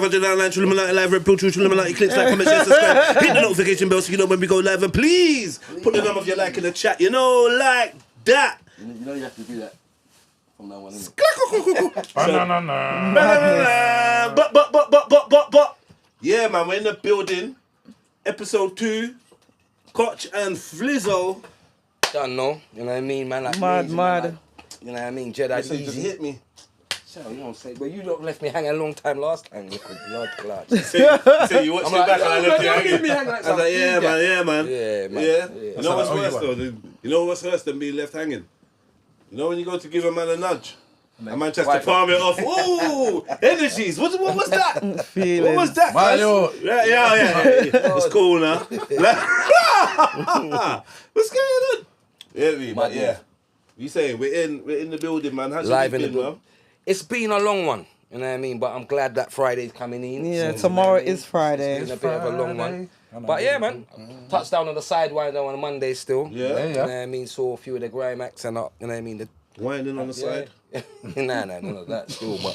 live on Jedionline, Jedionline live, Red Pill, Jedionline, clicks, like, comment, share, subscribe. Hit the notification bell so you know when we go live. And please put the number of your like in the chat. You know, like that. You know you have to do that from now on. But. Yeah, man, we're in the building. Episode 2. Kotch and Vizo. Don't know. You know what I mean, man? Like Mad. you know what I mean? Jedi So you just hit me. So, you know what I'm saying? But you don't left me hanging a long time last time. Lord God. So you watched it back and I left you hanging. I was like, yeah, man. Yeah. You know what's worse though? You know what's worse than being left hanging? You know when you go to give a man a nudge? A man tries to palm it off. Ooh, energies. What was that? What was that? Mario. Yeah. It's cool now. What's going on? Yeah, but yeah. You say we're in the building, man. How's Live it in the been, man? building. It's been a long one, you know what I mean? But I'm glad that Friday's coming in. Yeah, so, tomorrow you know is Friday. It's been a bit of a long one. But yeah, man. Touchdown on the sidewinder on a Monday still. Yeah. You know what I mean? Saw a few of the grime acts and up, you know what I mean? Winding on the side. Nah, that still, but...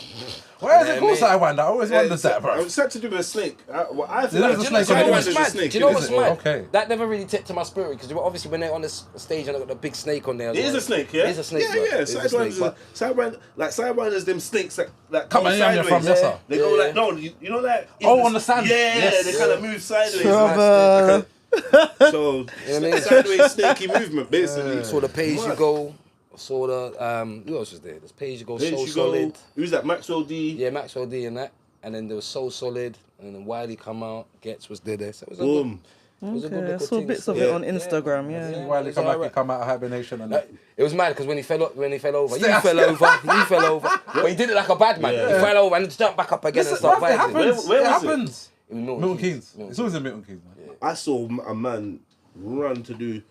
Why is it called Sidewinder? I always wondered that, bro. It's had to do with a snake. I feel There's like a snake on it. Sidewinder is a snake. Do you know what's isn't it? mad? Okay. That never really took to my spirit because obviously when they're on the stage and they've got the big snake on there. It is a snake, yeah? It is a snake, Yeah, bro. yeah. It is a snake, but- Sidewinders, them snakes that Come go on, yeah, sideways. from yes, sir. They go like, no, you know like... On the sand. Yeah, Yes. they kind of move sideways. Trouble. So, You know what I mean? sideways snaky movement, basically. Saw the Page You Go. Saw the who else was there? There's Page You Go, There So you go. Solid. Who's that? Maxwell D. Yeah, Maxwell D and that. And then there was So Solid. And then Wiley come out. Gets was there. So it was a Boom. good, it was a good Okay, I little saw thing. bits of Yeah. it on Instagram, yeah. Why they It's come back alright. and come out of hibernation and that. It was mad because when he fell over, you fell over. But he did it like a bad man. Yeah. He fell over and just jumped back up again and Listen, started bruv, it vibing. happens. Where It was it? happens. In Milton Keynes. It's always in Milton Keynes, man. I saw a man run to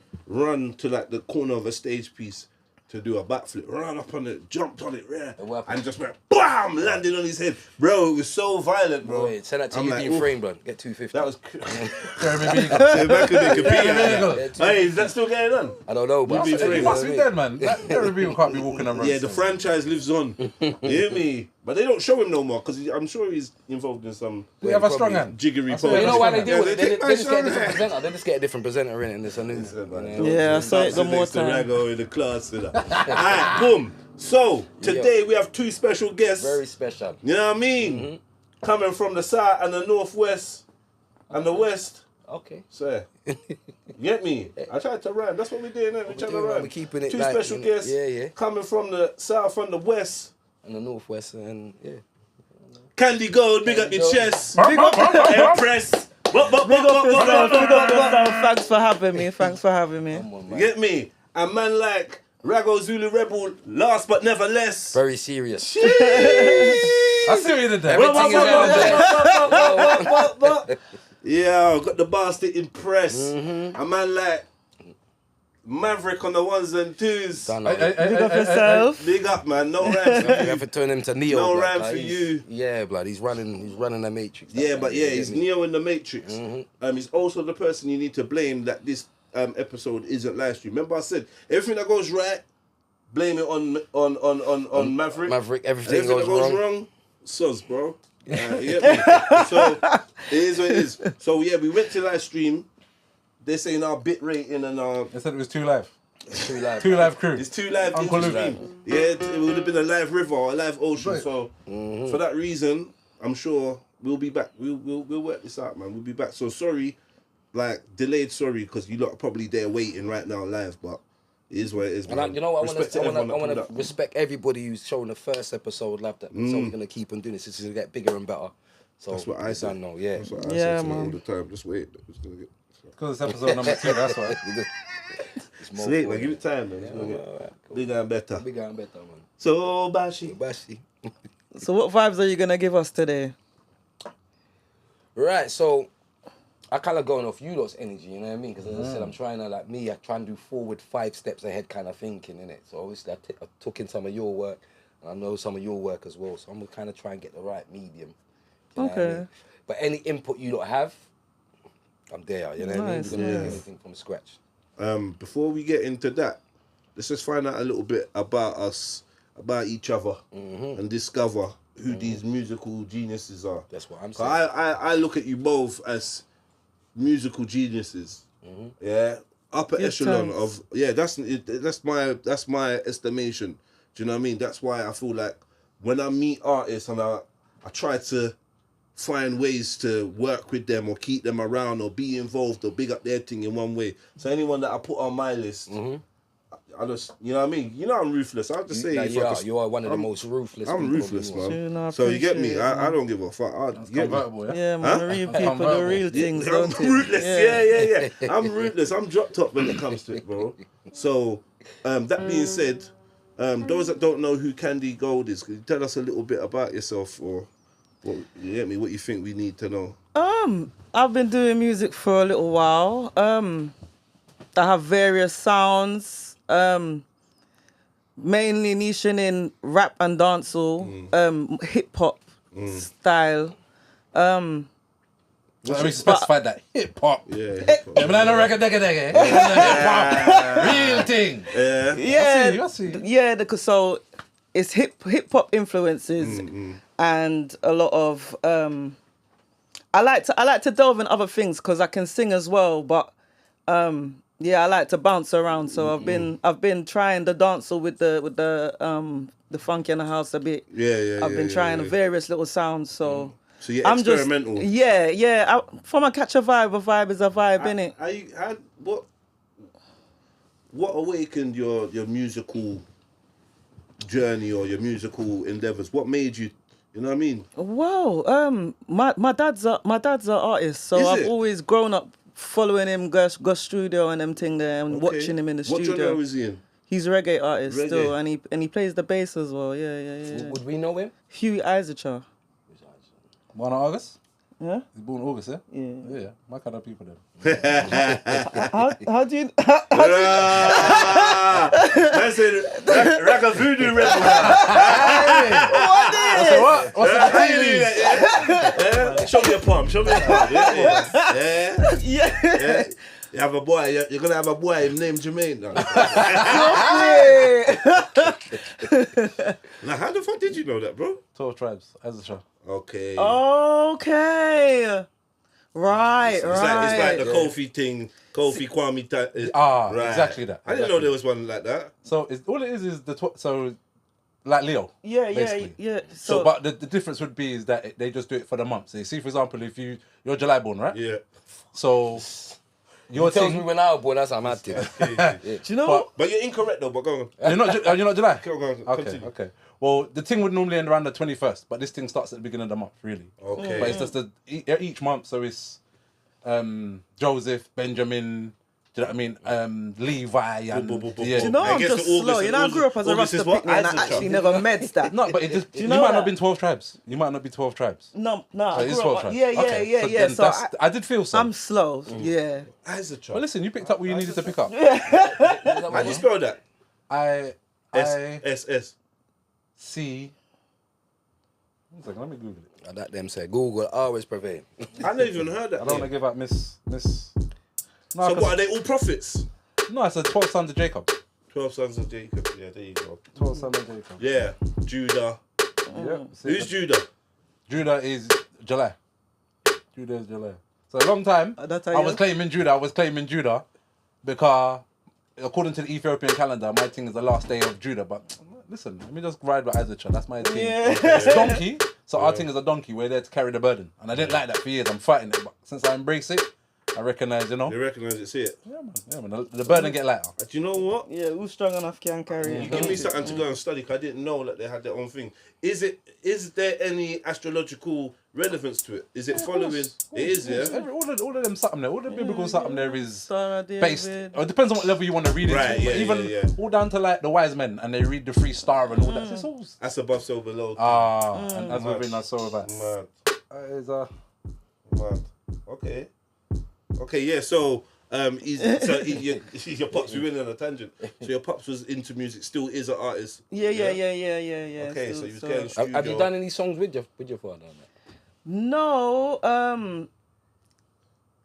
like the corner of a stage piece to do a backflip, ran up on it, jumped on it, and just went BAM! Landed on his head. Bro, it was so violent, bro. Wait, send that to I'm you like, being oof. framed, bro. Get 250. That was Jeremy Beagle. so back in the computer. Yeah. Hey, is that still going on? I don't know, but You be free. He must be dead, man. That Jeremy Beagle can't be walking around. Yeah, the franchise lives on. You hear me? But they don't show him no more because I'm sure he's involved in some We have a strong hand. jiggery saw pole. you know why they do Yeah, it? They take my just get a shot, different man. presenter. They just get a different presenter in it, and it's a new. Yeah, I saw it the more Next to time. Raggo in the class. Alright, boom. So, today we have 2 special guests. Very special. You know what I mean? Coming from the south and the northwest and the west. Okay. So, you get me? I tried to rhyme. That's what we're doing. We're trying to doing, rhyme. we're keeping it 2 like, special you know, guests. yeah. Coming from the south and the west. And the northwest, and yeah. Candy Gold, big up your Gold. chest. Big up. Empress. Big up yourself, Thanks for having me. Come on, You man. get me? A man like Raggo Zulu Rebel, last but never less. Very serious. I see what you did there. Everything is out there. Yeah, got the bastard impressed. A man like Maverick on the 1s and 2s. Done Hey, that. Big up yourself. Big up, man. No rhyme for You you. have to turn him to Neo. No blood. rhyme Like, for he's- you. Yeah, blood. He's running the Matrix. Yeah, but yeah, he's You get me? Neo in the Matrix. He's also the person you need to blame that this episode isn't live stream. Remember I said everything that goes right, blame it on Maverick. Maverick, everything that goes goes wrong. wrong, sus, bro. You get me? So it is what it is. So yeah, we went to live stream. They're saying our bit rating and our They said it was 2 live. Too live. 2 live crew. it's 2 live Uncle into Luke. stream. Yeah, it would have been a live river or a live ocean. Right. So for that reason, I'm sure we'll be back. We'll work this out, man. We'll be back. So sorry, like delayed. Sorry, because you lot are probably there waiting right now live, but it is what it is. And man. you know what? Respect to I everyone that want pulled to up. respect everybody who's shown the first episode. Love that. So we're gonna keep on doing this. This is gonna get bigger and better. So That's what I said. know. Yeah. That's what I Yeah, say to man. all the time. Just wait. It's gonna get. Because it's episode number 2, that's why. It's more Sweet, for man. you. Give it time, man. It's gonna get Alright, cool. bigger and better. Bigger and better, man. So Bashi. Bashi. So what vibes are you gonna give us today? Right, so I kind of going off you lot's energy, you know what I mean? Because as I said, I'm trying to, like me, I try and do forward 5 steps ahead kind of thinking, innit? So obviously I took in some of your work, and I know some of your work as well, so I'm going to kind of try and get the right medium. You know what I Okay. mean? But any input you lot have, I'm there, you know what I mean? Nice, We're going to yeah. make anything from scratch. Before we get into that, let's just find out a little bit about us, about each other, and discover who these musical geniuses are. That's what I'm saying. I look at you both as musical geniuses. Yeah, upper echelon of that's my estimation. Do you know what I mean? That's why I feel like when I meet artists and I try to find ways to work with them or keep them around or be involved or big up their thing in one way. So anyone that I put on my list, I just, you know what I mean? You know I'm ruthless. I'll just say... You are one of the most ruthless people. I'm ruthless, man. No, so you get me? it, I don't give a fuck. Yeah, man, the real people, the real things, I'm don't it? ruthless, yeah. I'm ruthless. I'm drop top when it comes to it, bro. So, that being said, those that don't know who Kandii Gold is, can you tell us a little bit about yourself or... What you think we need to know? I've been doing music for a little while. I have various sounds, mainly niching in rap and dancehall, hip hop style. Let me specify that hip hop. Yeah. Real thing. Yeah, I see. yeah. So it's hip hop influences and a lot of. I like to delve in other things because I can sing as well, but yeah, I like to bounce around. So I've been trying the dancehall with the funky and the house a bit. I've been trying various little sounds. So you're experimental. From a catch a vibe is a vibe, innit? What awakened your musical journey or your musical endeavors? What made you? You know what I mean? Well, my dad's an artist, so I've always grown up following him, go studio and them thing there, and watching him in the studio. What genre is he in? He's a reggae artist still, and he plays the bass as well. Yeah. Would we know him? Huey Isacher. Born in August? Yeah. He's born in August, yeah? Yeah. My kind of people then. How do you? I said Raggo Zulu rebel. What's the Show me a palm. Yeah. You have a boy. You're gonna have a boy named Jermaine. Now, how the fuck did you know that, bro? 12 tribes, as a show. Okay. Right. It's like the Kofi thing, Kofi Kwame. Right. Exactly that. I didn't know there was one like that. So all it is so like Leo. Basically. Yeah. So but the difference would be is that they just do it for the month. So you see, for example, if you're July born, right? Yeah. So your tells thing. me when I was born, that's how I'm at it. Do you know? But you're incorrect though. But go on. You're not July. Go on. Okay. Well, the thing would normally end around the 21st, but this thing starts at the beginning of the month, really. Okay. But it's just each month, so it's Joseph, Benjamin, do you know what I mean? Levi and Do you know I'm just slow? You know I grew up as a Rasta picnic and I actually never meds that. No, but you might not have been 12 tribes. You might not be 12 tribes. No. So I it's grew 12 up. tribes. Yeah. So I did feel so. I'm slow. Yeah. As a child. But listen, you picked up what you needed to pick up. How do you spell that? S. C. One second, let me Google it. That them say Google always prevail. I never even heard that. I don't want to give out Miss. No, So what, are they all prophets? No, it's 12 sons of Jacob. 12 sons of Jacob. Yeah, there you go. 12 sons of Jacob. Yeah, Judah. Yeah. Who's Judah? Judah is July. Judah is July. So a long time, I was claiming Judah because according to the Ethiopian calendar, my thing is the last day of Judah. But listen, let me just ride with Isaacah. That's my thing. Yeah. It's donkey. So our thing is a donkey. We're there to carry the burden. And I didn't like that for years. I'm fighting it. But since I embrace it, I recognize, You recognize it, see it. Yeah, man. The burden get lighter. Do you know what? Yeah, who's strong enough can carry it. You give me something to go and study because I didn't know that they had their own thing. Is there any astrological relevance to it? Is it following? It is, yeah? All of them something there. All the biblical something there is Sarah based. David. It depends on what level you want to read it Right, to. yeah, But even yeah. all down to like the wise men and they read the Freestyle and all that. It's all That's above, so below. and as within I saw that. Mad. Mad. Okay, yeah, so your pops, we went on a tangent. So your pops was into music, still is an artist. Yeah. Okay, so you was getting studio. Have you done any songs with your father? No,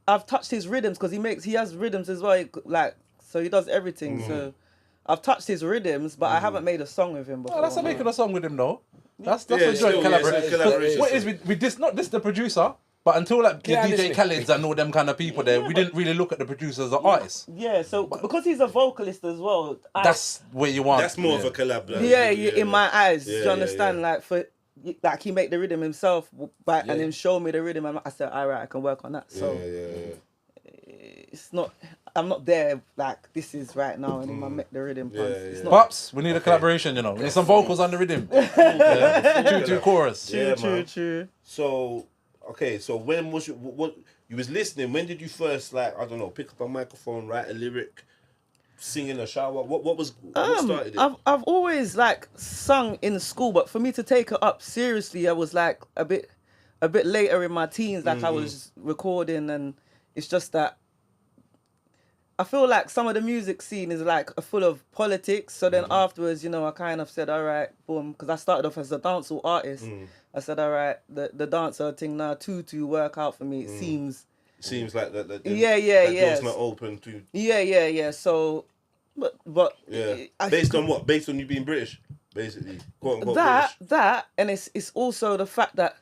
I've touched his rhythms because he has rhythms as well. So he does everything. So I've touched his rhythms, but I haven't made a song with him before. Oh, that's making a song with him though. That's Yeah, a joint still, collaboration. What is we diss not this the producer, but until like the DJ Khaled's and all them kind of people there, we didn't really look at the producers as artists. Yeah, so because he's a vocalist as well, that's where you want. That's more of a collab. In my eyes, do you understand? Like he make the rhythm himself, and then show me the rhythm, and I said, all right, I can work on that. So it's not. I'm not there like this is right now, and I make the rhythm. It's not. Pops, we need a collaboration. You know, we need some vocals on the rhythm. 2-2 chorus. True. So when was what you was listening? When did you first pick up a microphone, write a lyric, sing in the shower? What started it? I've always sung in school, but for me to take it up seriously, I was like a bit later in my teens. I was recording, and it's just that I feel like some of the music scene is full of politics. So then afterwards, I kind of said, all right, boom, because I started off as a dancehall artist. I said, all right, the dancer thing now to work out for me. It seems like that. Door's not open to. Yeah. So, but Based on what? Based on you being British, basically. Quote unquote British. That, and it's also the fact that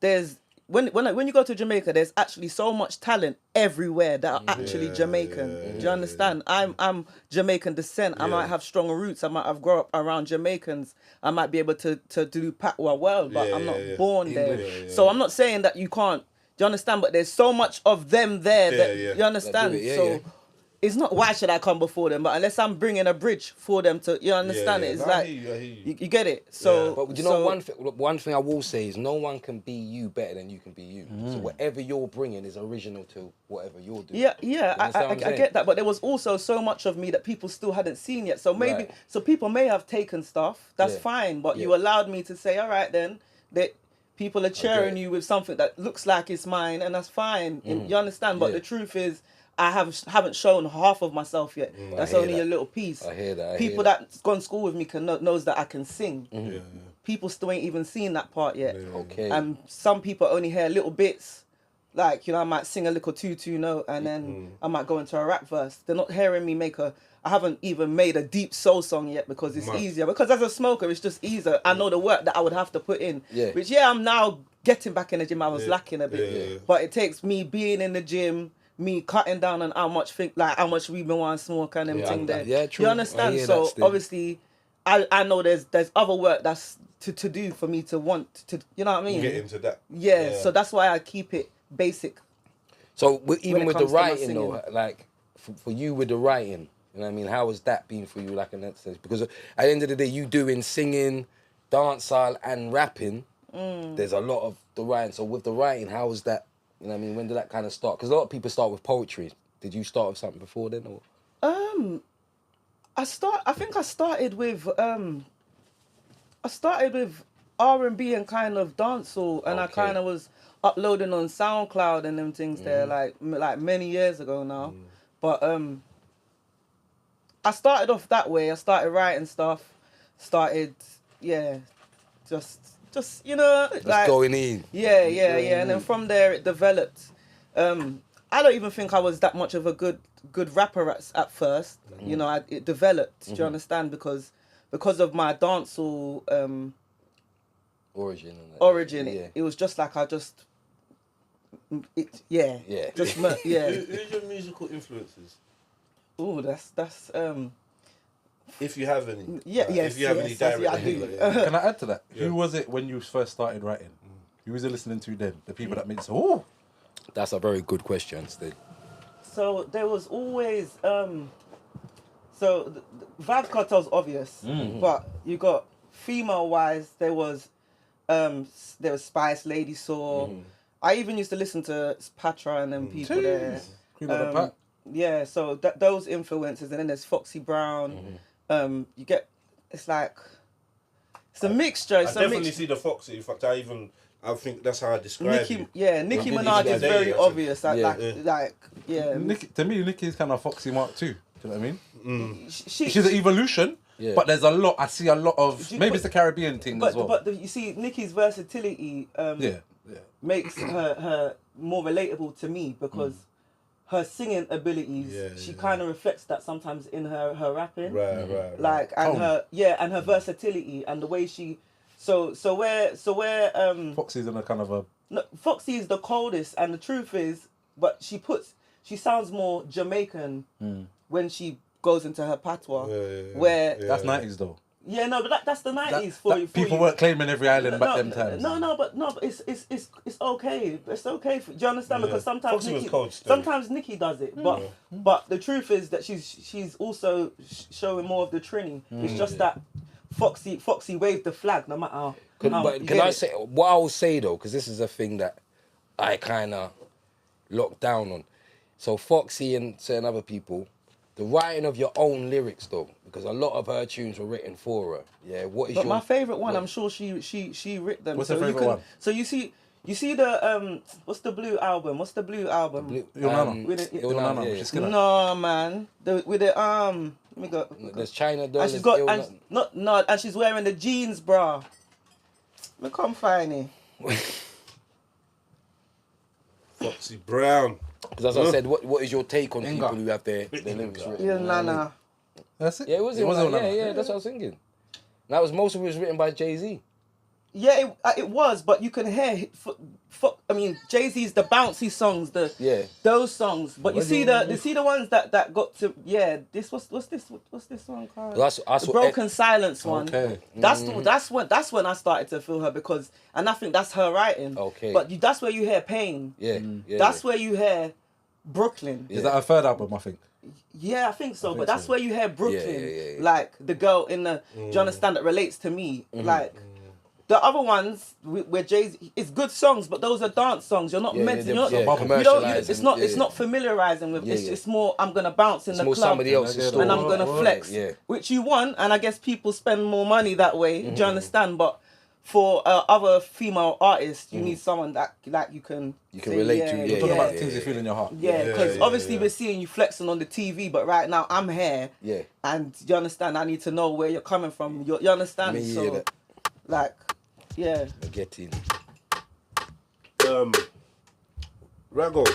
there's. When you go to Jamaica, there's actually so much talent everywhere that are actually Jamaican. Do you understand? I'm Jamaican descent. I might have strong roots. I might have grown up around Jamaicans. I might be able to do patois well, but I'm not born there. So I'm not saying that you can't. Do you understand? But there's so much of them there that you understand. It's not why should I come before them, but unless I'm bringing a bridge for them to, you understand it. It's I hear you. You get it. So, but one thing I will say is no one can be you better than you can be you. So whatever you're bringing is original to whatever you're doing. I get that. But there was also so much of me that people still hadn't seen yet. So maybe so people may have taken stuff. That's fine. But you allowed me to say, all right then, that people are cheering you with something that looks like it's mine, and that's fine. You understand? But the truth is, I haven't shown half of myself yet. That's only a little piece. I hear that. People that's gone to school with me knows that I can sing. People still ain't even seen that part yet. Okay. And some people only hear little bits. I might sing a little 2-2 note, and then I might go into a rap verse. They're not hearing me I haven't even made a deep soul song yet because it's easier. Because as a smoker, it's just easier. I know the work that I would have to put in. Which I'm now getting back in the gym. I was lacking a bit. But it takes me being in the gym, me cutting down on how much we been want to smoke and them thing there. Yeah, true. You understand? So obviously, I know there's other work that's to do for me to want to. You know what I mean? Get into that. Yeah. So that's why I keep it basic. So even with the writing though, for you with the writing, you know what I mean? How has that been for you, in that sense? Because at the end of the day, you doing singing, dancehall, and rapping. There's a lot of the writing. So with the writing, how was that? You know what I mean? When did that kind of start? Because a lot of people start with poetry. Did you start with something before then? Or? I think I started with R&B and kind of dancehall, and I kind of was uploading on SoundCloud and them things there like many years ago now. But I started off that way. I started writing stuff. Just going in. Yeah. And then from there it developed. I don't even think I was that much of a good rapper at first. It developed. Do you understand? Because of my dancehall origin. It was just like Who's your musical influences? Oh, that's If you have any. If you have any direct. I do. Can I add to that? Who was it when you first started writing? Who was you listening to then? The people that made so. Oh, that's a very good question, Steve. So there was always Vibe Cartel's obvious, but you got female wise. There was Spice, Lady Saw. I even used to listen to Patra and them people there. Queen of the Pack. Yeah, so those influences, and then there's Foxy Brown. You get it's a mixture. I definitely see the Foxy. In fact, I think that's how I describe it. Nicki Minaj is very obvious. To me, Nicki's kind of Foxy Mark too. Do you know what I mean? She's an evolution, but there's a lot. I see a lot of maybe it's the Caribbean thing as well. But you see, Nicki's versatility makes her more relatable to me because her singing abilities, she kind of reflects that sometimes in her rapping. Right. Like and her versatility and the way she. So where Foxy's in a kind of a. No, Foxy is the coldest, and the truth is, but she sounds more Jamaican when she goes into her patois. Where that's 90s though. Yeah, no, but that's the 90s for you. People weren't claiming every island back them times. But it's okay. It's okay. Do you understand? Because sometimes Nikki does it, but the truth is that she's also showing more of the Trini. It's just that Foxy waved the flag no matter. Can I say what I will say though? Because this is a thing that I kind of locked down on. So Foxy and certain other people, the writing of your own lyrics though, because a lot of her tunes were written for her. Yeah, what is but my favourite one? I'm sure she writ them. What's her favourite one? So you see the what's the blue album? No man, with the Let me go. There's China Doll. And she's got and she's wearing the jeans bra. Me come find it. Foxy Brown. Because as I said, what is your take on people who have their lyrics written? Yeah, Nana. That's it. Yeah, it was. Yeah, that's what I was thinking. That was most of it was written by Jay-Z. Yeah, it was, but you can hear. I mean, Jay-Z's the bouncy songs, those songs. But you see the ones that got to This what's this one called? The Broken Silence one. Okay. That's when I started to feel her and I think that's her writing. Okay. But that's where you hear Pain. Yeah. That's where you hear Brooklyn. Is that her third album? I think. Yeah, I think so. But that's where you hear Brooklyn. Like the girl in the. Do you understand? That relates to me. Like. The other ones where Jay-Z, it's good songs, but those are dance songs. You're not meant to. It's not familiarizing with. It's more. I'm gonna bounce in the club, somebody else's story, and I'm gonna flex, which you want, and I guess people spend more money that way. Do you understand? But for other female artists, you need someone that you can relate to. You're talking about things you feel in your heart. Yeah, because obviously we're seeing you flexing on the TV, but right now I'm here. Yeah. And you understand? I need to know where you're coming from. You understand? So, like. Yeah. Get in. Raggo,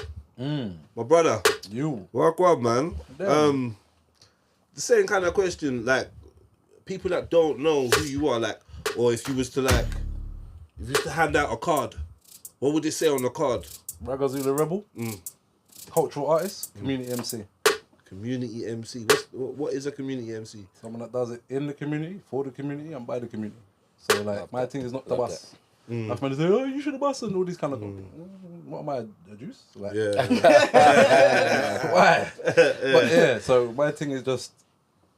my brother. You. Walk up, man. The same kind of question, like people that don't know who you are, like, or if you was to hand out a card, what would it say on the card? Raggo Zulu Rebel. Cultural artist, community MC. Community MC. What is a community MC? Someone that does it in the community, for the community, and by the community. So like my thing is not the bus. I've been to say, oh, you should have bus and all these kind of. What am I, a juice? Like, why? But yeah, so my thing is just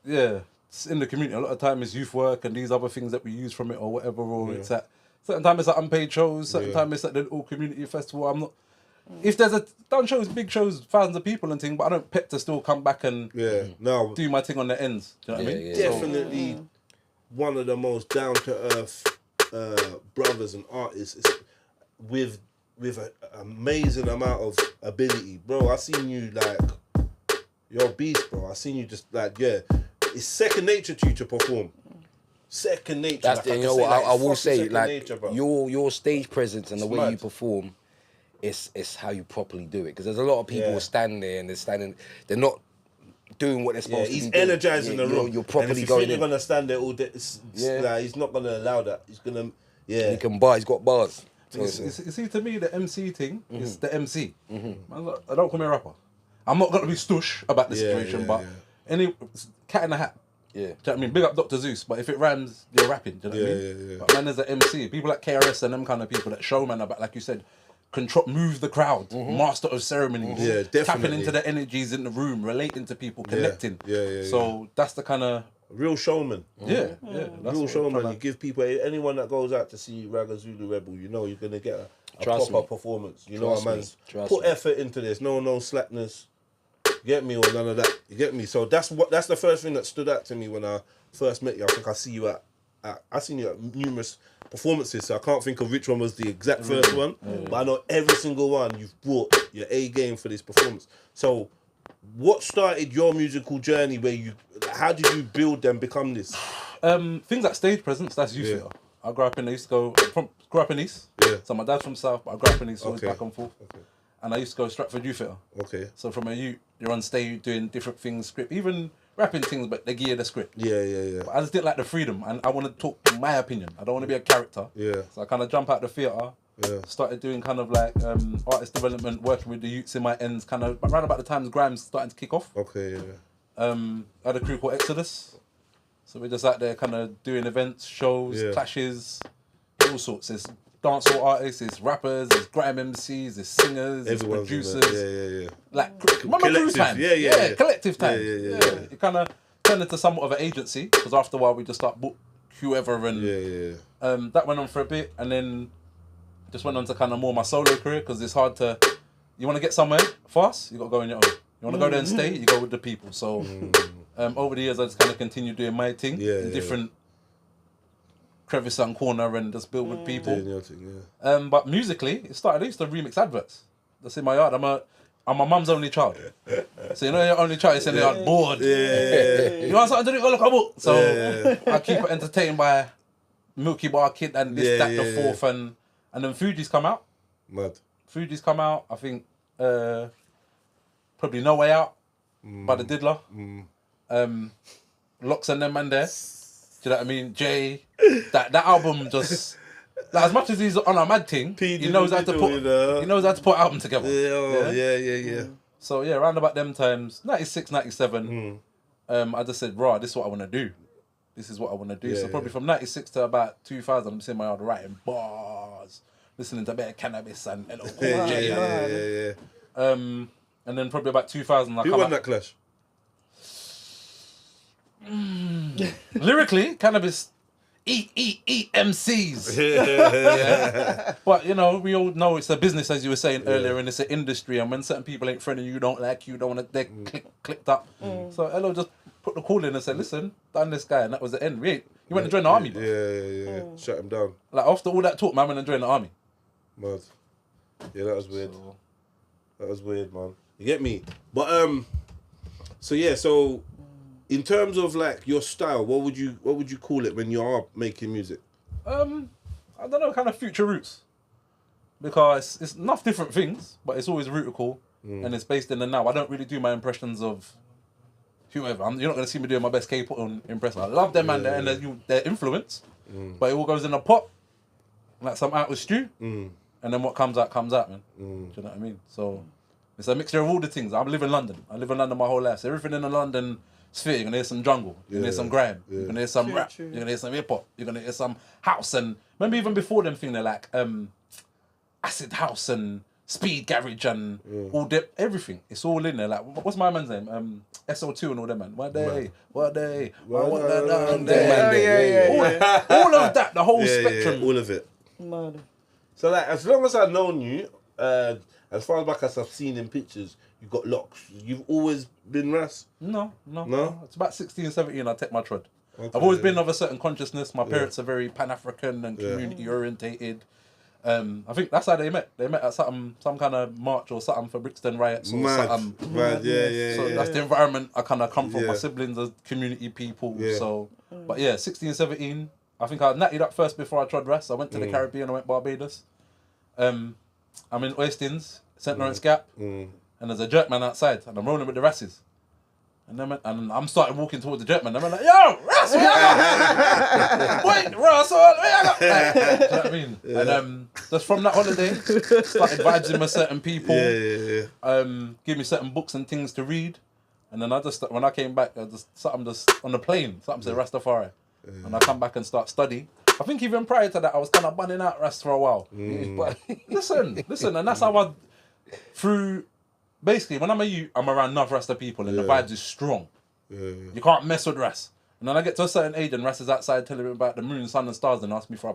it's in the community. A lot of time it's youth work and these other things that we use from it or whatever. Or it's at certain time it's at unpaid shows. Certain time it's at the little community festival. I'm not. If there's done shows, big shows, thousands of people and thing, but I don't pet to still come back and do my thing on the ends. Do you know what I mean? Definitely. One of the most down to earth brothers and artists with an amazing amount of ability, bro. I seen you you're a beast, bro. I seen you just it's second nature to you to perform. Second nature. That's I will say nature, your stage presence and the way you perform, it's how you properly do it. Because there's a lot of people who stand there and they're not doing what they're supposed to be doing. He's energizing the room. You're properly and going if you're going to stand there all day, he's not going to allow that. He's going to, He can bar, he's got bars. You see, to me, the MC thing is the MC. I don't call me a rapper. I'm not going to be stush about the situation, but any cat in the hat. Yeah. Do you know what I mean? Big up Dr. Zeus, but if it rhymes, you're rapping. Do you know what I mean? Yeah. But man, there's an MC. People like KRS and them kind of people that showman about, like you said, move the crowd, master of ceremonies, definitely. Tapping into the energies in the room, relating to people, connecting. So that's the kind of real showman. Yeah. Real showman. You give people, anyone that goes out to see Raggo Zulu Rebel, you know you're gonna get a proper performance. You know, man's put effort into this. No slackness. You get me, or none of that. You get me. So that's the first thing that stood out to me when I first met you. I think I seen you at numerous performances, so I can't think of which one was the exact first one, but I know every single one you've brought your A game for this performance. So what started your musical journey how did you build and become this? Things like stage presence, that's youth theatre. I grew up in East, grew up in East. So my dad's from South, but I grew up in East, so it's back and forth. and I used to go Stratford Youth Theatre. Okay. So from a youth, you're on stage doing different things, script, even rapping things, but they give you the script. Yeah. But I just didn't like the freedom, and I want to talk my opinion. I don't want to be a character. Yeah. So I kind of jump out the theatre. Yeah. Started doing kind of like artist development, working with the youths in my ends, kind of around about the times Grime's starting to kick off. Okay, yeah. I had a crew called Exodus. So we're just out there kind of doing events, shows, clashes, all sorts. There's dancehall artists, there's rappers, there's grime MCs, there's singers, there's producers. Yeah. Like, remember crew time? Yeah. Collective time. Yeah. It kind of turned into somewhat of an agency, because after a while we just start book whoever and that went on for a bit, and then just went on to kind of more my solo career, because it's hard to, you want to get somewhere fast, you got to go on your own. You want to go there and stay, you go with the people. So over the years I just kind of continued doing my thing in different crevice and corner and just build with people. Doing your thing, but musically, it started, I used to remix adverts. That's in my yard. I'm my mum's only child. So you know your only child is in the yard bored. You want something to do? Go look a book. So I keep it entertained by Milky Bar Kid and this, that, the fourth, and then Fuji's come out. Mad. Fuji's come out. I think probably No Way Out by the Diddler. Locks and them man there. Do you know what I mean? Jay. That album just, like, as much as he's on a mad thing, he knows how to put an album together. Yeah. So yeah, around about them times, 96, 97, I just said, raw, this is what I want to do. This is what I want to do. So probably from 96 to about 2000, I'm sitting in my yard writing bars, listening to a bit of Cannabis and LL Cool J. And then probably about 2000, Who won that clash? Lyrically, Cannabis eat MCs. Yeah. But you know, we all know it's a business, as you were saying earlier, and it's an industry, and when certain people ain't friendly, you don't like, you don't want to, they're clicked up. So LO just put the call in and said, listen, done this guy, and that was the end. He went and joined the army. Yeah. Shut him down. Like after all that talk, man went and joined the army. Mad. Yeah, that was weird. That was weird, man. You get me? But so in terms of like your style, what would you call it when you are making music? I don't know, kind of future roots. Because it's enough different things, but it's always Lyrical and it's based in the now. I don't really do my impressions of whoever. You're not going to see me doing my best K-pop impression. I love them and their influence, but it all goes in a pot, like some out with stew, and then what comes out, man. Do you know what I mean? So it's a mixture of all the things. I live in London. I live in London my whole life. So everything in the London sphere, you're going to hear some jungle, you're going to hear some grime, you're going to hear some rap, you're going to hear some hip-hop, you're going to hear some house. And remember even before them thing, they're like acid house and speed garage and all everything. It's all in there. Like, what's my man's name? SO2 and all them, man. What day? All of that, the whole spectrum. All of it. Mad. So like, as long as I've known you, as far back as I've seen in pictures, you've got locks. You've always been Ras? No. It's about 16, 17 I take my trod. Okay. I've always been of a certain consciousness. My parents are very Pan-African and community orientated. I think that's how they met. They met at some kind of march or something for Brixton riots or something. Mad, yeah. So that's the environment I kind of come from. My siblings are community people. Yeah. So, but yeah, 16, 17. I think I nattied up first before I trod Ras. I went to the Caribbean. I went Barbados. I'm in Oistins, St. Lawrence Gap, and there's a jerkman outside, and I'm rolling with the Rasses. And I'm starting walking towards the jerkman. I'm like, yo, Ras, where you wait, Ras, where you do you know what I mean? And just from that holiday, started vibing with certain people. Give me certain books and things to read. And then when I came back, something just on the plane, something said Rastafari. And I come back and start study. I think even prior to that, I was kind of bunning out Ras for a while. But listen, and that's how basically, when I'm a youth, I'm around enough Rasta people and the vibes is strong. You can't mess with Ras. And then I get to a certain age and Ras is outside telling me about the moon, sun and stars and ask me for a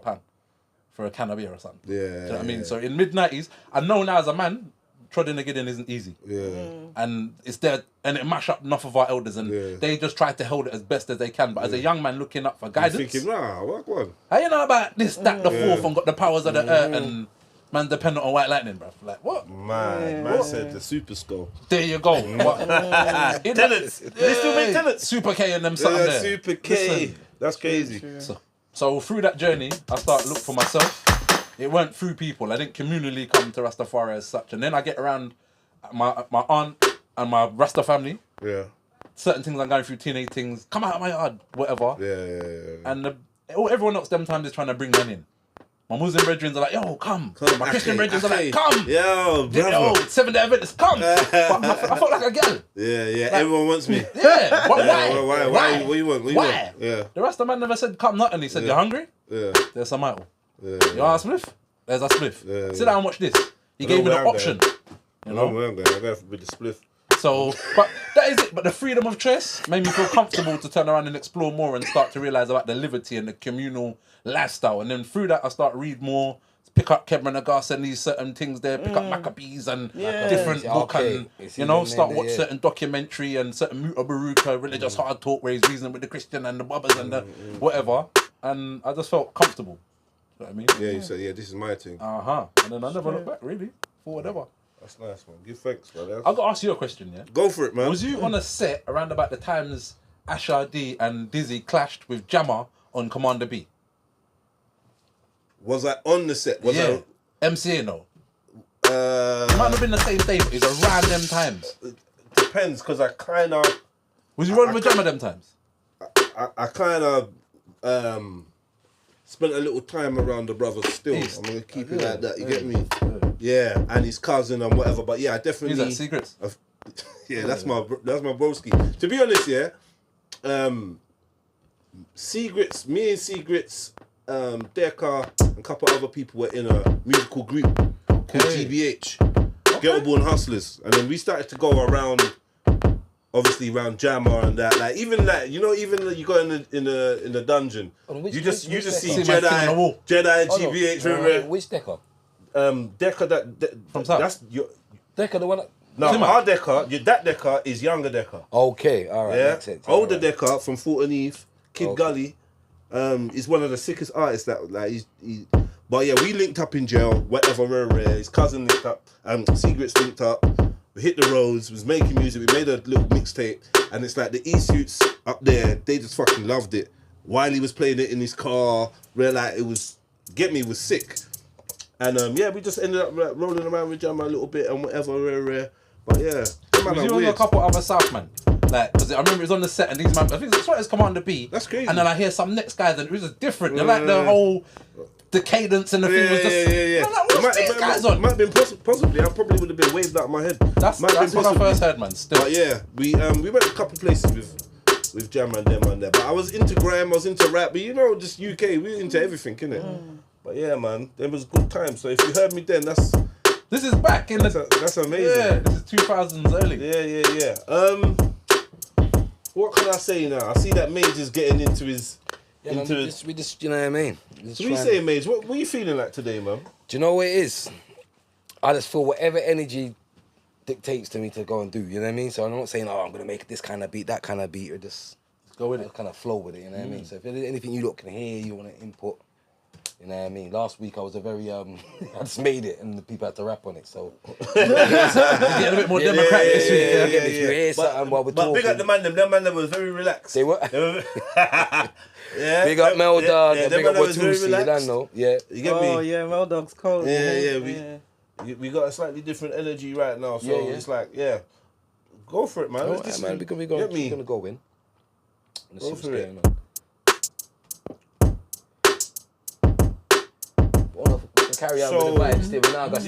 can of beer or something. Do you know what I mean? So in mid-90s, I know now as a man, trodding a gidding isn't easy. And it's there, and it mash up enough of our elders and they just try to hold it as best as they can. But as a young man looking up for guidance... I'm thinking, what one? How you know about this, that, the fourth and got the powers of the earth and... Man dependent on white lightning, bruv. Like, what? Man said the super skull. There you go. Tenants. They still make tenants. Super K and them something there. Super K. That's crazy. So through that journey, I started looking for myself. it weren't through people. I didn't communally come to Rastafari as such. And then I get around my aunt and my Rasta family. Yeah. Certain things I'm going through, teenage things, come out of my yard, whatever. Yeah. And everyone else them times is trying to bring man in. My Muslim brethren are like, yo, come. My Christian brethren are like, come. Yo, brother. 7-Day Adventists, come. But I felt like a girl. Yeah, like, everyone wants me. Yeah. Why? What you want? Why? Yeah. The rest of the man never said come nothing. He said, you hungry? Yeah. There's some idol. Yeah. You want a spliff? There's a spliff. Yeah, Sit down and watch this. He gave me the option. You know? I'm going with the spliff. So, but that is it. But the freedom of choice made me feel comfortable to turn around and explore more and start to realise about the liberty and the communal lifestyle. And then through that, I start read more, pick up Kevin Agas and these certain things there, pick up Maccabees and different book and, you know, start watch certain documentary and certain Muta Baruka, religious hard talk where he's reasoning with the Christian and the Bubbas and the whatever. And I just felt comfortable. You know what I mean? Yeah, you said, this is my thing. And then I never looked back, really, for whatever. That's nice, man. Give thanks, man. I've got to ask you a question, yeah? Go for it, man. Was you on a set around about the times Asher D and Dizzy clashed with Jammer on Commander B? Was I on the set? Was I MCA, no? It might not have been the same day, but it's around them times. Depends, because I kind of... Was you rolling with Jammer them times? I kind of spent a little time around the brothers still. I'm going to keep it like that, you get me? Yeah, and his cousin and whatever. But yeah, I definitely... Who's that, Secrets? That's my broski. To be honest, Secrets, me and Secrets, Deka, and a couple other people were in a musical group called GBH, Ghetto Born Hustlers. And then we started to go around, obviously around Jammer and that. Like even like, you know, even like you go in the dungeon, you just see Jedi and GBH. Which Deka? Deka from South. That's your Deka, the one. No, our Deka, that Deka is younger Deka. Okay, all right. Yeah, makes sense. older Deka from Fulton Eve, Kid Gully, is one of the sickest artists that like he. But yeah, we linked up in jail, whatever. His cousin linked up, Secrets linked up. We hit the roads, was making music. We made a little mixtape, and it's like the E-suits up there. They just fucking loved it. Wiley was playing it in his car. Where like it was, it was sick. And we just ended up like, rolling around with Jammer a little bit and whatever. But yeah, was you on a couple other South man? Like, because I remember it was on the set and these man, I think that's what it's Commander B. That's crazy. And then I hear some next guys and it was just different. They're like the whole, the cadence and the thing was just. Yeah. I'm like, what's these guys on? Might have been possibly. I probably would have been waved out of my head. That's what I first heard, man. Still. But yeah, we went a couple places with Jammer and them and there. But I was into grime, I was into rap, but you know, just UK, we were into everything, innit? But yeah, man, there was a good time. So if you heard me then, this is back in that's amazing. Yeah, this is 2000s early. Yeah. What can I say now? I see that Mage is getting into his. We just, you know what I mean. So what you saying, Mage? What are you feeling like today, man? Do you know what it is? I just feel whatever energy dictates to me to go and do. You know what I mean? So I'm not saying, I'm gonna make this kind of beat, that kind of beat, or just go with it, kind of flow with it. You know what I mean? So if there's anything you lot can hear, you want to input. You know what I mean? Last week I was a very I just made it and the people had to rap on it. So getting a bit more democratic this week. If you hear something while we're talking. But big up the man, them man was very relaxed. They were. Yeah. Big up Mel Dog, big up Watusi, you don't know. Yeah. You get me? Oh yeah, Mel Dog's cold. We got a slightly different energy right now, so it's like, go for it, man. We're gonna go in. Go for it. Carry on with the vibes still, but now I got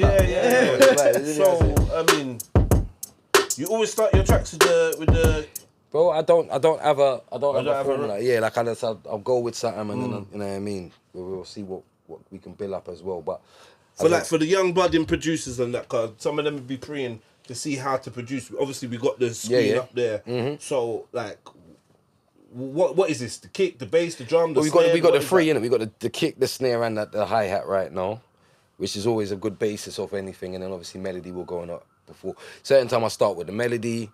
So I mean, you always start your tracks with the. Bro, I don't have a formula. Yeah, like I'll go with something and then you know what I mean. We'll see what we can build up as well. But for the young budding producers and that, cause some of them would be praying to see how to produce. Obviously, we got the screen up there. Mm-hmm. So like, what is this? The kick, the bass, the drum, the snare? We got the three in it. We got the kick, the snare, and the hi hat right now, which is always a good basis of anything. And then obviously melody will go on up before. Certain time I start with the melody.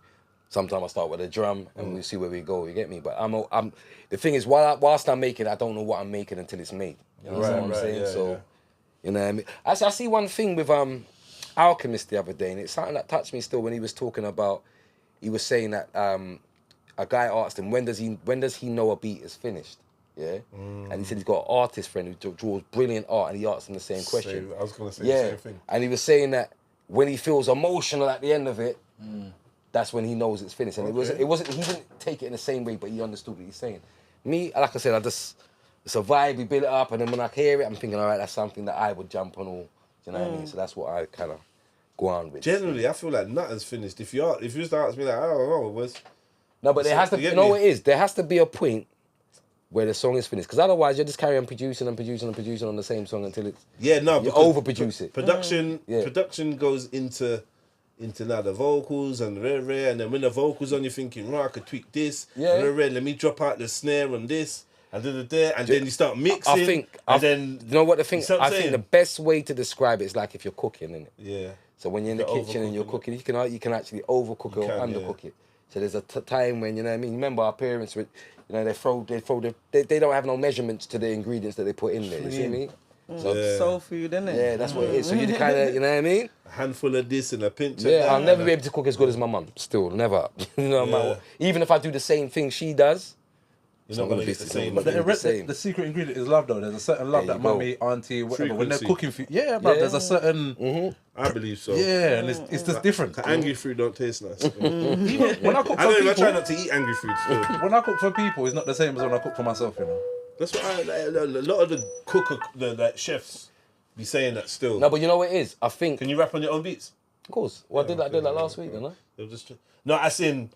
Sometimes I start with a drum and we'll see where we go. You get me? But I'm the thing is, whilst I'm making, I don't know what I'm making until it's made. You know what I'm saying? You know what I mean? Actually, I see one thing with Alchemist the other day, and it's something that touched me still when he was talking about. He was saying that a guy asked him, when does he know a beat is finished? Yeah, and he said he's got an artist friend who draws brilliant art, and he asks him the same question. I was gonna say the same thing. And he was saying that when he feels emotional at the end of it, that's when he knows it's finished. And it wasn't. He didn't take it in the same way, but he understood what he's saying. Me, like I said, it's a vibe. We build it up, and then when I hear it, I'm thinking, all right, that's something that I would jump on. All, you know what I mean? So that's what I kind of go on with. Generally, I feel like nothing's finished. If you used to ask me, like, I don't know, no, but there has to. You know what it is? There has to be a point where the song is finished, because otherwise you just carry on producing on the same song until it's you overproduce it. Production goes into now the vocals and and then when the vocals on, you're thinking, right, I could tweak this. Let me drop out the snare on this and and then you start mixing. You know what the thing? I think the best way to describe it is like if you're cooking, innit? Yeah. So when you're in the kitchen and you're cooking, you can actually overcook it or undercook it. So there's a time when, you know what I mean. Remember our parents would. You know, they don't have no measurements to the ingredients that they put in there. You see me? Soul food, innit? Yeah, that's what it is. So you kind of, you know what I mean? A handful of this and a pinch of that. Yeah, I'll never be able to cook as good as my mum. Still, never. You know, no matter what. Even if I do the same thing she does, you're not going to get the same. But the secret ingredient is love, though. There's a certain love that mummy, auntie, whatever, when they're cooking for you. Yeah, bro, there's a certain... I believe so. Yeah, and it's just different. Angry food don't taste nice. Even when I cook for people... I try not to eat angry food still. When I cook for people, it's not the same as when I cook for myself, you know. That's what a lot of the chefs be saying that still. No, but you know what it is? I think... Can you rap on your own beats? Of course. Well, I did that last week, didn't I? No, as in...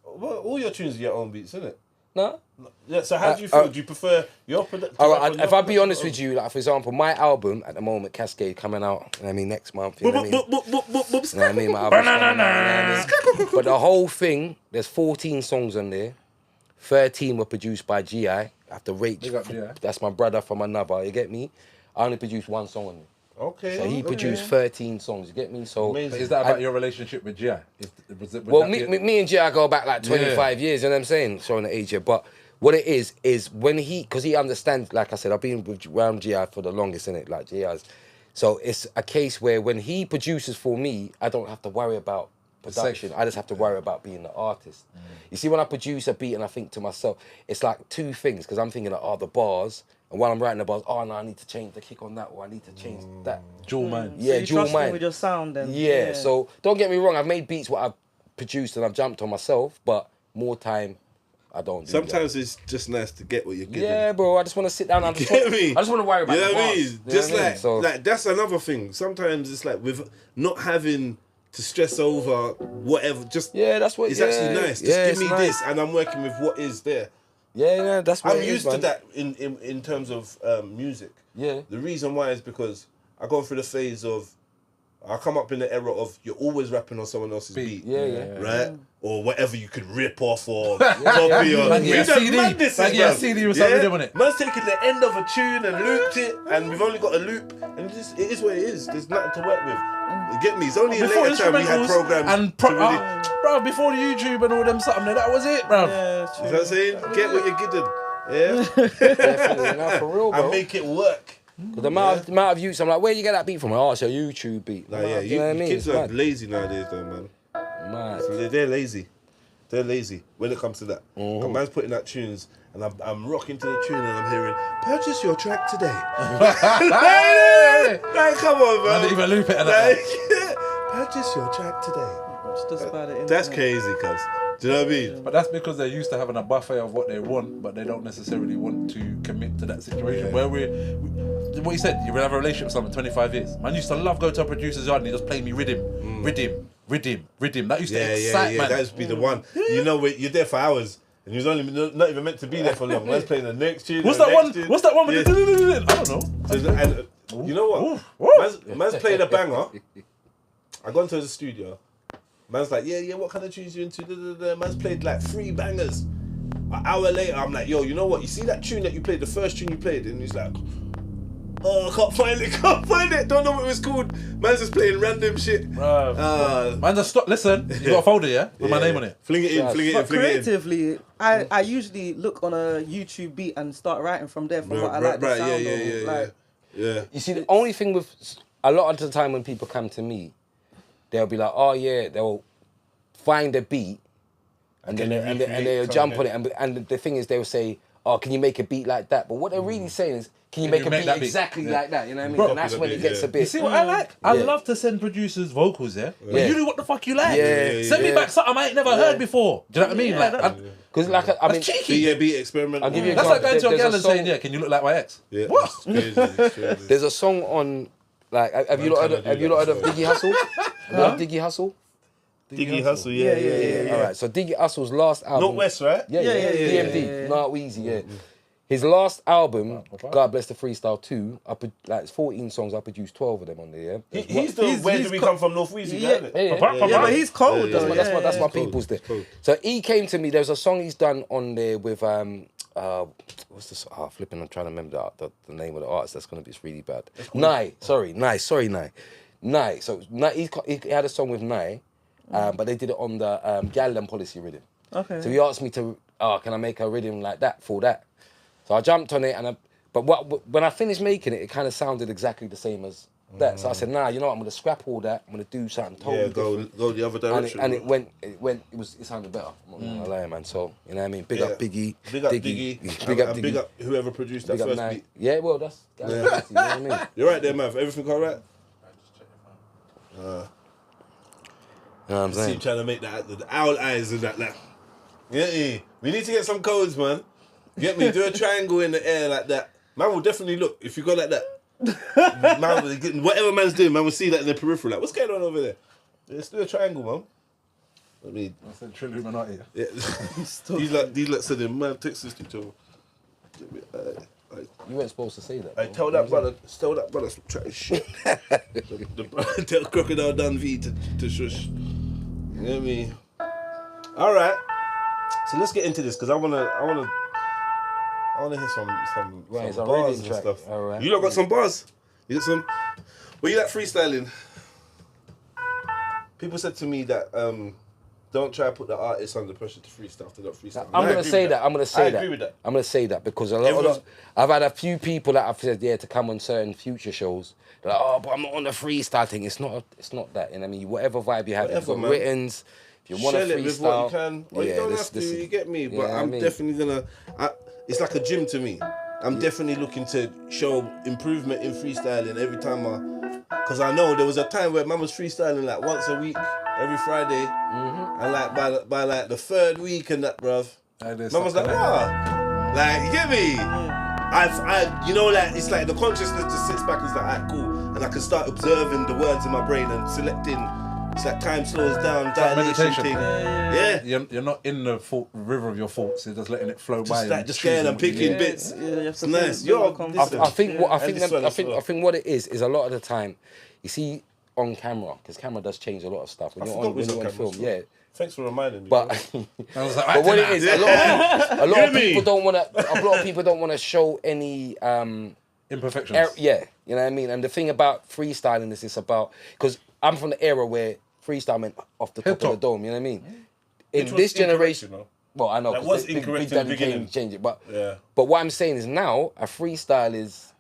Well, all your tunes are your own beats, isn't it? No. Yeah, so how do you feel? Do you prefer your production? All right, if I be honest with you, like for example, my album at the moment, Cascade, coming out, you know what I mean, next month. You know what I mean? You know what I mean? My album's coming out, you know what I mean? But the whole thing, there's 14 songs on there. 13 were produced by GI. I have to rate. That's my brother from another. You get me? I only produced one song on there. Okay. So he produced 13 songs. You get me? So is that about your relationship with GI? Me and GI go back like 25 years. You know what I'm saying? Showing the age here, but. What it is when because he understands, like I said, I've been around GI for the longest, innit? Like GI's. So it's a case where when he produces for me, I don't have to worry about production. I just have to worry about being the artist. You see, when I produce a beat and I think to myself, it's like two things, because I'm thinking of the bars, and while I'm writing the bars, no, I need to change the kick on that, or I need to change that. Dual mind. Yeah, so dual mind. With your sound then. Yeah, so don't get me wrong, I've made beats what I've produced and I've jumped on myself, but more time, I don't do Sometimes that. it's just nice to get what you're getting. Yeah, bro. I just want to sit down and I just want to worry about you know the what I bars. mean? Just like, so, like that's another thing. Sometimes it's like with not having to stress over whatever. Just that's what. It's actually nice. Just give me this, and I'm working with what is there. Yeah, that's what I'm used to that in terms of music. Yeah. The reason why is because I go through the phase of I come up in the era of you're always rapping on someone else's beat. Yeah. Right? Or whatever you could rip off or copy or... Like a CD. Like a CD with something on it. Man's taking the end of a tune and looped it, and we've only got a loop, and it is what it is. There's nothing to work with. You get me? It's only a later time we had programs and bro, before the YouTube and all them something, that was it, bro. Yeah, you know what I'm saying? Get what you're getting. Yeah? Definitely, no, for real, bro. And make it work. The amount of use, I'm like, where you get that beat from? Oh, it's a YouTube beat. Like, yeah, you know what I mean? Kids are lazy nowadays, though, man. So they're lazy. They're lazy when it comes to that. Man's putting out tunes, and I'm rocking to the tune, and I'm hearing, purchase your track today. Like, come on, man. I didn't even loop it. Purchase your track today. That's That's crazy, cuz. Do you know what I mean? But that's because they're used to having a buffet of what they want, but they don't necessarily want to commit to that situation. Where what you said, you will have a relationship with someone 25 years. Man used to love going to a producer's yard and he just playing me rhythm. That used to excite, man. That used to be the one. You know, you're there for hours. And he was only not even meant to be there for long. Let's play the next tune. What's that one? What's that one with the... I don't know. So, you know what? Man's played a banger. I got into the studio. Man's like, yeah, what kind of tunes you into? Man's played like 3 bangers. An hour later, I'm like, yo, you know what? You see that tune that you played, the first tune you played? And he's like, oh, I can't find it. Don't know what it was called. Man's just playing random shit. Man, just stop. Listen, you got a folder, yeah? With my name on it. Fling it in. Creatively, I usually look on a YouTube beat and start writing from there from what I like the sound of. Yeah. You see, the only thing with a lot of the time when people come to me, they'll be like, oh yeah, they'll find a beat and then they'll jump on it. And the thing is, they'll say, oh, can you make a beat like that? But what they're really saying is, can you make a beat exactly like that? You know what I mean? Bro, and that's when it gets a bit. You see what I like? I love to send producers vocals, but you do what the fuck you like. Send me back something I ain't never heard before. Do you know what I mean? Because I mean, cheeky. Be experimental. I'll give you an That's like going to a girl and song- saying, "Yeah, can you look like my ex?" Yeah. What? It's crazy. There's a song on, like, have you lot heard of Diggy Hustle? Have you Diggy Hustle? Diggy Hustle, yeah. All right, so Diggy Hustle's last album. Northwest, right? Yeah. DMD, not Easy, yeah. His last album, God Bless the Freestyle 2, it's 14 songs. I produced 12 of them on there. Yeah, He's the Where Do We Come From North Weezy guy. Yeah, but he's cold though. That's my people's there. So he came to me. There's a song he's done on there with what's this? Flipping, I'm trying to remember the name of the artist. That's gonna be really bad. Nye. Sorry, Nye. So Nye, he had a song with Nye, but they did it on the Gallen Policy rhythm. Okay. So he asked me to, can I make a rhythm like that for that? So I jumped on it, but when I finished making it, it kind of sounded exactly the same as that. So I said, nah, you know what? I'm gonna scrap all that. I'm gonna do something totally different. Go the other direction. And it sounded better. I'm not gonna lie, man. So you know what I mean? Big up Biggie. Big up Diggy. Big up whoever produced that first beat. Yeah, well, that's you know what I mean? You're right there, man. Everything all right? You know what I'm saying? See him trying to make the owl eyes and that. Yeah. We need to get some codes, man. Get me? Do a triangle in the air like that. Man will definitely look if you go like that. Man, whatever man's doing, man will see that in the peripheral. Like, what's going on over there? Let's do a triangle, man. I mean, I said Trill Illuminati. yeah. these like said in man Texas to each other. You weren't supposed to say that. I tell that brother, stop trying shit. the brother tell Crocodile Dundee to shush. You know what I mean? All right. So let's get into this because I wanna hear some bars and stuff. All right. You lot got some bars? You got some? Well, you like freestyling? People said to me that don't try to put the artists under pressure to freestyle if they don't freestyle. I'm gonna say that. I agree with that. I'm gonna say that because I've had a few people that I've said to come on certain future shows. They're like, oh, but I'm not on the freestyle thing. It's not that. You know what I mean? Whatever vibe you have, you've got writtens. If you want to freestyle, with what you can. Well, you don't have to. You get me? But I'm definitely gonna. It's like a gym to me. I'm definitely looking to show improvement in freestyling every time because I know there was a time where man was freestyling like once a week, every Friday, and like by like the third week and that, bruv, man was like, like you get me? I you know, like it's like the consciousness just sits back and is like, alright, cool, and I can start observing the words in my brain and selecting. It's like time slows down, dilation thing. Yeah. You're not in the river of your thoughts. You're just letting it flow by. Just getting and picking bits. It's nice. I think what it is a lot of the time, you see on camera, because camera does change a lot of stuff when you're on film. Yeah. Thanks for reminding me. But what it is, a lot of people don't want to. A lot of people don't want to show any imperfections. You know what I mean. And the thing about freestyling is it's about because I'm from the era where freestyle went off the top of the dome. You know what I mean? In this generation, well, I know that was incorrect in the beginning. Change it, but what I'm saying is now a freestyle is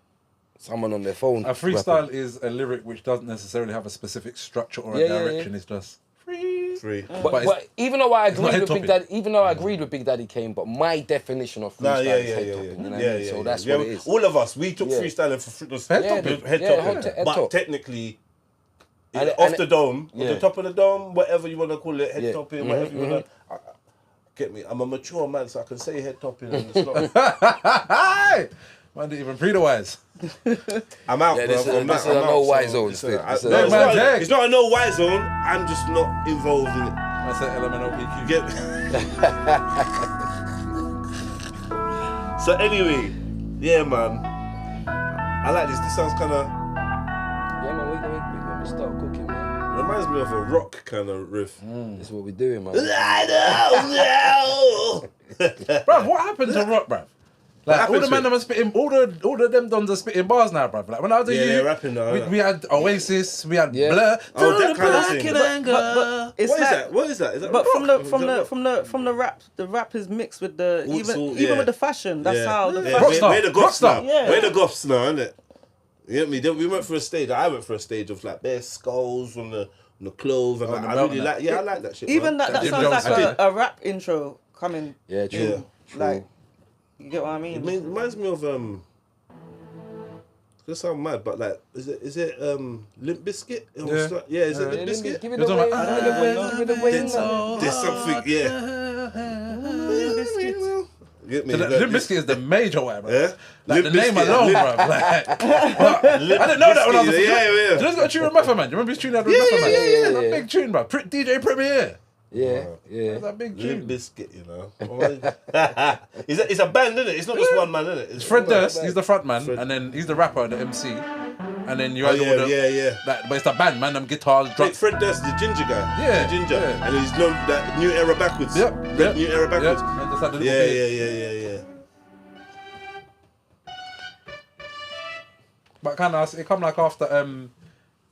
someone on their phone. A freestyle is a lyric which doesn't necessarily have a specific structure or a direction. It's just free. But even though I agreed with Big Daddy Kane, but my definition of freestyle is head topping. You know what I mean? So that's what it is. All of us, we took freestyling for head topping, but technically. Off the dome, on the top of the dome, whatever you want to call it, head topping, whatever you want to. Get me? I'm a mature man, so I can say head topping. And it's not. Man, didn't even pre the wise. I'm out, bro. This is a no wise zone. It's not a no wise zone. I'm just not involved in it. That's an elemental PQ. Get me? So anyway, yeah, man. I like this. This sounds kind of. Yeah, man. We start cooking, man. Reminds me of a rock kind of riff. This is what we're doing, man. Bruv, what happened to rock, bruv? Like all the man that are spitting, all the them dons are spitting bars now, bruv. Like when I was a youth, rapping now. We had Oasis, we had Blur. That kind of thing. But it's what is that? Is that but rock? from the rap is mixed with the even with the fashion. That's how the fashion. We're the goths now. Yeah. We're the goths now, isn't it? You get me? We went for a stage. I went for a stage of like bare skulls on the clothes and I really like. Yeah, I like that shit. Even that sounds like a rap intro coming. Yeah, true. Like You get what I mean? It reminds me of It's gonna sound mad, but like, is it Limp Bizkit? Yeah, is it Limp Bizkit? Give it away, give it away. There's something, yeah. Get me? Limp Bizkit is the major one, bro. Yeah? Like the name alone, bro. Like, I didn't know that when I was a kid. Yeah. Just got a tune with Method Man. Do you remember his tune that with Method Man? Yeah. That's a big tune, bro. DJ Premier. Yeah. That's a big tune. Limp Bizkit, you know. It's a band, isn't it? It's not just one man, isn't it? It's Fred Durst, he's the front man, and then he's the rapper and the MC. And then you have all the... Yeah. Like, but it's the band, man, them guitars, drums. Fred Durst, the ginger guy. Yeah. The ginger. Yeah. And he's known that New Era Backwards. Yep. New Era Backwards. Yep. And just like the little beard. Yeah. But kind of, it come like after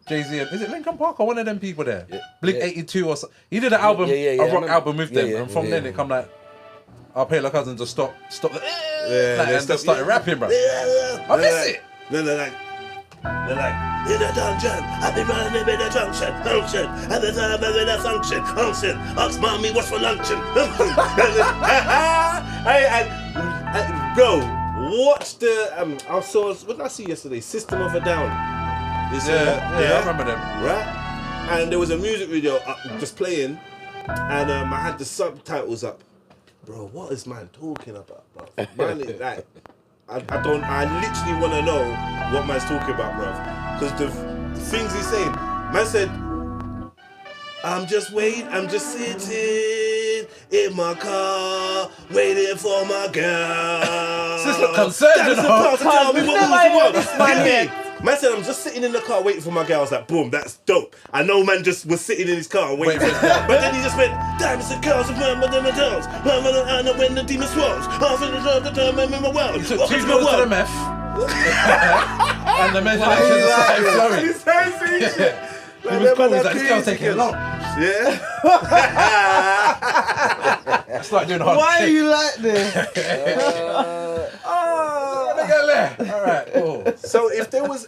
Jay-Z and, is it Linkin Park or one of them people there? Yeah. Blink 82 or so. He did an album, a rock album with them, and from then it come like, I'll pay like cousins to stop, and just started rapping, bro. I miss it. They're like, in a dungeon, I be running in a junction, and the time I'm in a function, ask mommy what's for luncheon. Bro, watch the, I saw, what did I see yesterday? System of a Down. I remember them. Right? And there was a music video just playing, and I had the subtitles up. Bro, what is man talking about, bro? Man, like, I literally want to know what man's talking about, bro. Because the things he's saying, man said, I'm just sitting in my car, waiting for my girl. This look concerned, you know. Tell me what man said, I'm just sitting in the car waiting for my girl. I was like, boom, that's dope. I know man just was sitting in his car waiting for his girl. But then he just went, diamonds and girls, and girls. And when the demon swells, I'm in the time I'm in my world. He took 2 girls to the meth. And the imagination just started flowing. He's saying shit. He was cool, he was like, this girl's taking long. Yeah. It's like doing hard Why shit. are you like this? Alright, cool. So if there was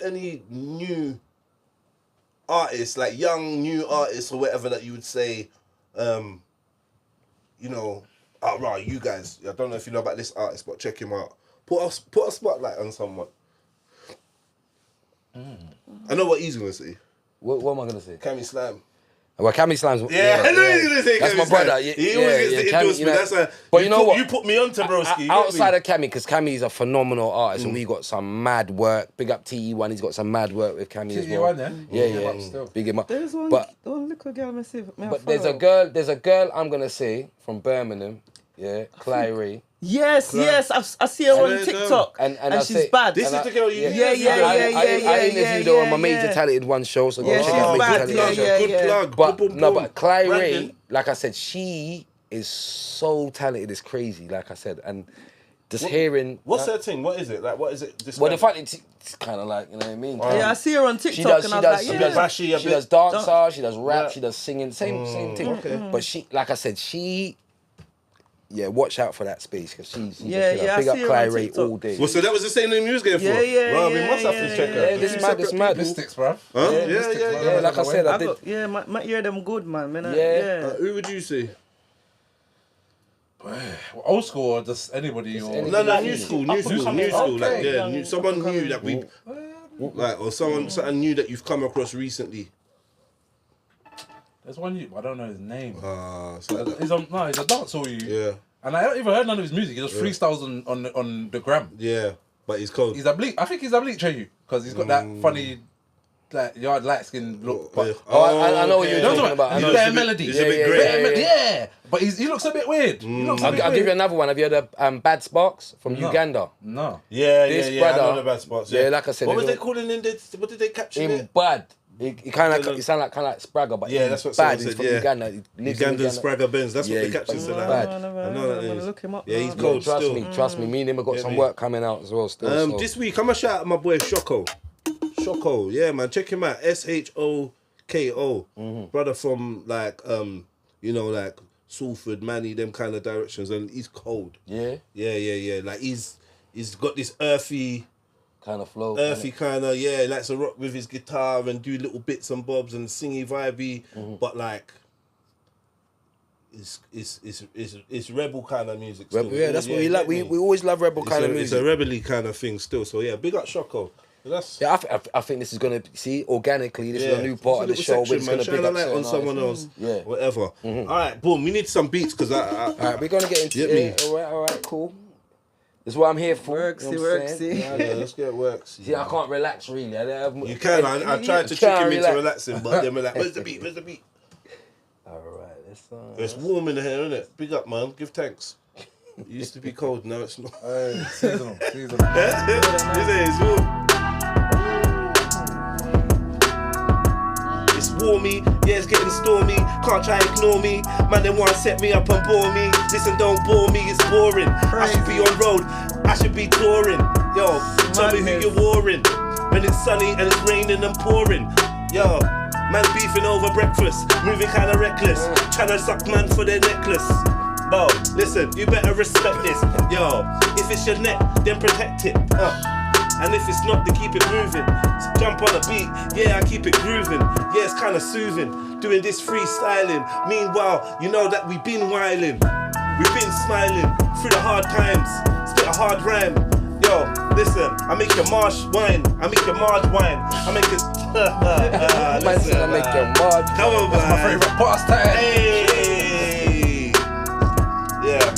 any new artists, like young new artists or whatever, that you would say, you know, right, you guys, I don't know if you know about this artist, but check him out. Put a spotlight on someone. I know what he's gonna say. What am I gonna say? Cammy Slam. Well, Cammy Slam's. Yeah, I know he's gonna say. That's Cammy my brother. Slam. He always gets the endorsement. That's a. But you know what? You put me onto broski. Outside of Cammy, because Cammy's a phenomenal artist, and we got some mad work. Big up TE1. He's got some mad work with Cammy as well. TE1, Yeah. Big him up. There's one, But little girl, but there's a girl I'm gonna say from Birmingham. Yeah, Clary. Yes, I see her on TikTok, and she's bad. This is the girl you. Yeah. I interviewed her on my Major Talented One show, so go check out Major Talented. Good plug. But Clary, like I said, she is so talented. It's crazy. Like I said, and just hearing. What's her thing? What is it? Like, what is it? Well, the fact it's kind of like, you know what I mean. Yeah, I see her on TikTok, and I was like, yeah. She does dancer, she does rap, she does singing, same thing. Okay. But she, like I said, watch out for that space, because she's Big up Clary all day. Well, so that was the same name you was going for? Yeah. Well, we must have to check her. Yeah, this mad. Mystics, bro. Huh? Yeah, like I said, I did. My ear them good, man. Who would you say? Old school or just anybody? Or... No, new school. Like, someone new that we, like, or something new that you've come across recently. There's one I don't know his name. So he's a dancer. Yeah. And I haven't even heard none of his music. He just freestyles on the gram. Yeah, but he's cold. He's a bleak. I think he's a bleak you, because he's got that funny, like yard light skin look. But I know what you're talking about. He's bare melody. He's a bit great. Yeah. But he looks a bit weird. I'll give you another one. Have you heard of Bad Sparks from Uganda? No. Yeah. This I brother- know the Bad Spots. Yeah, like I said, What was they they calling in? What did they capture? in it? Bad. He kind of he sound like Spragger, but Yeah, that's what bad. someone He's said, from yeah. Uganda. He lives in Ugandan Uganda. Spragger Benz. That's what Yeah, they he's captured. So bad. I know that I'm gonna look him up. Yeah, he's now. cold Trust still. me. Me and him have got some work coming out as well. Still. So. This week, I'm gonna shout out my boy Shoko. Yeah, man, check him out. SHOKO, brother from like like Salford, Manny, them kind of directions, and he's cold. Yeah. Like he's got this earthy Kind of flow. kind of, he likes to rock with his guitar and do little bits and bobs and singy vibey, but like it's rebel kind of music. Still. Rebel, yeah, that's what we like. We always love rebel kind of music. It's a rebelly kind of thing still. So yeah, big up Shoko. Yeah, I think this is gonna see organically. This is a new part of the show. We're gonna shine a light on someone else. Yeah, whatever. All right, boom. We need some beats because all right, we're gonna get into it. All right, cool. This is what I'm here for. Worksy. Yeah, let's get worksy. See, I can't relax really. You can. I tried to trick him into relaxing, but then we're like, where's the beat? All right, it's warm in here, isn't it? Big up, man. Give thanks. It used to be cold, now it's not. Seasonal. It's warm. It's warmy, yeah, it's getting stormy. Can't try ignore me. Man, they wanna set me up and bore me. Listen, don't bore me, it's boring. I should be on road, I should be touring. Yo, tell me who you're warring. When it's sunny and it's raining and pouring. Yo, man beefing over breakfast, moving kinda reckless. Tryna suck man for their necklace. Bo, listen, you better respect this. Yo, if it's your neck, then protect it. And if it's not, then keep it moving. So jump on a beat, yeah, I keep it grooving. Yeah, it's kinda soothing, doing this freestyling. Meanwhile, you know that we've been wilding. We've been smiling through the hard times. Spit a hard rhyme. Yo, listen, I make your marsh wine. I make your marge wine. I make it. Listen, I make your marge. Come on, That's my favorite pastime. Hey. Yeah.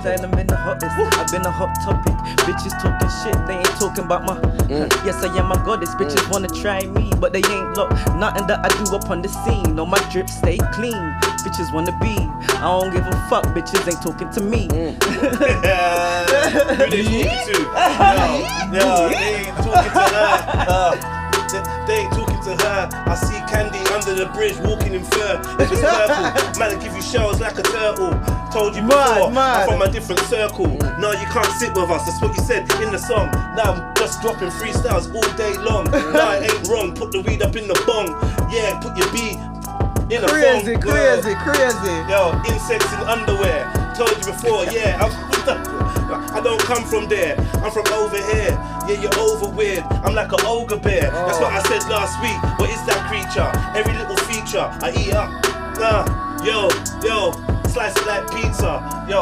I'm in the hottest. I've been a hot topic. Bitches talking shit, they ain't talking about my. Yes, I am my goddess. Bitches wanna try me, but they ain't look. Nothing that I do up on the scene. No, my drip stay clean. Bitches wanna be. I don't give a fuck. Bitches ain't talking to me. Who they talking to? No, they ain't talking to her. They ain't talking to her. I see Kandy under the bridge walking in fur. If it's purple, man, I give you shells like a turtle. Told you before, I'm from a different circle. No, you can't sit with us, that's what you said in the song. Now I'm just dropping freestyles all day long. No, it ain't wrong, put the weed up in the bong. Yeah, put your beat in a phone. Crazy. Yo, insects in underwear. Told you before, yeah, I don't come from there, I'm from over here. Yeah, you're over weird, I'm like an ogre bear. That's what I said last week. What is that creature? Every little feature I eat up. Yo, slice it like pizza. Yo,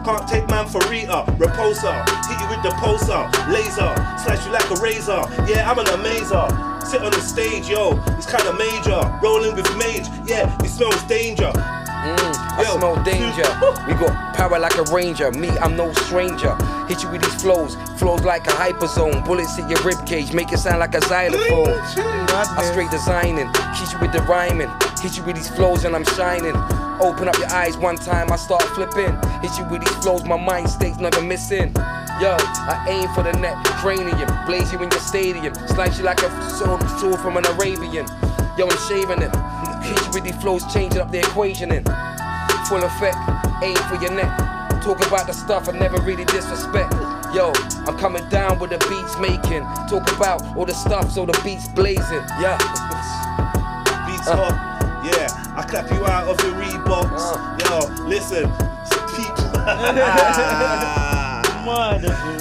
can't take man for Rita. Repulsor, hit you with the pulsar. Laser, slice you like a razor. Yeah, I'm an amazer. Sit on the stage, yo, it's kinda major. Rolling with Mage, yeah, it smells danger. I smell danger. We got power like a ranger. Me, I'm no stranger. Hit you with these flows like a hyperzone. Bullets hit your rib cage, make it sound like a xylophone. I straight designing, hit you with the rhyming. Hit you with these flows and I'm shining. Open up your eyes one time, I start flipping. Hit you with these flows, my mind state's never missing. Yo, I aim for the neck, cranium. Blaze you in your stadium. Slice you like a sword from an Arabian. Yo, I'm shaving it. Hit you with these flows, changing up the equation in full effect, aim for your neck. Talk about the stuff I never really disrespect. Yo, I'm coming down with the beats making. Talk about all the stuff so the beats blazing. Yeah. Beats hot. Yeah, I clap you out of your Reeboks. Yo, listen.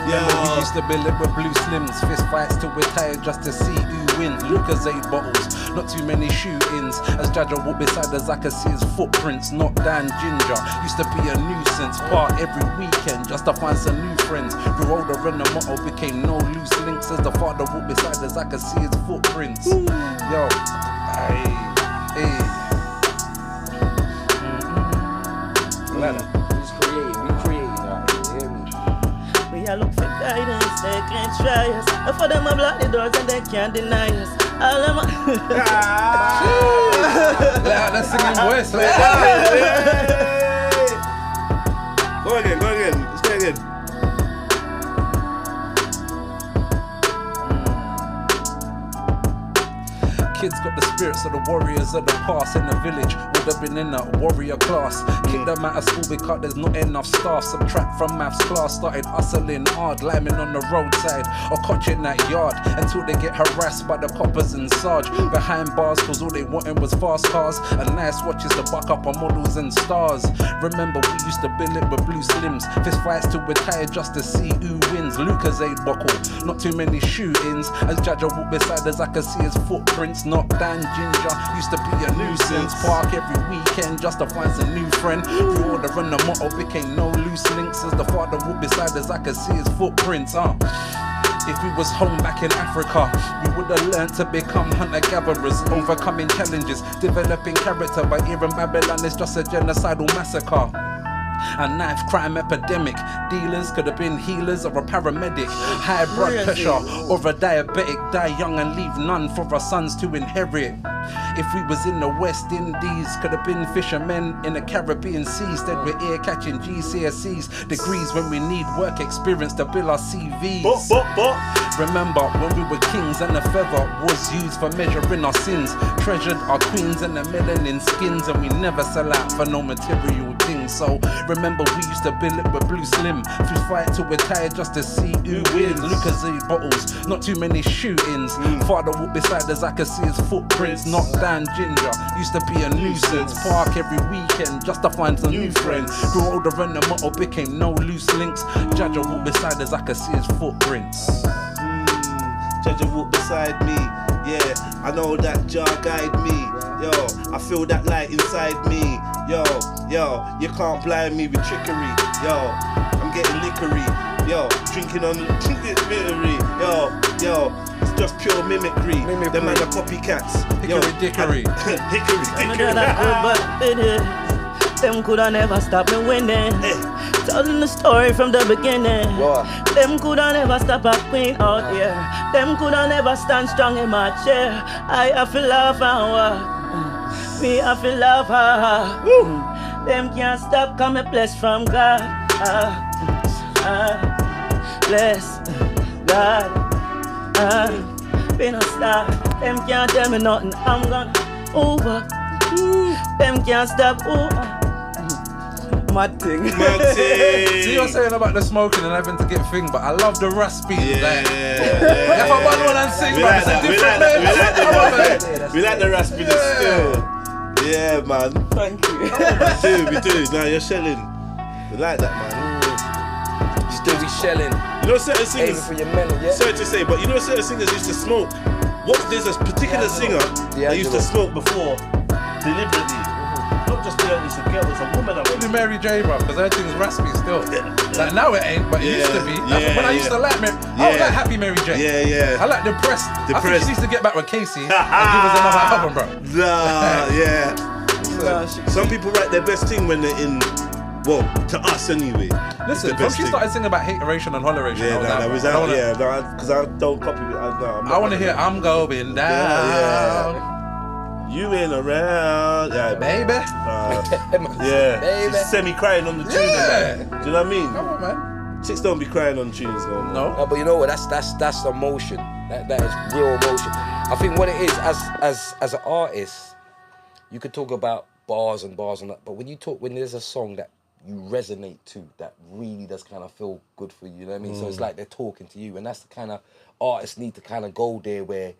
Yeah, we used to build it with blue slims. Fist fights till we're tired just to see who wins. Lucozade bottles, not too many shootings. As Jaja walked beside us, I could see his footprints. Not Dan Ginger, used to be a nuisance. Part every weekend just to find some new friends. Grew older and the motto became no loose links. As the father walked beside us, I could see his footprints. Yo, hey. I look for guidance, they can't try us. For them I block the doors and they can't deny us. All them Let's sing in voice. Go again. Let's go again. Kids got the spirits of the warriors of the past. In the village, would have been in a warrior class. Kick them out of school because there's not enough staff. Subtract from maths class, started hustling hard, liming on the roadside or Kotch in that yard until they get harassed by the coppers and Sarge behind bars, cause all they wanted was fast cars and nice watches to buck up on models and stars. Remember, we used to bill it with blue slims. Fist fights till we're tired just to see who wins. Lucozade buckle, not too many shootings. As Jaja walked beside us, I could see his footprints. not Dan Ginger. Used to be a nuisance. Park every weekend just to find some new friend. Through order and the motto became no loose links. As the father walked beside us, I could see his footprints. If we was home back in Africa, we would have learned to become hunter-gatherers, overcoming challenges, developing character. But here in Babylon, it's just a genocidal massacre. A knife crime epidemic. Dealers could have been healers or a paramedic. High blood pressure or a diabetic. Die young and leave none for our sons to inherit. If we was in the West Indies, could have been fishermen in the Caribbean Sea. Instead we're here catching GCSEs, degrees when we need work experience to build our CVs. Remember when we were kings and the feather was used for measuring our sins. Treasured our queens and the melanin skins, and we never sell out for no material things. So remember we used to bill it with Blue Slim. We fight till we're tired just to see who wins. Lucozade bottles, not too many shootings. Father walked beside us, I could see his footprints. Not Dan Ginger, used to be a nuisance. Park every weekend just to find some new friends. Grew older and the motto became no loose links. Jaja walked beside us, I could see his footprints. Jaja walked beside me. Yeah, I know that jar guide me. Yo, I feel that light inside me. Yo, you can't blind me with trickery. Yo, I'm getting liquory. Yo, drinking on literary. Yo, it's just pure mimicry. Them man are copycats. Hickory dickory. Them coulda never stop me winning. Telling the story from the beginning. Them coulda never stop a queen out here. Them coulda never stand strong in my chair. I have to love her. Me have to love her. Them can't stop coming blessed from God. Bless God. Been a star. Them can't tell me nothing. I'm gonna over. Them can't stop. Mad thing. See, you're saying about the smoking and having to get thing, but I love the raspy. If I want one and sing, man, it's a different man. We like the raspiness still. Yeah, man. Thank you. We do. Nah, you're shelling. We like that, man. Still be shelling. You know certain singers. For your melon, yeah? Sorry to say, but you know certain singers used to smoke. There's a particular singer that used to smoke before deliberately. Not just the only girl, it's a woman. Probably Mary J, bro, because her thing's raspy still. Like now it ain't, but it used to be. When I used to like Mary, I was like Happy Mary J. Yeah. I like Depressed. I think she needs to get back with Casey and give us another album, bro. Some people write their best thing when they're in. Well, to us anyway. Listen, when she started singing about hateration and holleration, because I don't copy it. I want to hear I'm going down. You ain't around, baby. She's semi-crying on the tune. Do you know what I mean? Come on, man. Chicks don't be crying on tunes, no. But you know what? That's emotion. That is real emotion. I think what it is, as an artist, you could talk about bars and that, but when there's a song that you resonate to, that really does kind of feel good for you, you know what I mean? So it's like they're talking to you, and that's the kind of artists need to kind of go there where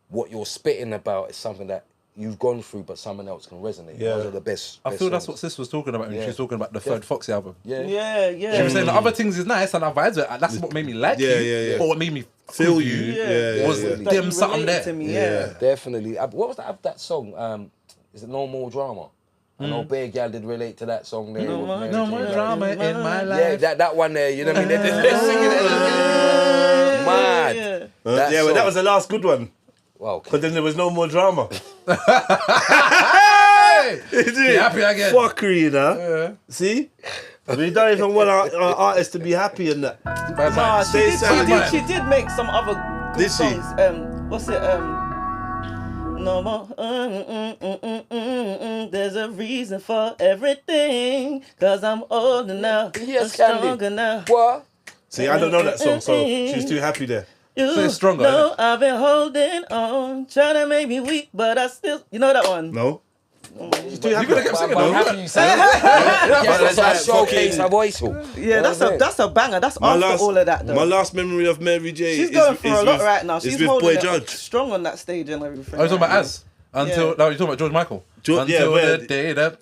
what you're spitting about is something that you've gone through, but someone else can resonate. Those are the best. I feel that's what Sis was talking about when she was talking about the third Foxy album. Yeah. She was saying the other things is nice and I vibes with it. That's what made me like you. But what made me feel you was them something there. To me, definitely. What was that song? Is it No More Drama? I know Bear Gal did relate to that song there. No more drama in my life. Yeah, that one there, you know what I mean? They're singing it. Mad. Well, that was the last good one. Wow. Because then there was no more drama. Be happy again. Fuckery, you know? Yeah. See? We don't even want our artists to be happy in that. Nah, she did make some other good songs. What's it? No more. There's a reason for everything. Cause I'm older now. I'm stronger now. What? See, I don't know that song, so she's too happy there. So it's stronger. No, I've been holding on, trying to make me weak, but I still. You know that one? No. You could have kept singing though. That's showcase her voice. Yeah, that's a banger. That's after all of that though. My last memory of Mary J. She's going through a lot right now. She's with holding Boy it Judge. strong on that stage and everything. I was talking about Az. No, you're talking about George Michael. Until the day that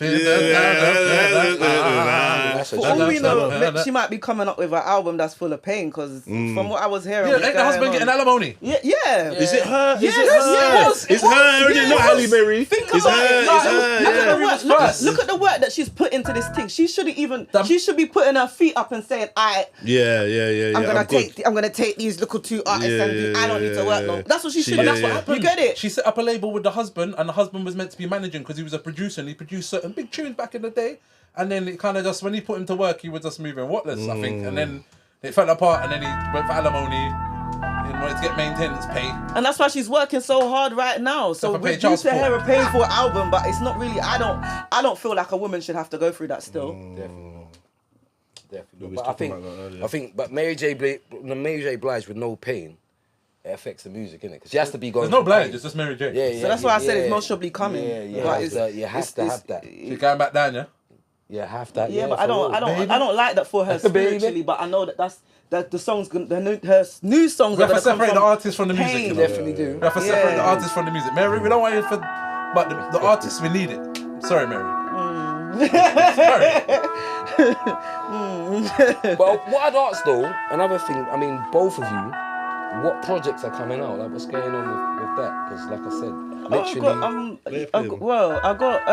For all we know, she might be coming up with an album that's full of pain, because from what I was hearing, ain't the husband getting alimony? Yeah. Is it her? Yes, It's her. It's not Halle Berry. Think It's about her. it. Look at the work that she's put into this thing. She shouldn't even. She should be putting her feet up and saying, "I'm gonna take these little two artists and do. I don't need to work no." That's what she should. That's what happened. You get it? She set up a label with the husband, and the husband was meant to be managing because he was a producer and he produced certain big tunes back in the day. And then it kind of just, when he put him to work, he was just moving whatless, I think. And then it fell apart, and then he went for alimony in order to get maintenance pay. And that's why she's working so hard right now. So we're used to her paying for an album, but it's not really. I don't feel like a woman should have to go through that still. Definitely. But I think, but Mary J. Blige with No Pain, it affects the music, innit? Because she has to be going. There's no Blige, it's just Mary J. So that's why I said it's most probably coming. You have to have that. She's going back down, yeah. Yeah, have that. Yeah, but I don't like that for her spiritually. But I know that the songs, her new songs. We have to separate the artist from the music. You definitely do. We have to separate the artist from the music. Mary, we don't want you for, but the artists, we need it. Sorry, Mary. Sorry. But what I'd ask though, another thing. I mean, both of you, what projects are coming out? Like, what's going on with that? Because, like I said, literally. I've got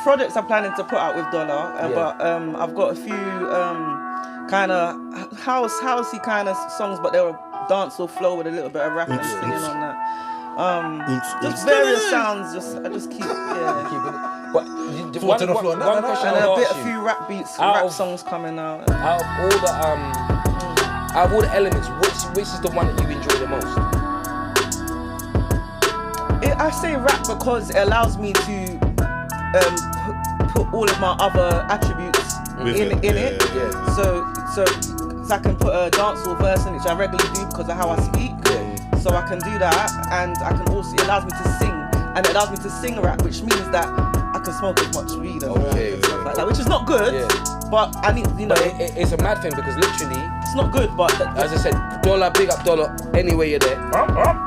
projects I'm planning to put out with Dollar, but I've got a few kind of housey kind of songs, but they were dancehall flow with a little bit of rap and singing on that. Just various sounds. I just keep But one question and a few rap beats, rap songs coming out. Out of all the elements, which is the one that you enjoy the most? I say rap because it allows me to put all of my other attributes in it. Yeah. So I can put a dancehall verse in, which I regularly do because of how I speak. Yeah. So I can do that, and I can also, it allows me to sing, and it allows me to sing rap, which means that I can smoke as much weed and stuff like that, which is not good. Yeah. But I need, it's a mad thing because literally it's not good. But as I said, Dollar, big up Dollar. Anyway, you're there.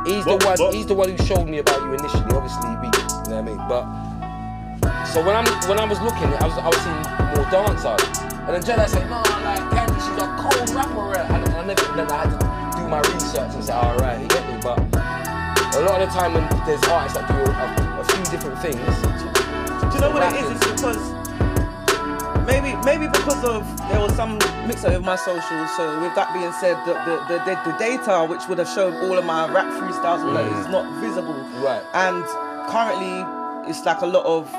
He's the one who showed me about you initially. Obviously, you know what I mean. But so when I was looking, I was seeing more dance artists, and then Jedi said, "No, like Kandy, she's a cold rapper." And I had to do my research and say, "All right, you get me." But a lot of the time when there's artists that do a few different things, do you know what it is? It's because maybe because of there was some mix up with my socials. So with that being said, the data which would have shown all of my rap freestyles is not visible. Right. And currently it's like a lot of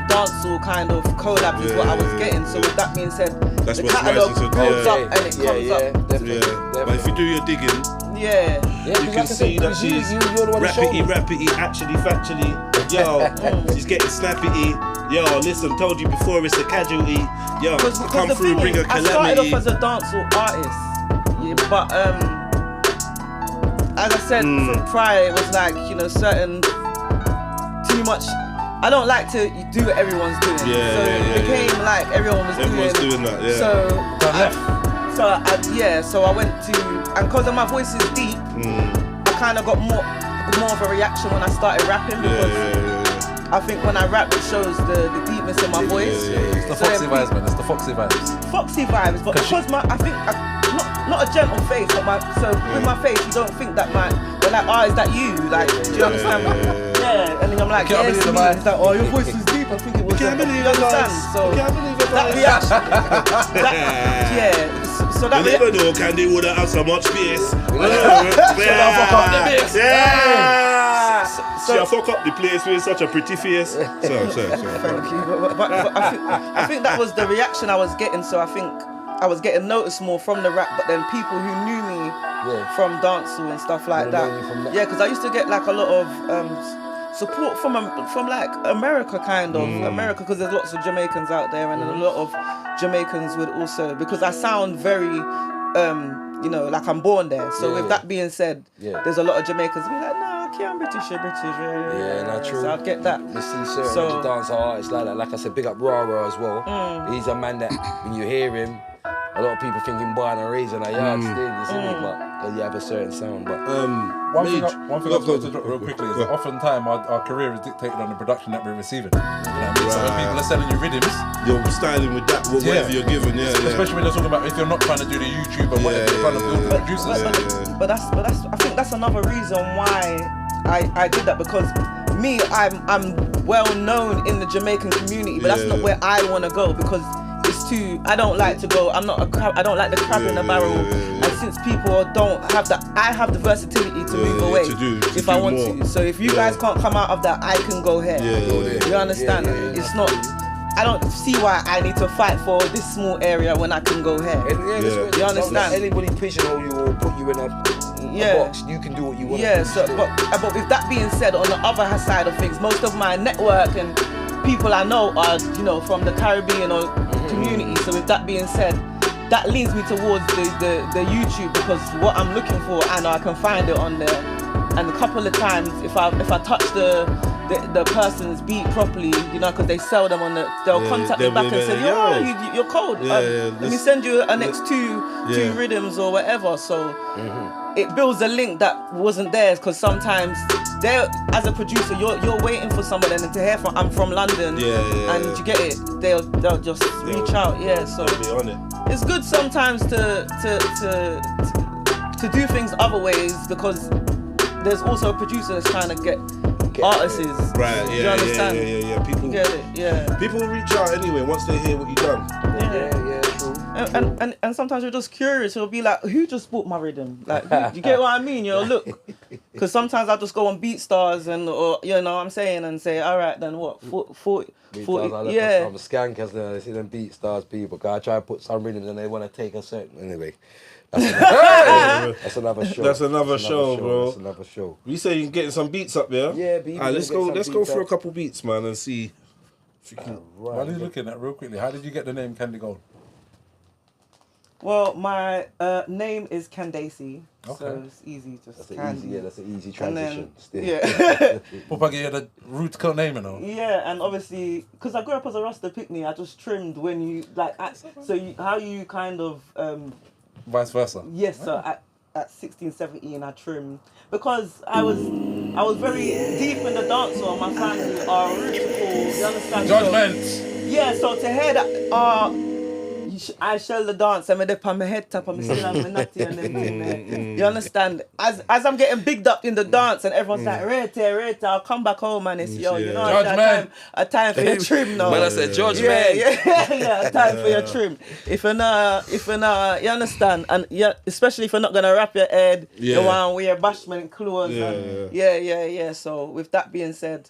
dancehall kind of collabs is what I was getting. So with that being said, that's the catalogue goes up and it comes up. Definitely. But if you do your digging, you can see that she's rappity, actually, factually. Yo, she's getting snappity. Yo, listen, told you before, it's a casualty. Yo, come through, bring a calamity. I started off as a dancehall artist, but as I said from prior, it was like, certain too much. I don't like to do what everyone's doing. So it became like everyone was doing that. Yeah. So I went to, and because my voice is deep, I kind of got more of a reaction when I started rapping because I think when I rap it shows the deepness in my voice. It's the Foxy vibes, man. It's the Foxy vibes. Foxy vibes, but because I think not a gentle face, but with my face you don't think that they're like, is that you? Like, do you understand? Yeah, and then I'm like, yes, it's like, your voice is deep. I think it was. Can't believe you understand? So that reaction, So that you never know, Kandy would have so much space. So I fuck up the place with such a pretty face. Sorry. Thank you. But I think that was the reaction I was getting. So I think I was getting noticed more from the rap, but then people who knew me from dancehall and stuff like that. Yeah, because I used to get like a lot of support from like America, kind of America, because there's lots of Jamaicans out there, and then a lot of Jamaicans would also, because I sound very like I'm born there. So with that being said, there's a lot of Jamaicans be like, no, I'm British. True. So I'd get that. You see certain dancehall artists like that. Like I said, big up Rara as well. He's a man that when you hear him, a lot of people thinking born and raised in a yard still, you see me, but you have a certain sound. But one thing I want to drop real quickly is that oftentimes our career is dictated on the production that we're receiving. You know what I mean? So when people are selling you rhythms, you're styling with that, whatever you're given, especially when they're talking about if you're not trying to do the YouTube and whatever, you're trying to build the producers. But that's I think that's another reason why I did that, because me, I'm well known in the Jamaican community, but that's not where I want to go, because it's too. I don't like to go. I don't like the crab in the barrel. And since people don't have that, I have the versatility to move away if I want to. So if you guys can't come out of that, I can go here. You understand? It's not. I don't see why I need to fight for this small area when I can go here. You understand? Anybody pigeonhole you or put you in a box, you can do what you want. So, but with that being said, on the other side of things, most of my network and people I know are, from the Caribbean or community. So with that being said, that leads me towards the YouTube, because what I'm looking for, I know I can find it on there. And a couple of times, if I touch the person's beat properly, because they sell them they'll contact me back and say, you're cold. Let me send you a next two rhythms or whatever. So it builds a link that wasn't there, because sometimes as a producer, you're waiting for somebody and to hear from. I'm from London, and you get it. They'll just reach out. So be on it. It's good sometimes to do things other ways, because there's also a producer that's trying to get artists. Right, you understand? Yeah. People get it, People will reach out anyway once they hear what you've done. True. And sometimes you're just curious. You'll be like, who just bought my rhythm? Like, you get what I mean? Look. Because sometimes I just go on BeatStars or you know what I'm saying, and say, all right, then what? 40. I'm a skankers now. They see them BeatStars people. Cause I try to put some rhythms and they want to take a certain. Anyway. That's another show. That's another show, bro. That's another show. We say you're getting some beats up there. Yeah, let's go through a couple beats, man, and see if you can. While are you looking at real quickly, how did you get the name Kandy Gold? Well, my name is Kandii, so it's easy. Just Kandy. That's an easy transition. Papa gave you the root code name, Yeah, and obviously, because I grew up as a Rasta Pickney, I just trimmed when you how you kind of. Vice versa. Yes, sir. At 16, 17, I trimmed because I was very deep in the dancehall. My family are roots. You understand? Judgment. So to hear that, I shell the dance. I'm dip on my head top. I'm still on my natty and everything. You understand? As I'm getting bigged up in the dance and everyone's like, rate, I'll come back home and it's Judgment. A time for your trim now. Man, I said judgment. A time for your trim. If you're not, you understand? And especially if you're not gonna wrap your head, you want to wear bashment clothes. So with that being said,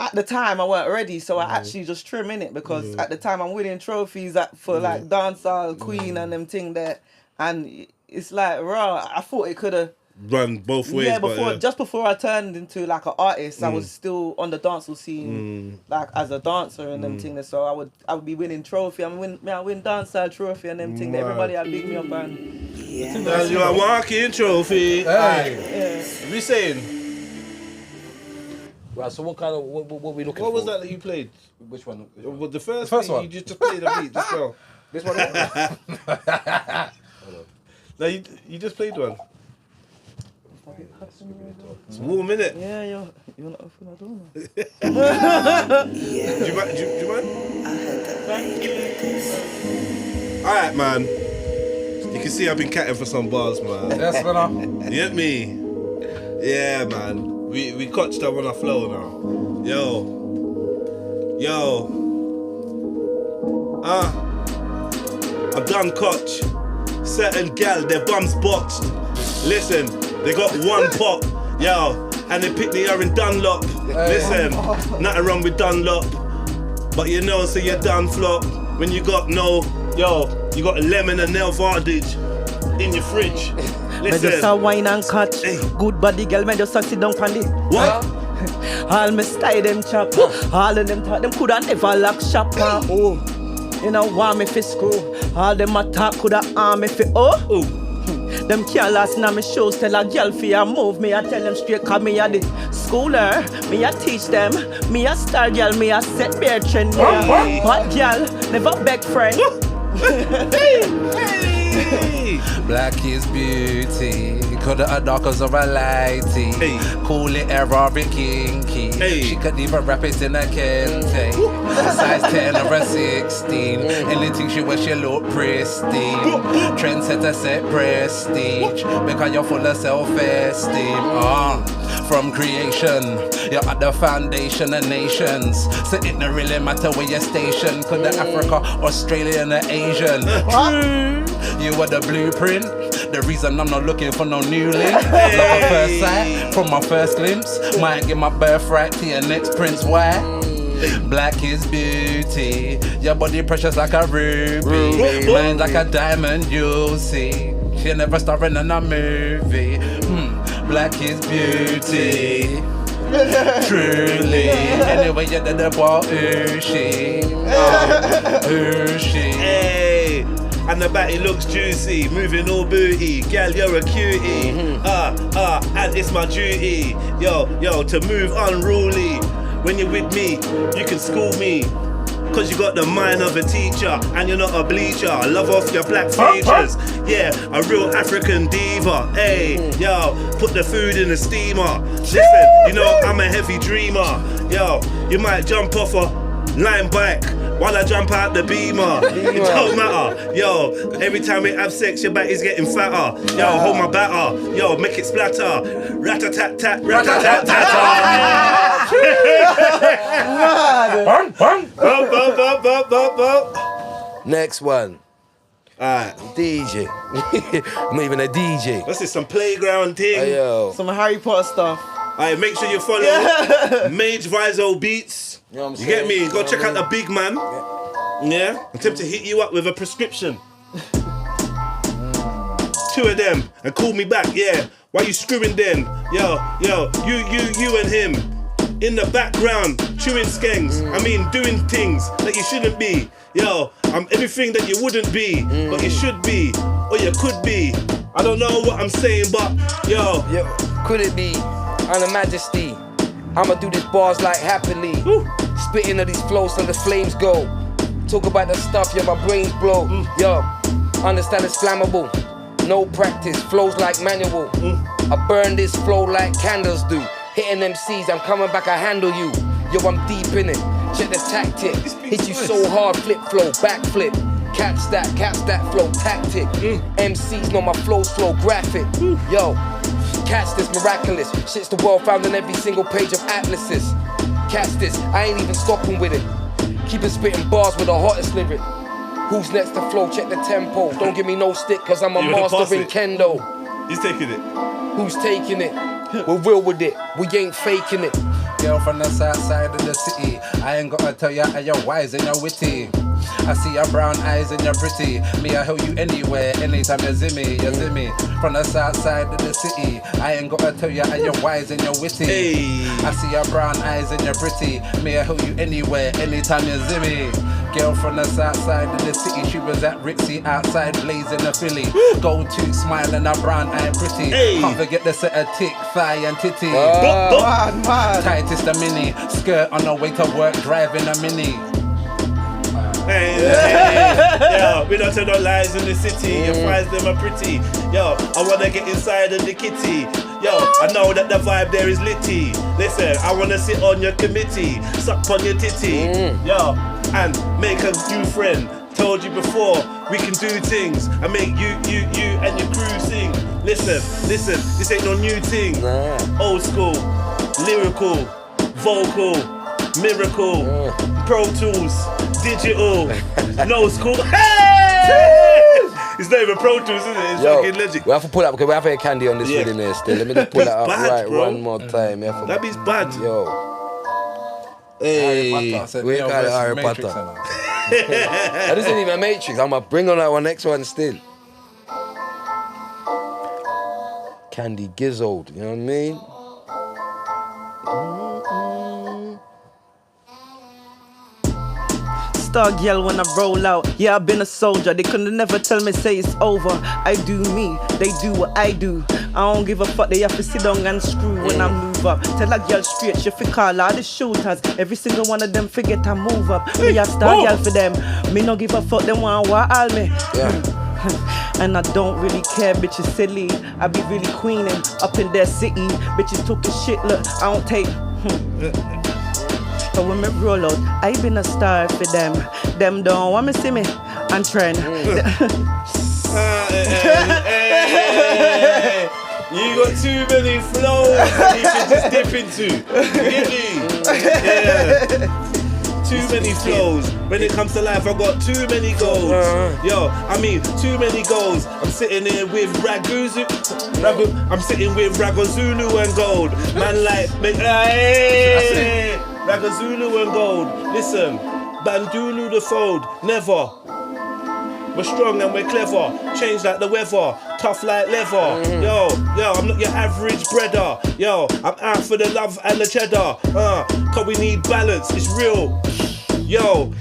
at the time I weren't ready, so I actually just trim in it, because at the time I'm winning trophies for like dancehall queen and them thing there, and it's like raw. I thought it could have run both ways. Just before I turned into like an artist, I was still on the dancehall scene, like as a dancer and them thing. So I would be winning trophy. I win dancehall trophy and them thing. Everybody would big me up and you are walking trophy. Hey, we saying. Right, so what we looking for? What was that you played? Which one? Well, the first one. You just played a beat. Just go. This one? No, you just played one. It's a warm minute. Yeah, you're not open at all. Do you mind? Thank you. Alright, man. You can see I've been catting for some bars, man. Yes, man. You get me? Yeah, man. We Kotched up on our flow now. I've done Kotch. Certain gal, their bums boxed. Listen, they got one pop. And they picked me up in Dunlop. Listen, nothing wrong with Dunlop. But so you're done flop. When you got you got a lemon and nail Vardage in your fridge. Me just a wine and catch. Good body girl, me just a sit down on it. What? All me style them chop. All of them thought them coulda never lock shop at home. You know want me fi screw. All them attack coulda arm me fi Them can't last in my shows. Tell a girl fi a move. Me a tell them straight, cause me a the schooler. Me a teach them. Me a star girl. Me a set bear trend. Hot girl, never beg friend. Black is beauty. Could it a darkers or a lighty? Call it aerobic kinky. She could even wrap it in a kente. Size 10 or a 16. Anything she wears, she look pristine. Trendsetter set prestige. Because you're full of self-esteem. From creation, you're at the foundation of nations. So it don't really matter where you're stationed. Could the Africa, Australian, or Asian? You are the blueprint. The reason I'm not looking for no new link. Love at first sight, from my first glimpse. Might give my birthright to your next prince. Why? Black is beauty. Your body precious like a ruby. Mind like a diamond, you'll see. She never starring in a movie. Black is beauty. Truly. Anyway, you did the ball, who's she? Who's she? Hey. And the batty looks juicy, moving all booty. Gal, you're a cutie. And it's my duty. Yo, to move unruly. When you're with me, you can school me. Cause you got the mind of a teacher, and you're not a bleacher. Love off your black features. Yeah, a real African diva. Hey, yo, put the food in the steamer. Listen, you know I'm a heavy dreamer. Yo, you might jump off a line bike while I jump out the beamer. It don't matter. Yo, every time we have sex, your back is getting fatter. Yo, hold my batter. Yo, make it splatter. Rat-a-tat-tat, rat-a-tat-tat. Next one. Alright. DJ. I'm not even a DJ. This is some playground thing. Hey, yo. Some Harry Potter stuff. Alright, make sure you follow Mage Vizo Beats. You know what I'm You get saying? me? Go check out the big man. Yeah? I'm tempted to hit you up with a prescription. 2 of them and call me back, yeah. Why you screwing then? Yo, you and him. In the background, chewing skanks. I mean, doing things that you shouldn't be. Yo, I'm everything that you wouldn't be, but you should be, or you could be. I don't know what I'm saying, but yo. Could it be? On a majesty. I'ma do this bars like happily. Spitting of these flows till the flames go. Talk about the stuff, yeah, my brains blow. Yo, understand it's flammable. No practice, flows like manual. I burn this flow like candles do. Hitting MCs, I'm coming back, I handle you. Yo, I'm deep in it. Check the tactic. Hit you so hard, flip flow, backflip. Catch that flow tactic. MCs know my flows flow graphic. Yo, catch this miraculous. Shit's the world found on every single page of atlases. Catch this, I ain't even stopping with it. Keep it spitting bars with the hottest lyric. Who's next to flow? Check the tempo. Don't give me no stick, cause I'm a master in kendo. He's taking it. Who's taking it? We're real with it, we ain't faking it. Girl from the south side of the city, I ain't gotta tell ya how you're wise and you're witty. I see your brown eyes and you're pretty. Me, I hold you anywhere, anytime you see me, you see me. From the south side of the city, I ain't gotta tell you how you're wise and you're witty. I see your brown eyes and you're pretty. Me, I hold you anywhere, anytime you see me. Girl from the south side of the city, she was at Ritzy outside blazing a Philly. Gold tooth, smile and a brown eye pretty. Can't forget the set of tick, thigh and titty. Mad. Tightest a mini, skirt on the way to work, driving a mini. Yo, we don't tell no lies in the city. Your fries, them are pretty. Yo, I wanna get inside of the kitty. Yo, I know that the vibe there is litty. Listen, I wanna sit on your committee, suck on your titty. Yo, and make a new friend. Told you before, we can do things. I make you and your crew sing. Listen, this ain't no new thing. Old school, lyrical, vocal, miracle, Pro Tools, digital, no school. Hey! It's not even Pro Tools, is it? It's fucking legit. We have to pull up because we have a Kandy on this rhythm here still. Let me just pull it up bad, bro. one more time. That beat's bad. Yo. Hey, we got it Harry Potter. This isn't even a Matrix. I'm gonna bring on that next one still. Kandy Gizzled, you know what I mean? Star girl when I roll out. Yeah, I've been a soldier. They couldn't never tell me say it's over. I do me, they do what I do. I don't give a fuck. They have to sit down and screw when I move up. Tell a girl straight, she fi call all the shooters. Every single one of them forget I move up. Me a star girl for them. Me no give a fuck. Them want all me. and I don't really care, bitches silly. I be really queening up in their city. Bitches talking shit, look, I don't take. But when me roll out, I been a star for them. Them don't want me see me and trend. You got too many flows that you can just dip into. You get me? Yeah. Too many flows. When it comes to life, I got too many goals. Yo, I mean, too many goals. I'm sitting here with Raggo Zulu. I'm sitting with Raggo Zulu and gold. Man like, hey, Raggo Zulu and gold. Listen, Bandulu the fold, never. We're strong and we're clever. Change like the weather. Tough like leather. Yo, I'm not your average breader. Yo, I'm out for the love and the cheddar. Cause we need balance, it's real. Yo,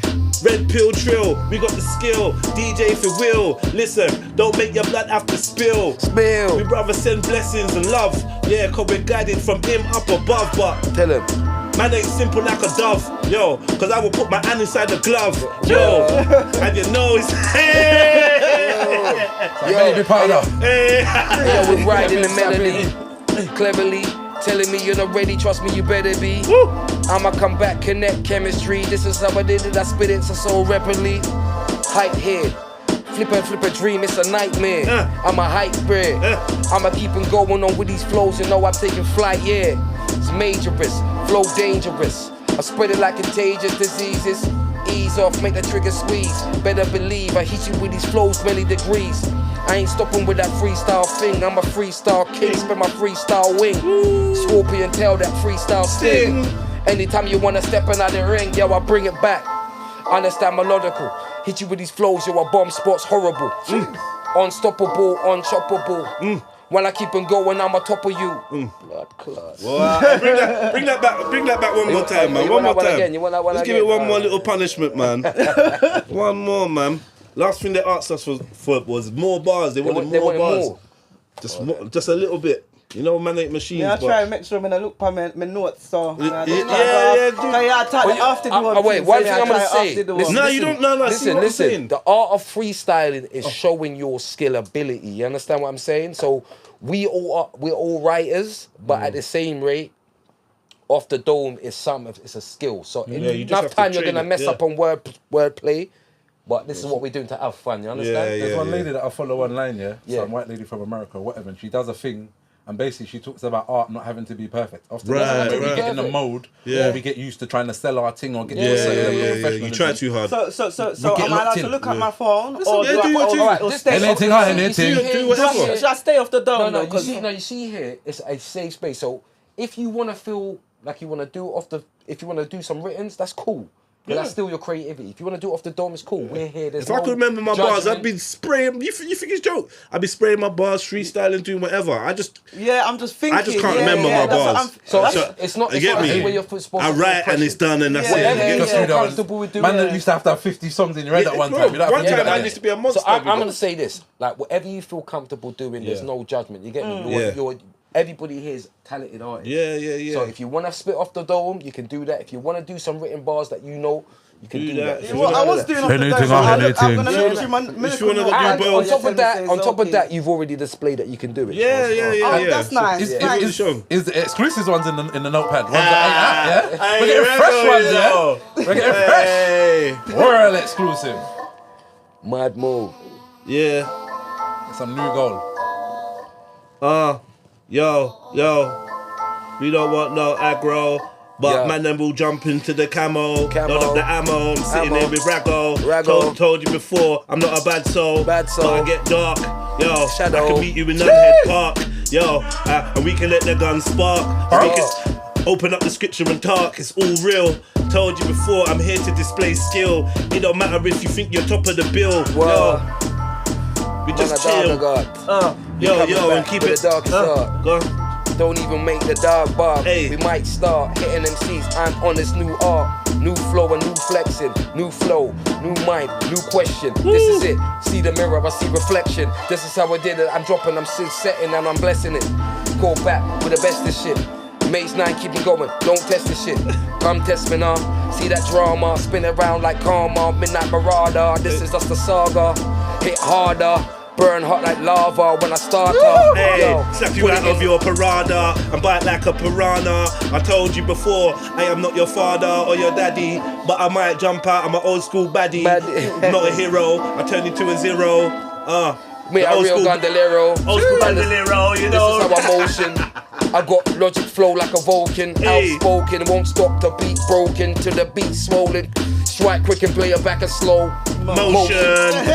red pill trill, we got the skill. DJ for will. Listen, don't make your blood have to spill. We rather send blessings and love. Yeah, cause we're guided from him up above. But tell him, man ain't simple like a dove. Yo, cause I will put my hand inside the glove. Yo, and you know it's Baby powder. Yo, we're riding the melody cleverly. Telling me you're not ready, trust me, you better be. I'ma come back, connect chemistry. This is how I did it, I spit it so rapidly. Hype head, flip a dream, it's a nightmare. I'm a hype bread. I'ma keep on going on with these flows, you know I'm taking flight, yeah. It's majorous, flow dangerous. I spread it like contagious diseases. Ease off, make the trigger squeeze. Better believe I hit you with these flows many degrees. I ain't stopping with that freestyle thing. I'm a freestyle king, spin my freestyle wing. Scorpion tail, that freestyle sting. Anytime you wanna step in out the ring, yo, I bring it back. Understand melodical. Hit you with these flows, yo, I bomb spots horrible. Unstoppable, unchoppable. When I keep on going, I'm on top of you. Blood clot. Wow. Bring that back one more time, man. One more time. Let's give it one more little punishment, man. One more, man. Last thing they asked us for was more bars. They wanted more bars. Just a little bit. You know, man ain't machines. Yeah, I try and make sure I look for my notes, so. Wait, one thing I'm gonna say. Listen. The art of freestyling is showing your skill ability. You understand what I'm saying? So we're all writers, but at the same rate, off the dome is it's a skill. So enough time you're gonna mess up on wordplay. But this is what we're doing to have fun, you understand? There's one lady that I follow online, some white lady from America, whatever, and she does a thing, and basically she talks about art not having to be perfect. Often we get in the mode, or we get used to trying to sell our thing or get to a certain level of professionalism. You try too hard. So am I allowed to look at my phone? Do what stay off Should I stay off the dome? No, you see here, it's a safe space. So if you want to feel like you want to do if you want to do some writtens, that's cool. But that's still your creativity. If you want to do it off the dome, it's cool. We're here. If I could remember my bars, I'd be spraying. You think it's a joke? I'd be spraying my bars, freestyling, doing whatever. I'm just thinking. I just can't remember my bars. So it's not. You get me? Where you're supposed to I write and it's done, and that's it. Whatever you're comfortable with doing. Man, used to have 50 songs in your head at one time. One time I used to be a monster. So I'm gonna say this: like whatever you feel comfortable doing, there's no judgment. You get me? Everybody here is talented artists. Yeah. So if you want to spit off the dome, you can do that. If you want to do some written bars that you know. You can do that. I was doing off the dome. I'm gonna look through my on top of that, you've already displayed that you can do it. Yeah. That's nice. Is the exclusive ones in the notepad? Ones that ain't out, We're getting fresh ones, We're getting fresh. World exclusive. Mad move. Yeah. Some new goal. Yo. We don't want no aggro. But man, then we'll jump into the camo. Load up the ammo. I'm sitting here with Raggo. Told you before, I'm not a bad soul. But I get dark. Yo, Shadow. I can meet you in Nunhead Park. Yo, and we can let the guns spark. We can open up the scripture and talk. It's all real. Told you before, I'm here to display skill. It don't matter if you think you're top of the bill. Yo, we just chill. Yo, and keep it dark. Go. Don't even make the dog bark. Hey. We might start hitting MCs. I'm on this new art, new flow and new flexing, new flow, new mind, new question. This is it. See the mirror, I see reflection. This is how I did it. I'm dropping, I'm setting, and I'm blessing it. Call back with the best of shit. Mage 9, keep it going. Don't test this shit. Come test me now. See that drama, spin around like karma. Midnight Marauder. This is just the saga. Hit harder. burn hot like lava when I start up. Hey, Yo, slap you put out it of in. your parada and bite like a piranha. I told you before, I am not your father or your daddy, but I might jump out. I'm an old school baddie, not a hero. I turn you to a zero. Me a real Gandalero. Old school Gandalero, you know. This is how I motion. I got logic flow like a Vulcan. Hey. Outspoken, won't stop the beat broken till the beat swollen. Strike quick and play it back and slow. Motion.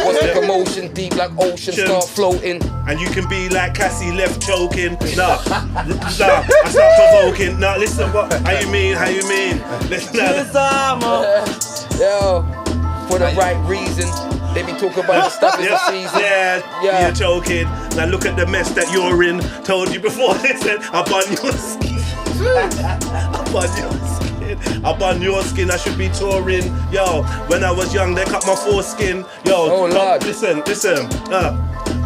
What's the commotion? Deep like ocean, start floating. And you can be like Cassie left choking. Nah, I start provoking. Nah, listen, what? How you mean? Listen, Yo, for the right reason. They be talking about the stuff in the season. Yeah, you're choking. Now look at the mess that you're in. Told you before, listen, I'm on your skin. I'm on your skin, I should be touring. Yo, when I was young, they cut my foreskin. Yo, listen.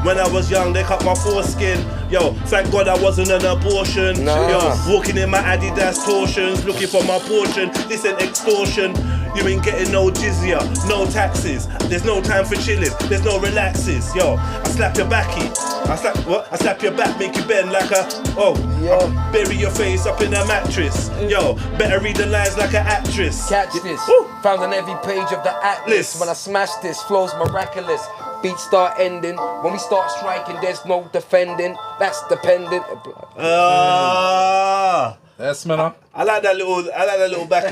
When I was young, they cut my foreskin. Yo, thank God I wasn't an abortion. Nah. Yo, walking in my Adidas torsions, looking for my portion. This ain't extortion. You ain't getting no jizya, no taxes. There's no time for chilling, there's no relaxes. Yo, I slap your backy. I slap your back, make you bend like a, I'll bury your face up in a mattress. Yo, better read the lines like an actress. Catch this. Found on every page of the atlas. When I smash this, flows miraculous. Beats start ending. When we start striking, there's no defending. That's dependent. Yes, man. I like that little back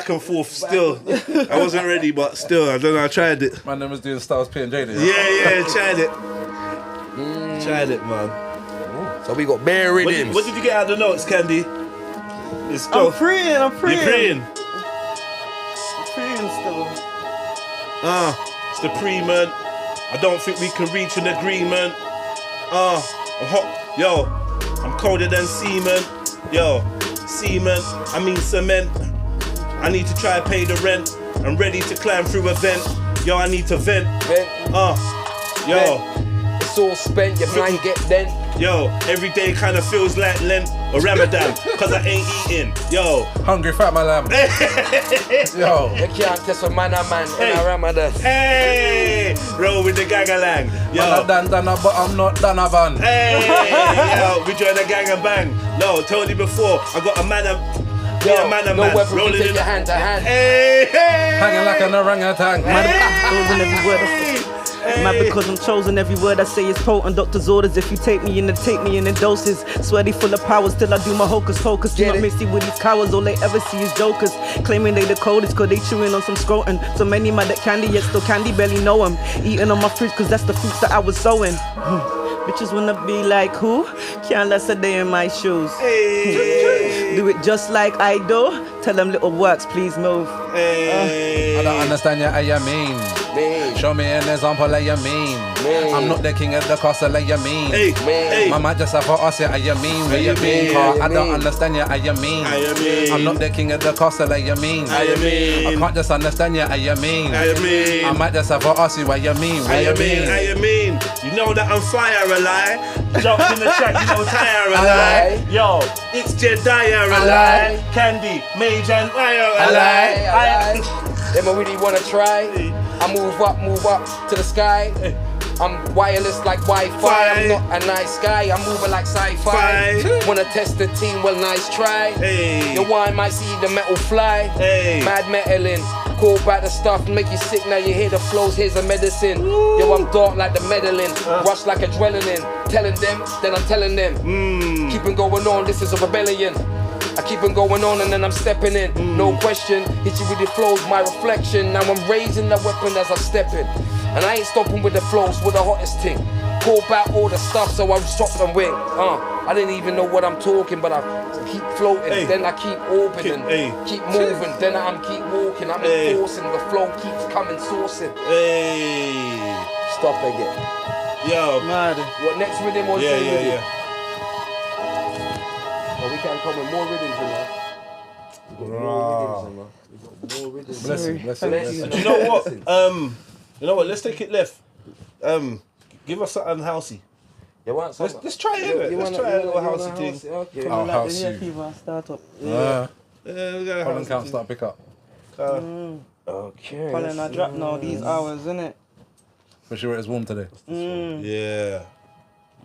and forth still. I wasn't ready, but still, I don't know, I tried it. Man, them was doing Styles P and Jada. Yeah, tried it. Tried it, man. So we got bare rhythms. What did you get out of the notes, Kandy? Let's go. I'm praying. You're praying? I'm praying still. It's the pre-man. I don't think we can reach an agreement. I'm hot. Yo, I'm colder than semen. Yo, semen, I mean cement. I need to try to pay the rent. I'm ready to climb through a vent. Yo, I need to vent. Yo. It's all spent, your mind get dent. Yo, every day kind of feels like Lent or Ramadan, cause I ain't eating. Yo. Hungry fat my lamb. Yo. You can't test a man in a Ramadan. Hey, roll with the gagalang. Yo. I'm not Dana, but I'm not Donovan. Hey, yo, we join the gang and bang. No, told you before, I got a man and no weapon can take your hand to hand. Hey, Hanging like an orangutan. Mad because I'm chosen, every word I say is potent. Doctor's orders, if you take me in doses. Sweaty full of power, still I do my hocus pocus. Do not mix it with these cowards, all they ever see is jokers. Claiming they the coldest, cause they chewing on some scrotum. So many mad at candy, yet still candy barely know them. Eating on my fruits, cause that's the fruits that I was sowing. Bitches wanna be like who? Can't last a day in my shoes. Do it just like I do. Tell them little works, please move. I don't understand you, how you mean. Show me an example, how you mean. I'm not the king of the castle, how you mean. Mama just have to ask you, how you mean. Where you mean? I don't understand you, how you mean. I'm not the king of the castle, how you mean. I can't just understand you, how you mean. I might just have to ask you, what you mean. Where you mean? How you mean? You know that I'm fire a lie. Jump in the track, you know tire a lie. Yo, it's Jedi a lie. Kandy, Mage and Fire a lie. Them I really wanna try. I move up to the sky. I'm wireless like Wi-Fi. I'm not a nice guy. I'm moving like sci-fi. Wanna test the team? Well, nice try. Your wine might see the metal fly. Mad metalin'. Call back the stuff, make you sick. Now you hear the flows. Here's a medicine. Yo, I'm dark like the meddling. Rush like adrenaline. Telling them, then I'm telling them. Keeping going on. This is a rebellion. I keep on going on and then I'm stepping in. No question, hit you with the flows, my reflection. Now I'm raising the weapon as I step in. And I ain't stopping with the flows, with the hottest thing. Call back all the stuff so I stop them with. I didn't even know what I'm talking, but I keep floating, then I keep opening, keep moving, then I'm keep walking. I'm enforcing, the flow keeps coming, sourcing. Stuff they get. Yo, Mad. What next rhythm or yeah. We can come with more rhythms, you know. We got more rhythms, Bless him. You know what? Let's take it left. Give us something housey. You want something? Let's try it. Let's try a little housey thing. Okay. Oh, housey. Start up. We got a Colin housey can't thing. start pick up. Okay. Colin, I drop now these hours, innit? Especially when it's warm today. Yeah.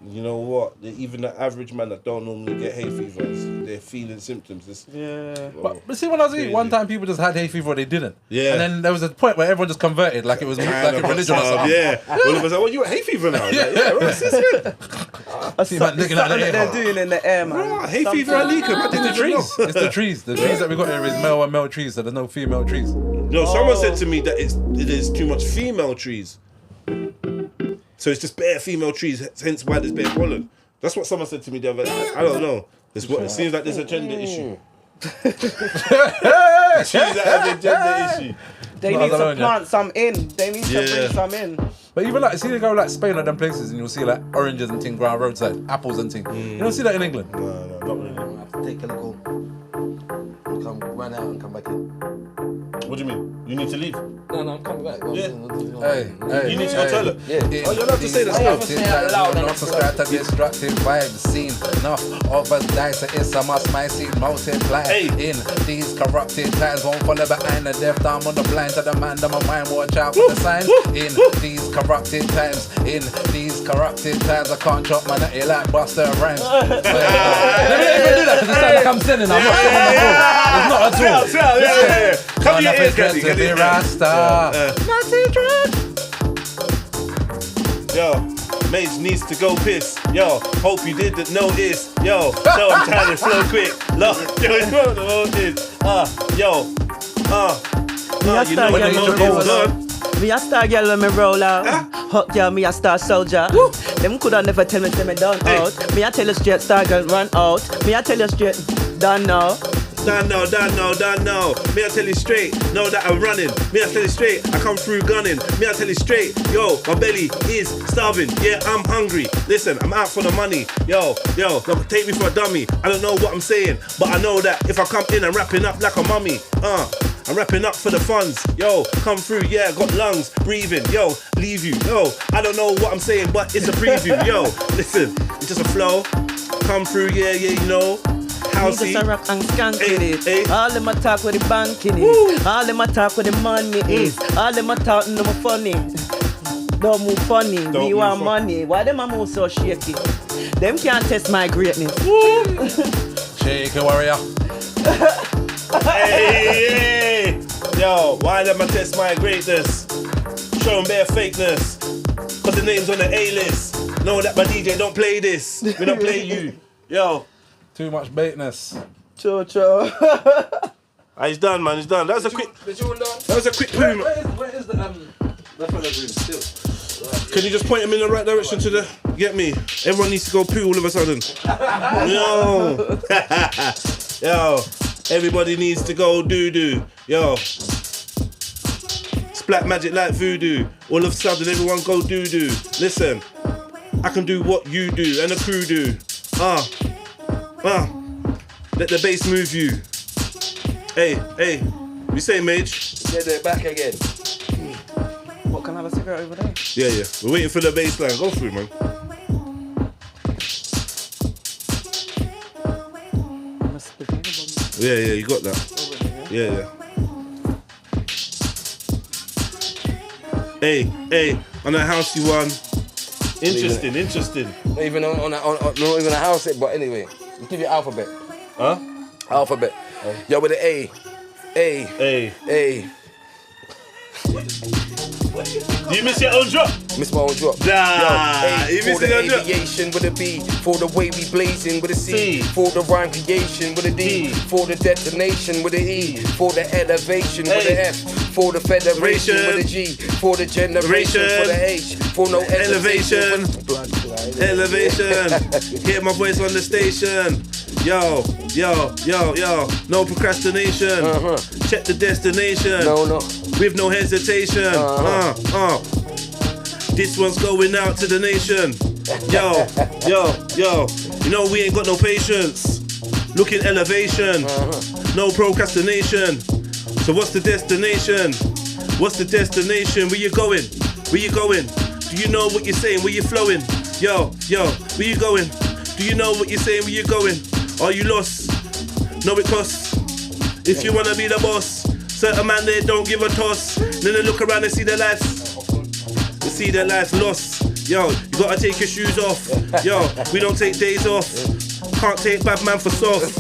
You know what? Even the average man that don't normally get hay fevers, they're feeling symptoms. But see, when I was eating, one time people just had hay fever, they didn't. Yeah. And then there was a point where everyone just converted, like it was like a religion or something. Yeah. All of us like, well, you got hay fever now? Yeah, right, sis, I see man looking at the air. They're doing in the air, man. Right, hay fever and leakum. I didn't It's the trees. It's the trees. The trees that we got here is male and male trees, so there's no female trees. No, someone said to me that it is too much female trees. So it's just bare female trees, hence why there's bare pollen. That's what someone said to me the other day. I don't know. It seems like there's a gender issue. Trees that have a gender issue. They need to plant some in. They need to bring some in. But even like, see they go like Spain or them places and you'll see like oranges and thing ground roadside, apples and thing. You don't see that in England. No, not really. I have to take a little, run out and come back in. What do you mean? You need to leave? No, I'm coming back. Hey, You need to go toilet. Yeah. Oh, you're allowed to say that stuff. Not subscribe to destructive vibe scene. Enough of us die, so it's a must my seed multiply. In these corrupted times, won't follow behind the deaf dumb on the blind to the man, to my mind, watch out for the signs. In these corrupted times, I can't chop my nutty like Buster Rhymes. Let me even do that because it sounds like I'm sinning. I'm not sitting on the floor. It's not at all. Yeah. Come to your ears, Kandy. To be Rasta. Yo, Mage needs to go piss. Yo, hope you didn't notice. Yo, so I'm trying to flow quick. Look, yo, you know the whole thing. You know when the motion's done. Me a star girl when me roll out. Hot girl, me a star soldier. Them coulda never tell me say me done out. Me a tell you straight, star girl run out. Me a tell you straight, done now. Done now. Me I tell you straight, know that I'm running. Me I tell you straight, I come through gunning. Me I tell you straight, yo, my belly is starving. Yeah, I'm hungry. Listen, I'm out for the money. Yo, don't take me for a dummy. I don't know what I'm saying, but I know that if I come in, I'm wrapping up like a mummy. I'm wrapping up for the funds. Yo, come through, yeah, got lungs, breathing. Yo, leave you. Yo, I don't know what I'm saying, but it's a preview. Yo, listen, it's just a flow. Come through, yeah, you know. Housey. Just a rock and skank with it. All them a talk with the banking is. All them a talk with the money is. All them a talk no more funny. Don't move funny. We want money. Why them a move so shaky? Them can't test my greatness. Shake it, warrior. Hey. Yo, why them a test my greatness? Show them bare fakeness. Cause the name's on the A-list. Know that my DJ don't play this. We don't play you. Yo. Too much baitness. Cho. He's done, man. He's done. That was a quick poo. Where is the fella's room still? Can you just point him in the right direction to the? Get me. Everyone needs to go poo all of a sudden. Yo. Everybody needs to go doo-doo. Yo. Splat magic like voodoo. All of a sudden, everyone go doo-doo. Listen. I can do what you do and the crew do. Let the bass move you. Hey, we say Mage. Get it back again. What, can I have a cigarette over there? Yeah. We're waiting for the bass line. Go through, man. Yeah, you got that. Yeah. Hey, on a housey one. Interesting. Not even not even a house yet, but anyway. Let's give you alphabet. Huh? Alphabet. Yo, with the A. Do you miss your own drop? Miss my own drop. Nah, Yo, you A for missing the your drop? aviation with a B, for the way we blazing with a C, C. for the rhyme creation with a D, for the detonation with a E, for the elevation with a F, for the federation with a G, for the generation for the H, for no Elevation. Hear my voice on the station. Yo. No procrastination. Check the destination. No. With no hesitation. This one's going out to the nation. Yo. You know we ain't got no patience. Looking elevation. No procrastination. So what's the destination? Where you going? Do you know what you're saying? Where you flowing? Yo, where you going? Do you know what you're saying? Where you going? Are you lost? No, it costs. If you wanna be the boss, certain man they don't give a toss. Then they look around and see the lights. see that life's lost. Yo, you gotta take your shoes off. Yo, we don't take days off. Can't take bad man for soft.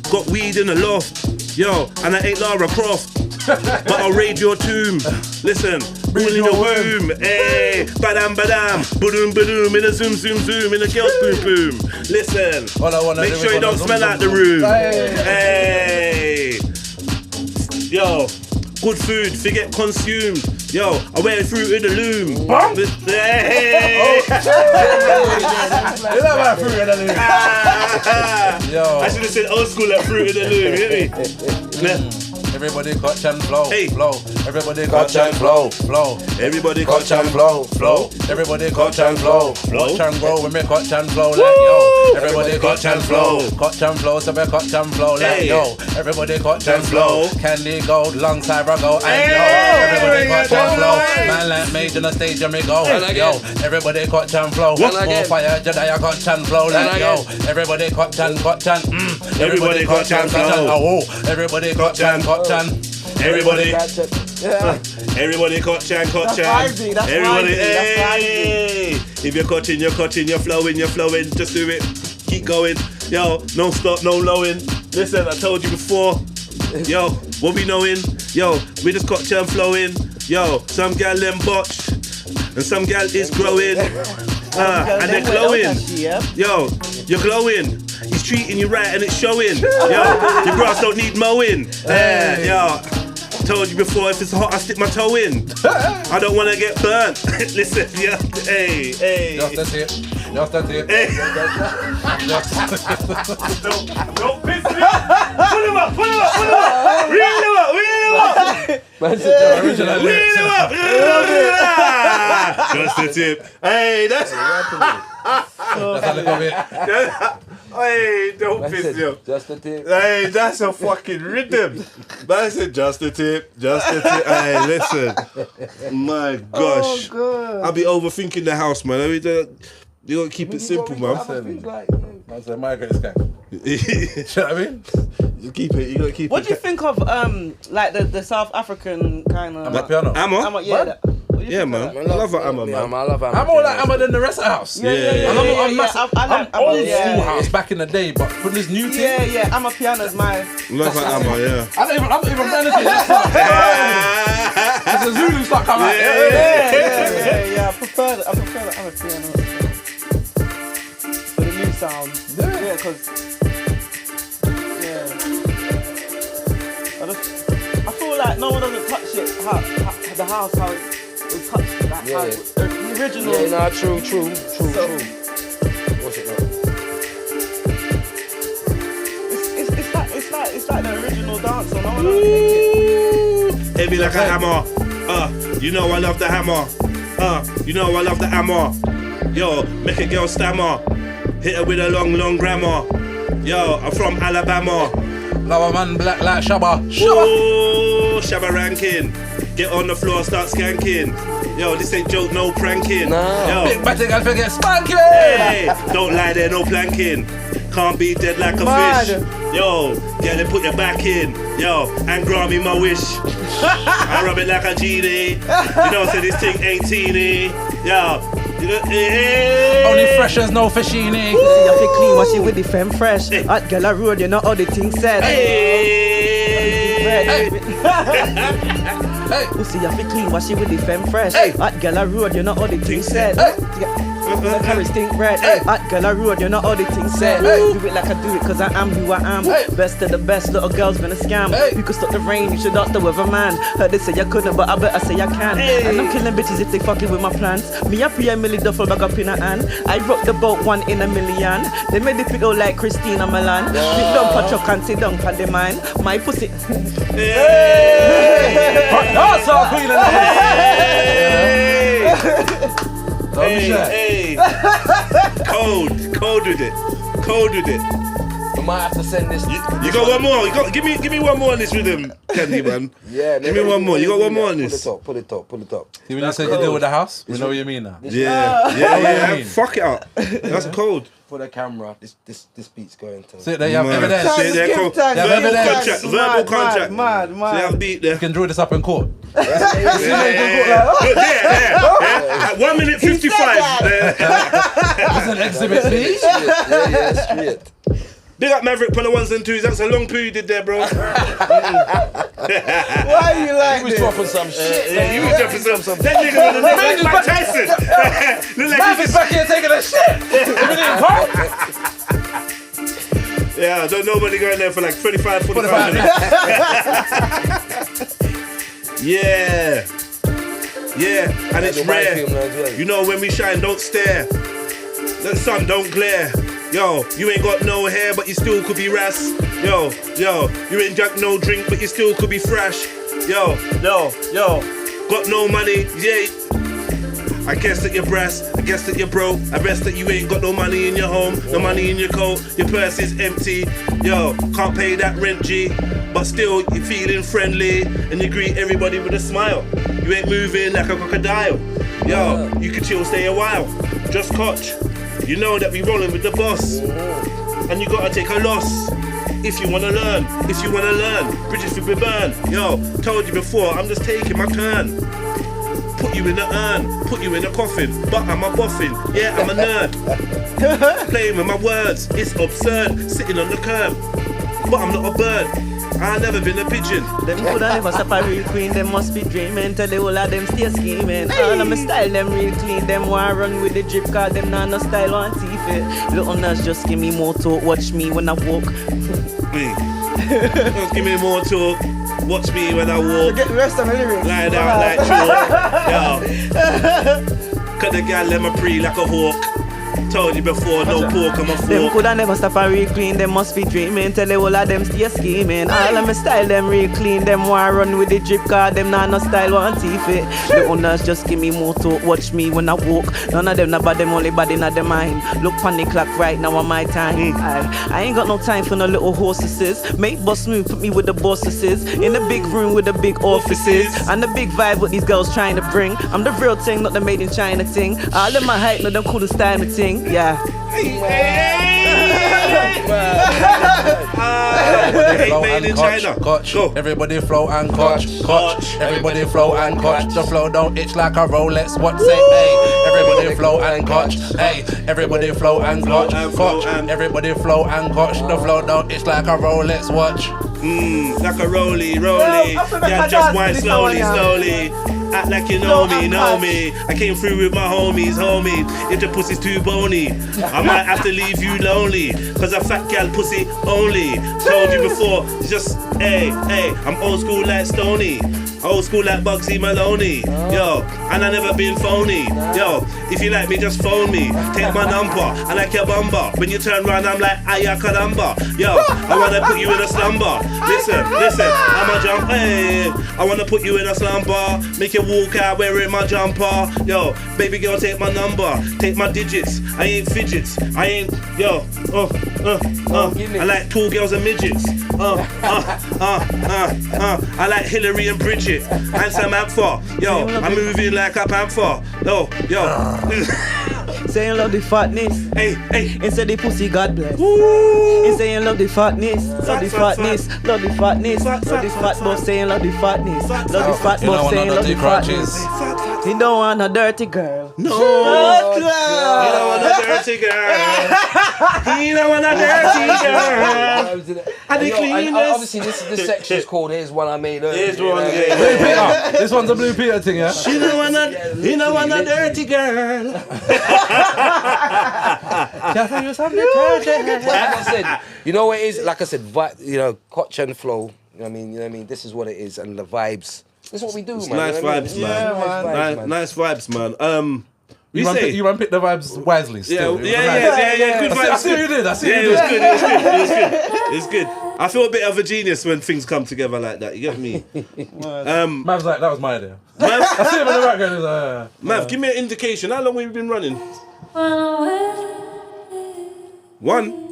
Got weed in the loft. Yo, and I ain't Lara Croft. But I'll raid your tomb. Listen, all in your womb. Hey, badam badam, boom boom, in a zoom zoom zoom, in a girl's boom boom. Listen, make sure you don't smell out the room. Hey, yo, good food, forget consumed. Yo, I wear fruit in the loom. Hey. You know about fruit in the loom. Yo, I should have said old school like fruit in the loom. You hear me? Everybody Kotch and flow, Hey. flow. Everybody Kotch and flow, flow. Everybody Kotch and flow, flow. Everybody Kotch and flow, Kotch and grow. We make Kotch and flow like yo. Everybody Kotch and flow, Kotch and flow. So we Kotch and flow like yo. Everybody Kotch and flow. Kandy gold, long time Raggo and yo. Everybody Kotch and flow. Man like Mage on the stage and me go. Yo, everybody Kotch and flow. More fire, Jedi Kotch and flow like yo. Everybody Kotch and Everybody Kotch and flow. Oh, everybody Kotch and Everybody, Yeah. everybody Kotch and. That's vibey, that's Everybody, vibey, that's hey. If you're cutting, you're flowing, just do it. Keep going. Yo, no stop, no lowing. Listen, I told you before. Yo, what we knowing? Yo, we just Kotch and flowing. Yo, some gal them botch, and some gal is growing. And they're glowing. Yo, you're glowing. He's treating you right and it's showing. Yo, your grass don't need mowing. Yo, told you before, if it's hot, I stick my toe in. I don't want to get burnt. Listen, yeah, hey. Just a tip. Hey. Don't piss me off. Pull him up. Reel him up. Just a tip. Hey, that's That's a little bit. Hey, don't piss me off. Just a tip. Hey, that's a fucking rhythm. That's it, just a tip. Hey, listen. My gosh. Oh, I'll be overthinking the house, man. You gotta keep it simple, man. That's a migrant scam. You know what I mean? You gotta keep What it. do you think of like the South African kind of Piano. Ammo? yeah. Yeah, man. I love an ammo, man. I love I'm more like Amma than the rest of the house. Yeah. I'm massive. I like I'm old Amma, school house back in the day, but for this new thing, Yeah, I'm a piano's my. Love an ammo, yeah. I'm not even playing this. There's a Zulu stuck come out. Yeah. I prefer the Amma piano for the new sound. Yeah, because I feel like no one doesn't touch it. The house how it touched that how the original. Yeah, nah, true. What's it now? It's like the original dance song. No one doesn't take it. Hit me like a hammer. You know I love the hammer. You know I love the hammer. Yo, make a girl stammer. Hit her with a long grammar. Yo, I'm from Alabama. Love a man black like Shabba. Oh, Shabba ranking. Get on the floor, start skanking. Yo, this ain't joke, no pranking. Nah. Yo, Big batty girl forget spanking. hey, don't lie there, no planking. Can't be dead like a Mad. fish. Yo, get it, put your back in. Yo, and grant me my wish. I rub it like a genie. You know, say this thing ain't teeny. Yo, you know, Only fresh as no fishini. See, I feel clean, wash it with the femme fresh. Hot girl a road, you know all the things said. Hey. Hey. Pussy, I feel clean, wash it with the femme fresh. Hey. Hot girl a road, you know all the things said. Carry stink bread. Hey. Hot girl a road, you know all the things said. Hey. Do it like I do it, cause I am who I am. Hey. Best of the best, little girls been a scam. Hey. You could stop the rain, you should ask the weatherman. Heard they say you couldn't, but I bet I say I can. Hey. And I'm killing bitches if they fucking with my plans. Me a pre a milli duffel bag up in a hand. I rock the boat 1 in a million. They made it go like Christina Milan. Pick down for truck and sit down for the mine. My pussy. That's our queen of the Hey. Cold with it. might have to send this. You got one more. Give me one more on this rhythm, Kandii, man. Yeah, give me one more. You got one more on this. Pull it top. See, when you said you deal with the house, we know what you mean now. Yeah. Fuck it up. That's cold. For the camera, this beat's going to. See, there you have evidence. Verbal contract. Mad. See, have beat there. You can draw this up in court. Look there. 1 minute 55. That's an exhibit, please. Yeah, straight. Big up Maverick on the ones and twos. That's a long poo you did there, bro. Why are you like He was dropping some shit. Yeah, you was dropping some. That nigga on the neck like Mike Tyson. Maverick's back here taking a shit. Yeah, I don't nobody going there for like 25, 45 minutes. Yeah, and it's rare. You know when we shine, don't stare. The sun don't glare. Yo, you ain't got no hair, but you still could be ras. Yo, you ain't drunk no drink, but you still could be fresh. Yo, got no money, yeah. I guess that you're brass, I guess that you're broke. I rest that you ain't got no money in your home, no money in your coat, your purse is empty. Yo, can't pay that rent, G. But still, you're feeling friendly, and you greet everybody with a smile. You ain't moving like a crocodile. Yo, you can chill, stay a while. Just Kotch. You know that we rolling with the boss. And you gotta take a loss. If you wanna learn, bridges will be burned. Yo, told you before, I'm just taking my turn. Put you in the urn, put you in a coffin, but I'm a boffin, yeah, I'm a nerd. Playing with my words, it's absurd, sitting on the curb, but I'm not a bird. I never been a pigeon. Them coulda never stop a real queen, them must be dreaming. Tell the whole of them stay scheming. All of my style, them real clean. Them want run with the drip, cause them not no style on TV. Little nurse just give me more talk, watch me when I walk. Just give me more talk, watch me when I walk. Get the rest of the lyrics. Lie down like chalk. Yo. Cut the gal, let me pre like a hawk. Told you before, no pork on my fork. Them coulda never stop a real clean, them must be dreaming. Tell the whole of them stay scheming. All of my style, them real clean. Them want run with the drip, cause them not no style want TV. The owners just give me more talk, watch me when I walk. None of them not bad, them only bad in their mind. Look on the clock right now on my time. I ain't got no time for no little horses. Make boss move, put me with the bosses. In the big room with the big offices. And the big vibe what these girls trying to bring. I'm the real thing, not the made in China thing. All of my hype, no them cool to style me thing. Yeah. Made in China. Kotch. Everybody flow and Kotch. Everybody flow and Kotch. The flow don't itch like a Rolex. What say? Hey, everybody flow and Kotch. Hey, everybody flow and Kotch. Everybody flow and Kotch. The flow don't itch like a Rolex watch. Like a rolly. Yeah, just wind slowly. Act like you know me. I came through with my homies. If the pussy's too bony, I might have to leave you lonely. Cause a fat gal pussy only. Told you before, just hey, I'm old school like Stoney. Old school like Bugsy Maloney. Yo, and I never been phony. Yo, if you like me, just phone me. Take my number, I like your bumper. When you turn round, I'm like Ayakaramba. Yo, I wanna put you in a slumber. Listen, I'ma jump, hey. I wanna put you in a slumber. Make you walk out wearing my jumper. Yo, baby girl, take my number. Take my digits. I ain't fidgets. I ain't, yo, I like tall girls and midgets. I like Hillary and Bridget. And Samantha. Yo, I'm moving like a panther. Yo. Saying love the fatness. Hey. Instead the pussy, God bless. Woo. He's saying love the fatness. Love the fatness. Love the fatness. Love the fat boss saying love the fatness. Love the fat boss saying love the fatness. He don't want a dirty girl. No. He don't want a dirty girl. He don't want a dirty girl. And the cleanest. Obviously, this section's called Here's One I Made Earlier. Here's one. Blue Peter. This one's a Blue Peter thing, yeah? He don't want a dirty girl. Like I said, you know what it is? Like I said, Kotch and flow. You know what I mean? This is what it is, and the vibes. This is what we do, man. Nice vibes, man. Nice vibes, man. You pick the vibes wisely still. Yeah. Good vibes. I see what you did. It was good. I feel a bit of a genius when things come together like that. You get me? Mav's like, that was my idea. I see him in the background. Mav, give me an indication. How long have we been running? One.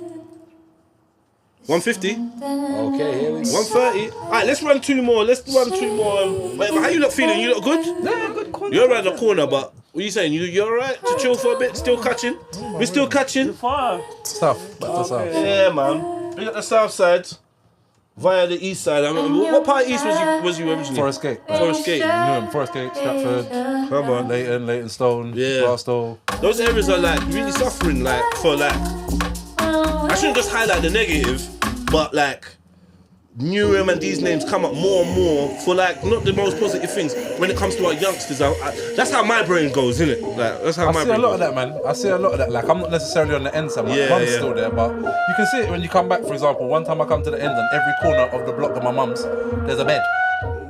150. Okay, here we go. 130. Alright, let's run two more. Wait, how you look feeling? You look good? Yeah, good corner. You're around the corner, but what are you saying? You're alright to chill for a bit? Still catching? We're still catching? Far. South, back to south. Yeah, man. We got the south side via the east side. I mean, what part of east was you originally? Forest Gate. Forest Gate. Newham, Forest Gate, Stratford, Come on. Leytonstone, Yeah. Glasgow. Those areas are like really suffering, like for like. I shouldn't just highlight the negative, but like Newham and these names come up more and more for like not the most positive things when it comes to our youngsters. That's how my brain goes, isn't it? Like that's how I my see brain a lot goes. of that, man. I see a lot of that. Like, I'm not necessarily on the end side. My mum's still there, but you can see it when you come back. For example, one time I come to the end, and every corner of the block of my mum's, there's a bed,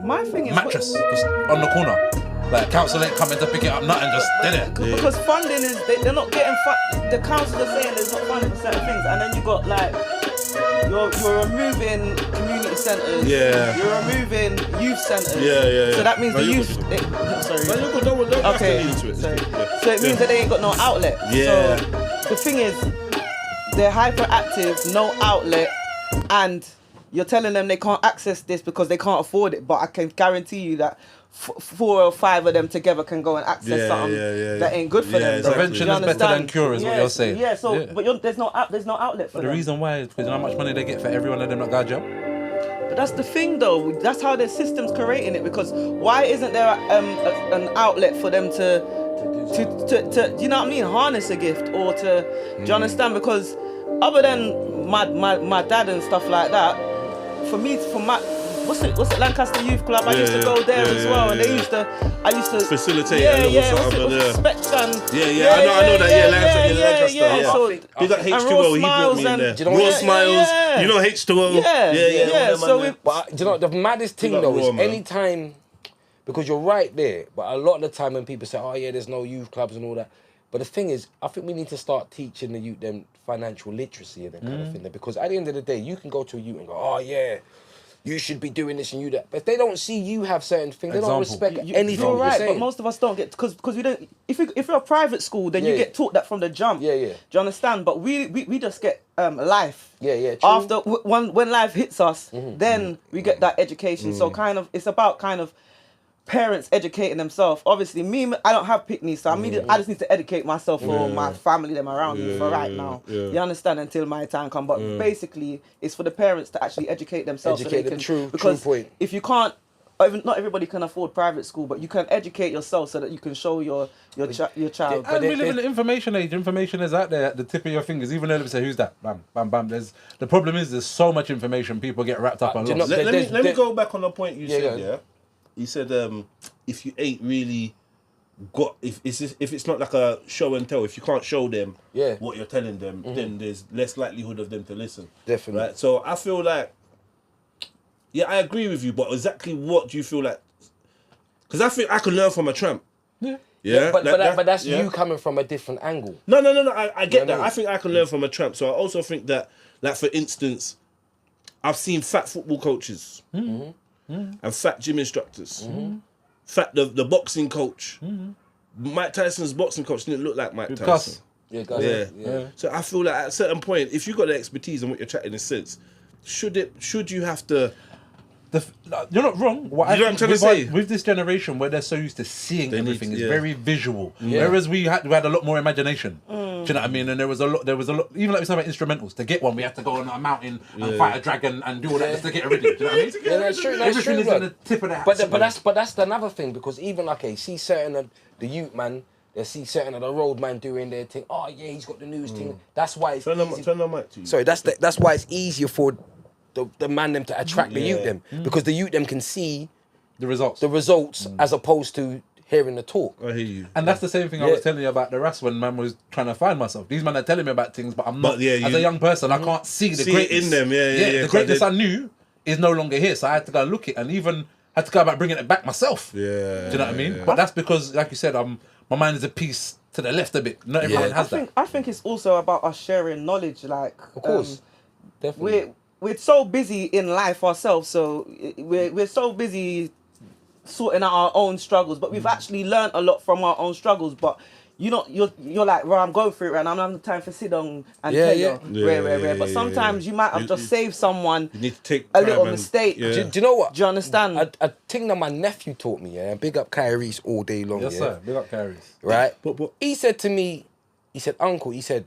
My thing is mattress, just on the corner. Like, council ain't coming to pick it up, nothing, just dead it. because funding is they're not getting the council are saying there's not funding for certain things, and then you got like you're removing community centres. Yeah. You're removing youth centres. Yeah. So that means No, the you're youth. good. Sorry. No, you're good. Don't have to Okay. lean into it. Sorry. Yeah. So it means that they ain't got no outlet. Yeah. So the thing is, they're hyperactive, no outlet, and you're telling them they can't access this because they can't afford it. But I can guarantee you that 4 or 5 of them together can go and access something that ain't good for them. exactly. Prevention is better than cure, is what you're saying. Yeah. So, but there's no outlet for But the them. reason why is because you know how much money they get for every one of them that got a job? But that's the thing, though. That's how their system's creating it. Because why isn't there an outlet for them to you know what I mean, harness a gift or to do you understand? Because other than my dad and stuff like that, for my what's it Lancaster Youth Club? I used to go there as well, and I used to facilitate a little something. Spectrum. I know that. Lancaster. So He got and H2O. Raw He brought me in Smiles there. and- Do you know Raw what- Smiles. Yeah. You know H2O. Yeah. So we. But do you know the maddest thing Big up though is Raw, man. anytime, because you're right there, but a lot of the time when people say, oh yeah, there's no youth clubs and all that, but the thing is, I think we need to start teaching the youth them financial literacy and that kind of thing. Because at the end of the day, you can go to a youth and go, oh yeah, you should be doing this and you that. But if they don't see you have certain things, they don't respect anything You're right, you're but most of us don't get because we don't. If you're a private school, then you get taught that from the jump. Yeah. Do you understand? But we just get life. Yeah. True. After when life hits us, then we get that education. So it's about parents educating themselves. Obviously, I don't have picnics, so I just need to educate myself for my family, them around me for right now. You understand? Until my time comes. But basically, it's for the parents to actually educate themselves. Educate so they them, can, true because point. if you can't, not everybody can afford private school, but you can educate yourself so that you can show your child. And we live in the information age. Information is out there at the tip of your fingers. Even though they say, who's that? Bam, bam, bam. The problem is there's so much information. People get wrapped up and lost. Let me go back on the point you said, yeah? You said if you ain't really got, if it's not like a show and tell, if you can't show them what you're telling them, then there's less likelihood of them to listen. Definitely. Right? So I feel like, I agree with you, but exactly what do you feel like? Because I think I can learn from a tramp. Yeah. But that's you coming from a different angle. No. I get that. I mean? I think I can learn from a tramp. So I also think that, like for instance, I've seen fat football coaches and fat gym instructors, fat the boxing coach. Mike Tyson's boxing coach didn't look like Mike Tyson. Yeah. So I feel like at a certain point, if you got the expertise and what you're chatting in sense, should you have to? You're not wrong. You know what I'm trying to say? With this generation where they're so used to seeing everything, it's very visual. Yeah. Whereas we had a lot more imagination. Do you know what I mean? And there was a lot. Even like we said about instrumentals. To get one, we had to go on a mountain and fight a dragon and do all that just to get it ready. Do you know what I mean? Yeah, that's true. That's Everything true. is on the tip of the hat. But that's another thing, because even see certain of the youth man, they see certain of the road man doing their thing. Oh yeah, he's got the news thing. That's why it's Turn easy. the mic to you. Sorry, that's why it's easier for the man them to attract the youth them, because the youth them can see the results. as opposed to hearing the talk. I hear you. And that's the same thing I was telling you about the Ras when man was trying to find myself. These men are telling me about things, but I'm not. As a young person, I can't see the greatness in them. Yeah. The greatness I knew is no longer here, so I had to go look it, and even had to go about bringing it back myself. Yeah. Do you know what I mean? But that's because, like you said, my mind is a piece to the left a bit. Not everyone has that. I think it's also about us sharing knowledge. Like, Of course, definitely. We're so busy in life ourselves, so we're so busy sorting out our own struggles, but we've actually learned a lot from our own struggles. But you're like, well, I'm going through it right now. I'm having time for sit down and tell you, rare. But sometimes you might have just saved someone you need to take a little mistake. Do you know what? Do you understand? A thing that my nephew taught me, yeah, big up Kyrie's all day long, Yes, sir. Big up Kyrie's. Right? But he said to me, he said, Uncle, he said,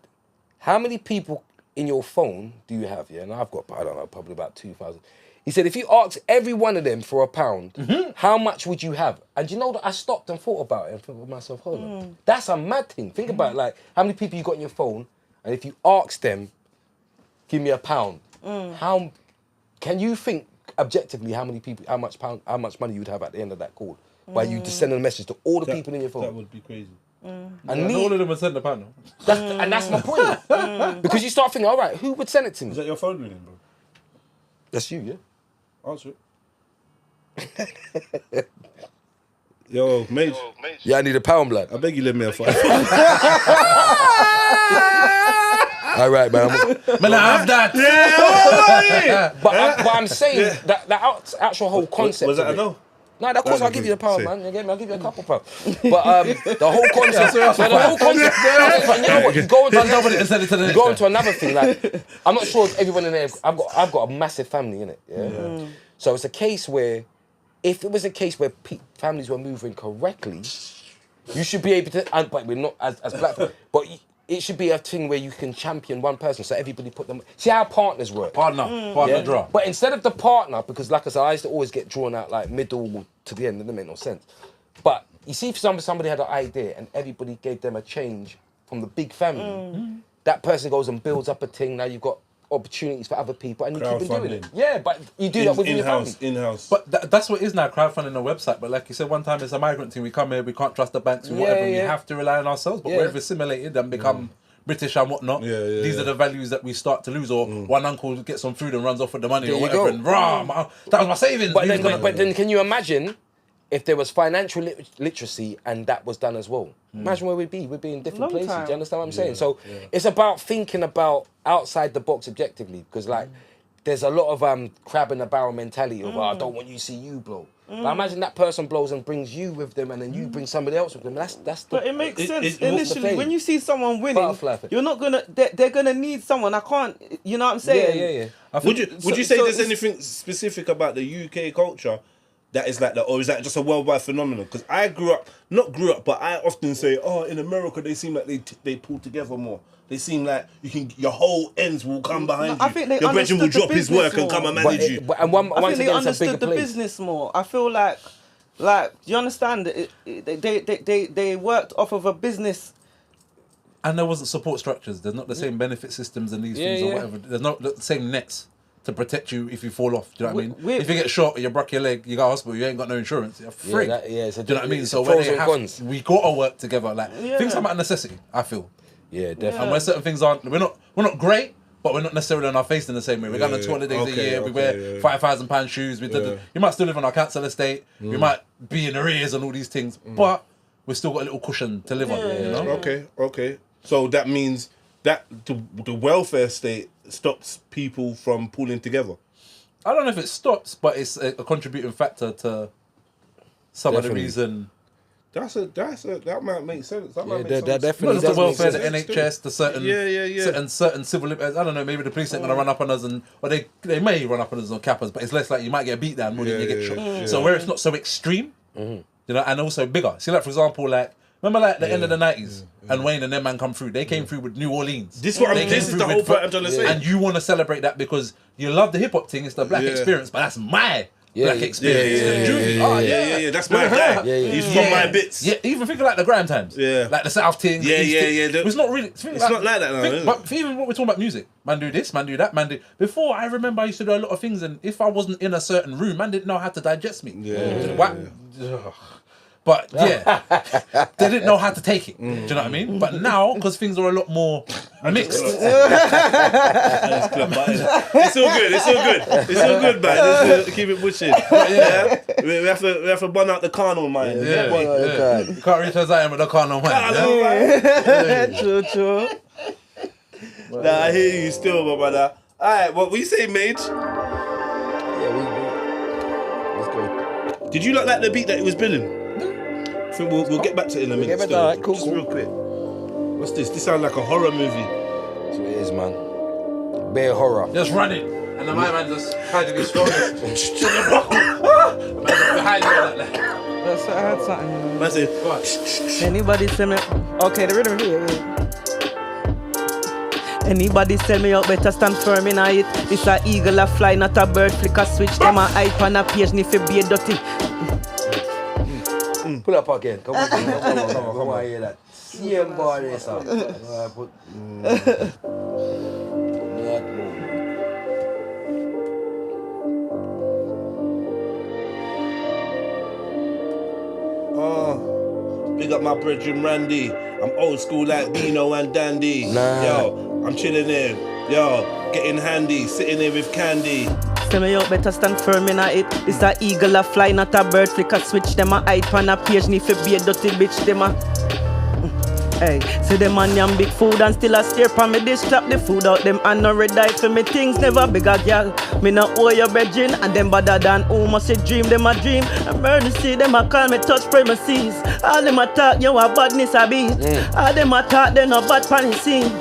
how many people in your phone do you have? Yeah, and I've got, I don't know, probably about 2,000. He said, if you ask every one of them for £1, how much would you have? And you know that I stopped and thought about it and thought to myself, hold on, that's a mad thing. Think about it, like how many people you got in your phone, and if you ask them, give me £1, how can you think objectively how much money you would have at the end of that call? By you just sending a message to all the people in your phone. That would be crazy. And all of them would send the £1. and that's my point. Because you start thinking, all right, who would send it to me? Is that your phone ringing, bro? That's you, yeah. Answer it. Yo, Mage. Yeah, I need £1, blood. I beg you, lend me a $5. All right, man. Man, I have that. Yeah, But I'm saying that the actual whole concept. Was that of a it, no? No, of course I'll give you £1, See. man. You get me? I'll give you a couple £. But the whole concept. The whole concept. And you know what? You go into another thing. Like, I'm not sure if everyone in there. I've got a massive family in it. Yeah. So it's a case where, if it was a case where families were moving correctly, you should be able to. But we're not as black people. But it should be a thing where you can champion one person, so everybody put them. See how partners work. Partner draw. But instead of the partner, because like I said, I used to always get drawn out like middle to the end, and it didn't make no sense. But you see, if somebody had an idea and everybody gave them a change from the big family, that person goes and builds up a thing. Now you've got opportunities for other people, and you keep on doing it. Yeah, but you do that within your family. In-house. But that's what it is now, crowdfunding a website. But like you said, one time it's a migrant thing. We come here, we can't trust the banks, whatever. We have to rely on ourselves. But we've assimilated and become British and whatnot. These are the values that we start to lose. Or one uncle gets some food and runs off with the money or whatever. And that was my savings. But then can you imagine if there was financial literacy and that was done as well? Imagine where we'd be. We'd be in different places. Do you understand what I'm saying? So it's about thinking about outside the box objectively, because like there's a lot of crab in the barrel mentality of I don't want you to see you blow. But imagine that person blows and brings you with them, and then you bring somebody else with them. That's the. But it makes sense initially when you see someone winning. You're not gonna. They're gonna need someone. I can't. You know what I'm saying? Yeah. Would you say there's anything specific about the UK culture that is like that, or is that just a worldwide phenomenon? Because I but I often say, oh, in America they seem like they pull together more. They seem like your whole ends will come behind you. I think they your brethren will drop his work more. and come and manage you. I think they understood the business more. I feel like you understand that they worked off of a business. And there wasn't support structures. There's not the same benefit systems and these things or whatever. There's not the same nets to protect you if you fall off. Do you know what I mean? If you get shot or you break your leg, you go to hospital, you ain't got no insurance. You're free. Do you know what I mean? So when we gotta work together. Like things are about necessity, I feel. Yeah, definitely. And when certain things aren't, we're not great, but we're not necessarily on our face in the same way. We're going on 2 holidays a year. We wear £5,000 shoes. You might still live on our council estate. We might be in arrears and all these things, but we've still got a little cushion to live on. You know? Okay. So that means that the welfare state stops people from pulling together. I don't know if it stops, but it's a contributing factor to some of the reason. That might make sense. That might make sense. Definitely. The welfare, the NHS, the certain civil. I don't know. Maybe the police ain't gonna run up on us, or they may run up on us on cappers, but it's less like you might get a beat down more than you get shot. So where it's not so extreme, you know, and also bigger. See, like for example, like remember like the end of the 90s and Wayne and them man come through. They came through with New Orleans. This is the whole point I'm trying to say. And you want to celebrate that because you love the hip hop thing. It's the black experience, but that's my black experience. Yeah. That's my guy. He's from my bits. Yeah, even think like the Grime Times. Yeah. Like the South thing. Yeah. It's not really. It's not like that now. But even when we're talking about music, man do this, man do that, man do. Before I remember, I used to do a lot of things, and if I wasn't in a certain room, man didn't know how to digest me. But they didn't know how to take it. Do you know what I mean? But now, because things are a lot more mixed. It's all good, man. Let's keep it pushing. We have to burn out the carnal mind. You can't reach a Zion with the carnal mind. True. Nah, I hear you still, my brother. Alright, what we say, Mage? Let's go. Did you like the beat that it was billing? I think we'll get back to it in a minute. Alright, cool. Just real quick. What's this? This sounds like a horror movie. That's what it is, man. Bare horror. Just running. And then my man just tried to be strong. Man just behind me like that. That's what I had something. Man said, Anybody tell me? Okay, the rhythm here. Anybody tell me out better stand firm in it. It's a eagle a fly, not a bird. Flick a switch, them a hype on a page, ni fi be dirty. Pull up again. Come on. Come on, hear that. Same body, sir. Big up my brethren Randy. I'm old school like Dino and Dandy. Nah. Yo, I'm chilling here. Yo, getting handy, sitting here with Kandy. Tell me out better stand firm in it. It's a eagle a fly, not a bird. Flick a switch, them a hype on a page, ni fi be a dirty bitch, them a. Hey, say them man yam big food and still a stare pa me dish. Clap the food out them and no red eye for me things never big a girl. Me no owe your bedrin and them better than who must say dream them a dream. Emergency them a call me touch premises. All them a talk you a badness a beat. All them a talk they no bad pan scene.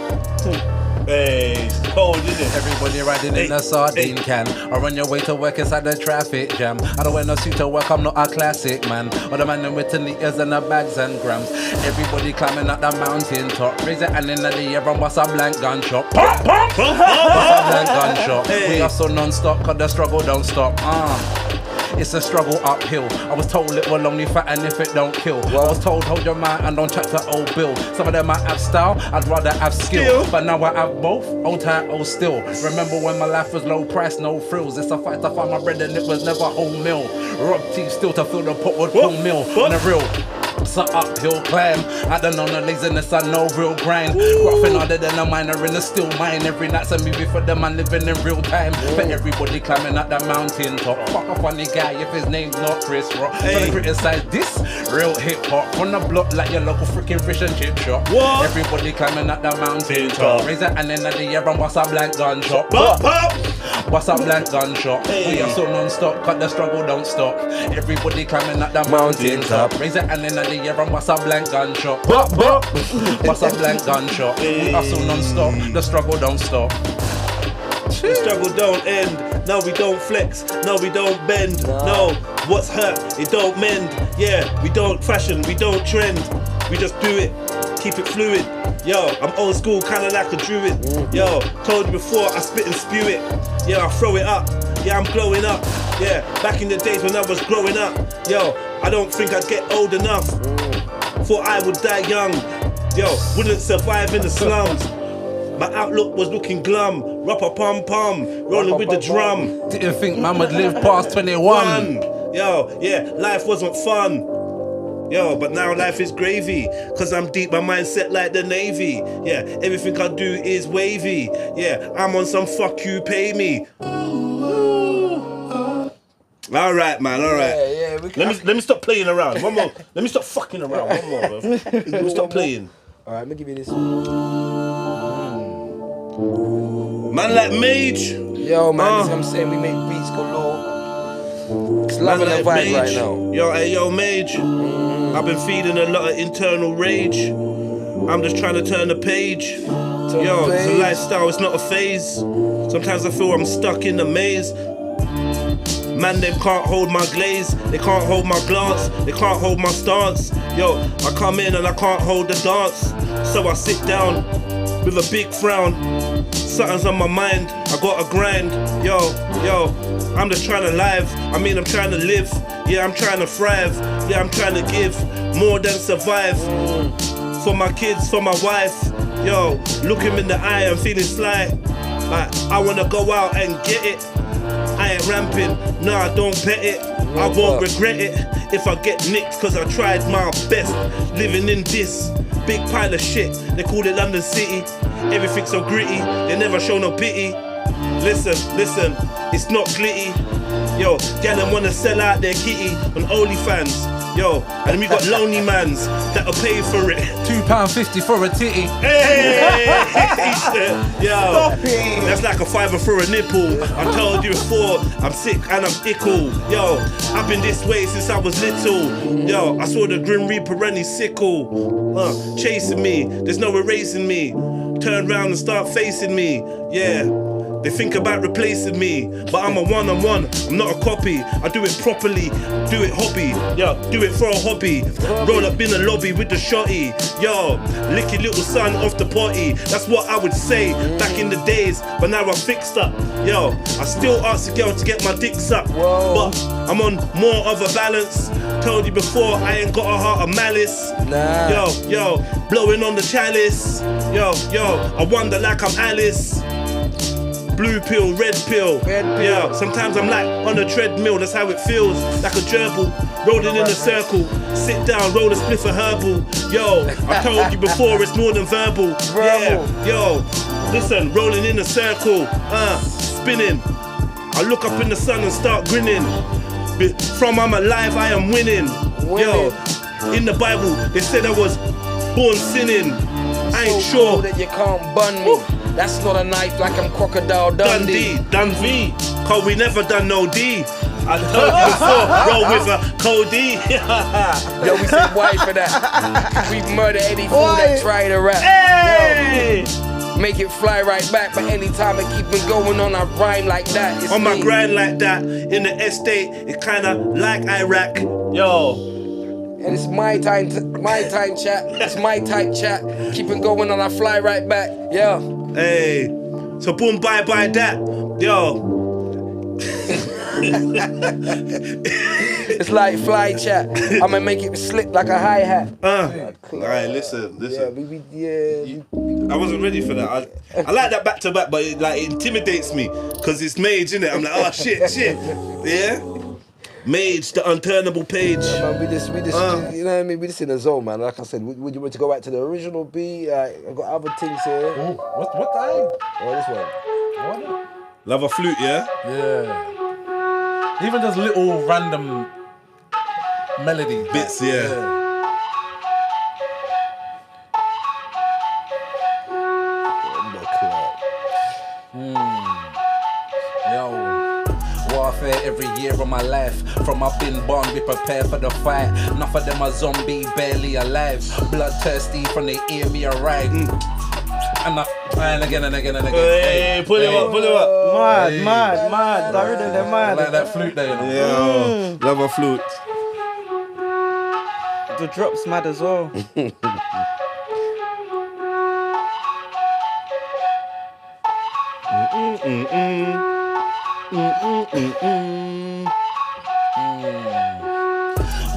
Hey, it's cold, isn't it? Everybody riding in a sardine can. Or on your way to work inside the traffic jam. I don't wear no suit to work, I'm not a classic man. Or the man them with the liters and the bags and grams. Everybody climbing up the mountain top. Raise it and in the air and bust a blank gunshot. Pop, pop, pop, bust a blank gunshot. We hustle non-stop cause the struggle don't stop. It's a struggle uphill. I was told it will only fatten if it don't kill. I was told hold your mind and don't chat to old Bill. Some of them might have style, I'd rather have skill. But now I have both, old tight, old still. Remember when my life was low price, no frills. It's a fight to find my bread and it was never whole meal. Rob teeth still to fill the pot with full meal. On the real. It's an uphill climb. I don't know no laziness, I know real grind. Gruffing harder than a miner in a steel mine. Every night's a movie for them and living in real time. For everybody climbing up that mountain top. Fuck a funny guy if his name's not Chris Rock. Trying to criticize this real hip hop. On the block like your local freaking fish and chip shop. What? Everybody climbing up that mountain top. Raise it and in the air and bust a blank gunshot. Pop, pop. Bust a blank gunshot. We are so non-stop, cut the struggle don't stop. Everybody climbing up that mountain top. Raise it and in the air and bust a blank gunshot. Bop, bop. Bust a blank gunshot. We hustle non-stop, the struggle don't stop. The struggle don't end. No, we don't flex. No, we don't bend. No, what's hurt, it don't mend. Yeah, we don't fashion, we don't trend. We just do it, keep it fluid. Yo, I'm old school, kinda like a druid. Yo, told you before, I spit and spew it. Yeah, I throw it up. Yeah, I'm glowing up. Yeah, back in the days when I was growing up. Yo, I don't think I'd get old enough. Thought I would die young. Yo, wouldn't survive in the slums. My outlook was looking glum. Rapper pum pum, rolling with the drum. Didn't think man would live past 21. Yo, yeah, life wasn't fun. Yo, but now life is gravy. Cause I'm deep, my mindset like the Navy. Yeah, everything I do is wavy. Yeah, I'm on some fuck you, pay me. Alright, man, alright. Yeah, let me stop playing around. One more. Let me stop fucking around. One more, bro. Let me stop playing. Alright, let me give you this. Man like Mage. Yo, man, this is what I'm saying. We make beats galore. It's loving the vibe right now. Yo, hey, yo, Mage. I've been feeding a lot of internal rage. I'm just trying to turn the page. Yo, it's a lifestyle, it's not a phase. Sometimes I feel I'm stuck in the maze. Man, they can't hold my glaze. They can't hold my glance. They can't hold my stance. Yo, I come in and I can't hold the dance. So I sit down with a big frown. Something's on my mind, I gotta grind. Yo, I'm just trying to live. I mean, I'm trying to live. Yeah, I'm trying to thrive. Yeah, I'm trying to give more than survive. For my kids, for my wife. Yo, look him in the eye, I'm feeling sly. Like, I wanna go out and get it. I ain't ramping, nah, I don't bet it. I won't regret it if I get nicked, cause I tried my best living in this big pile of shit. They call it London City. Everything's so gritty, they never show no pity. Listen, it's not glitty. Yo, gal wanna sell out their kitty on OnlyFans. Yo, and then we got lonely mans that'll pay for it. £2.50 for a titty. Hey! Yo, Stop it. that's like a fiver for a nipple. I told you before, I'm sick and I'm ickle. Yo, I've been this way since I was little. Yo, I saw the Grim Reaper and his sickle. Chasing me, there's no erasing me. Turn round and start facing me. Yeah. They think about replacing me, but I'm a one-on-one, I'm not a copy. I do it properly, do it hobby. Yo, do it for a hobby. Roll up in the lobby with the shotty. Yo, lick your little son off the potty. That's what I would say back in the days, but now I'm fixed up. Yo, I still ask a girl to get my dick sucked, but I'm on more of a balance. Told you before, I ain't got a heart of malice. Nah. Yo, blowing on the chalice. Yo, I wonder like I'm Alice. Blue pill, red pill. Yeah, sometimes I'm like on a treadmill, that's how it feels. Like a gerbil, rolling in a circle. Sit down, roll a spliff of herbal. Yo, I told you before, it's more than verbal. Yeah, yo, listen, rolling in a circle. Spinning. I look up in the sun and start grinning. From I'm alive, I am winning. Yo, in the Bible, they said I was born sinning. I ain't sure that you can't bun me. That's not a knife like I'm Crocodile Dundee. Dundee, cause we never done no D. I told you before, roll with a Cody. Yo, we said white for that. We murder any fool that try to rap. Hey! Yo, make it fly right back, but anytime I keep it going on, I rhyme like that. It's on my me. grind like that, in the estate, it's kinda like Iraq. Yo. And it's my time chat. It's my type chat. Keep it going on, I fly right back. Yeah. Hey, so boom, bye that. Yo. It's like fly chat. I'ma make it slip like a hi-hat. Alright, listen. Yeah, I wasn't ready for that. I like that back to back, but it intimidates me because it's Mage, innit? I'm like, oh shit. Yeah? Mage, the unturnable page. Yeah, man, we just, you know what I mean? We just in a zone, man. Like I said, would you want to go back to the original beat? I've got other things here. Ooh, what the Oh, this one. What? Love a flute, yeah? Yeah. Even just little random melody bits, yeah. Warfare every year of my life. From I've been born, we prepare for the fight. Enough of them are zombie, barely alive. Bloodthirsty from the ear me arrive. And again. Hey, pull it up. Mad. That rhythm, they're mad. Like that flute there, you know? Yeah, love a flute. The drop's mad as well.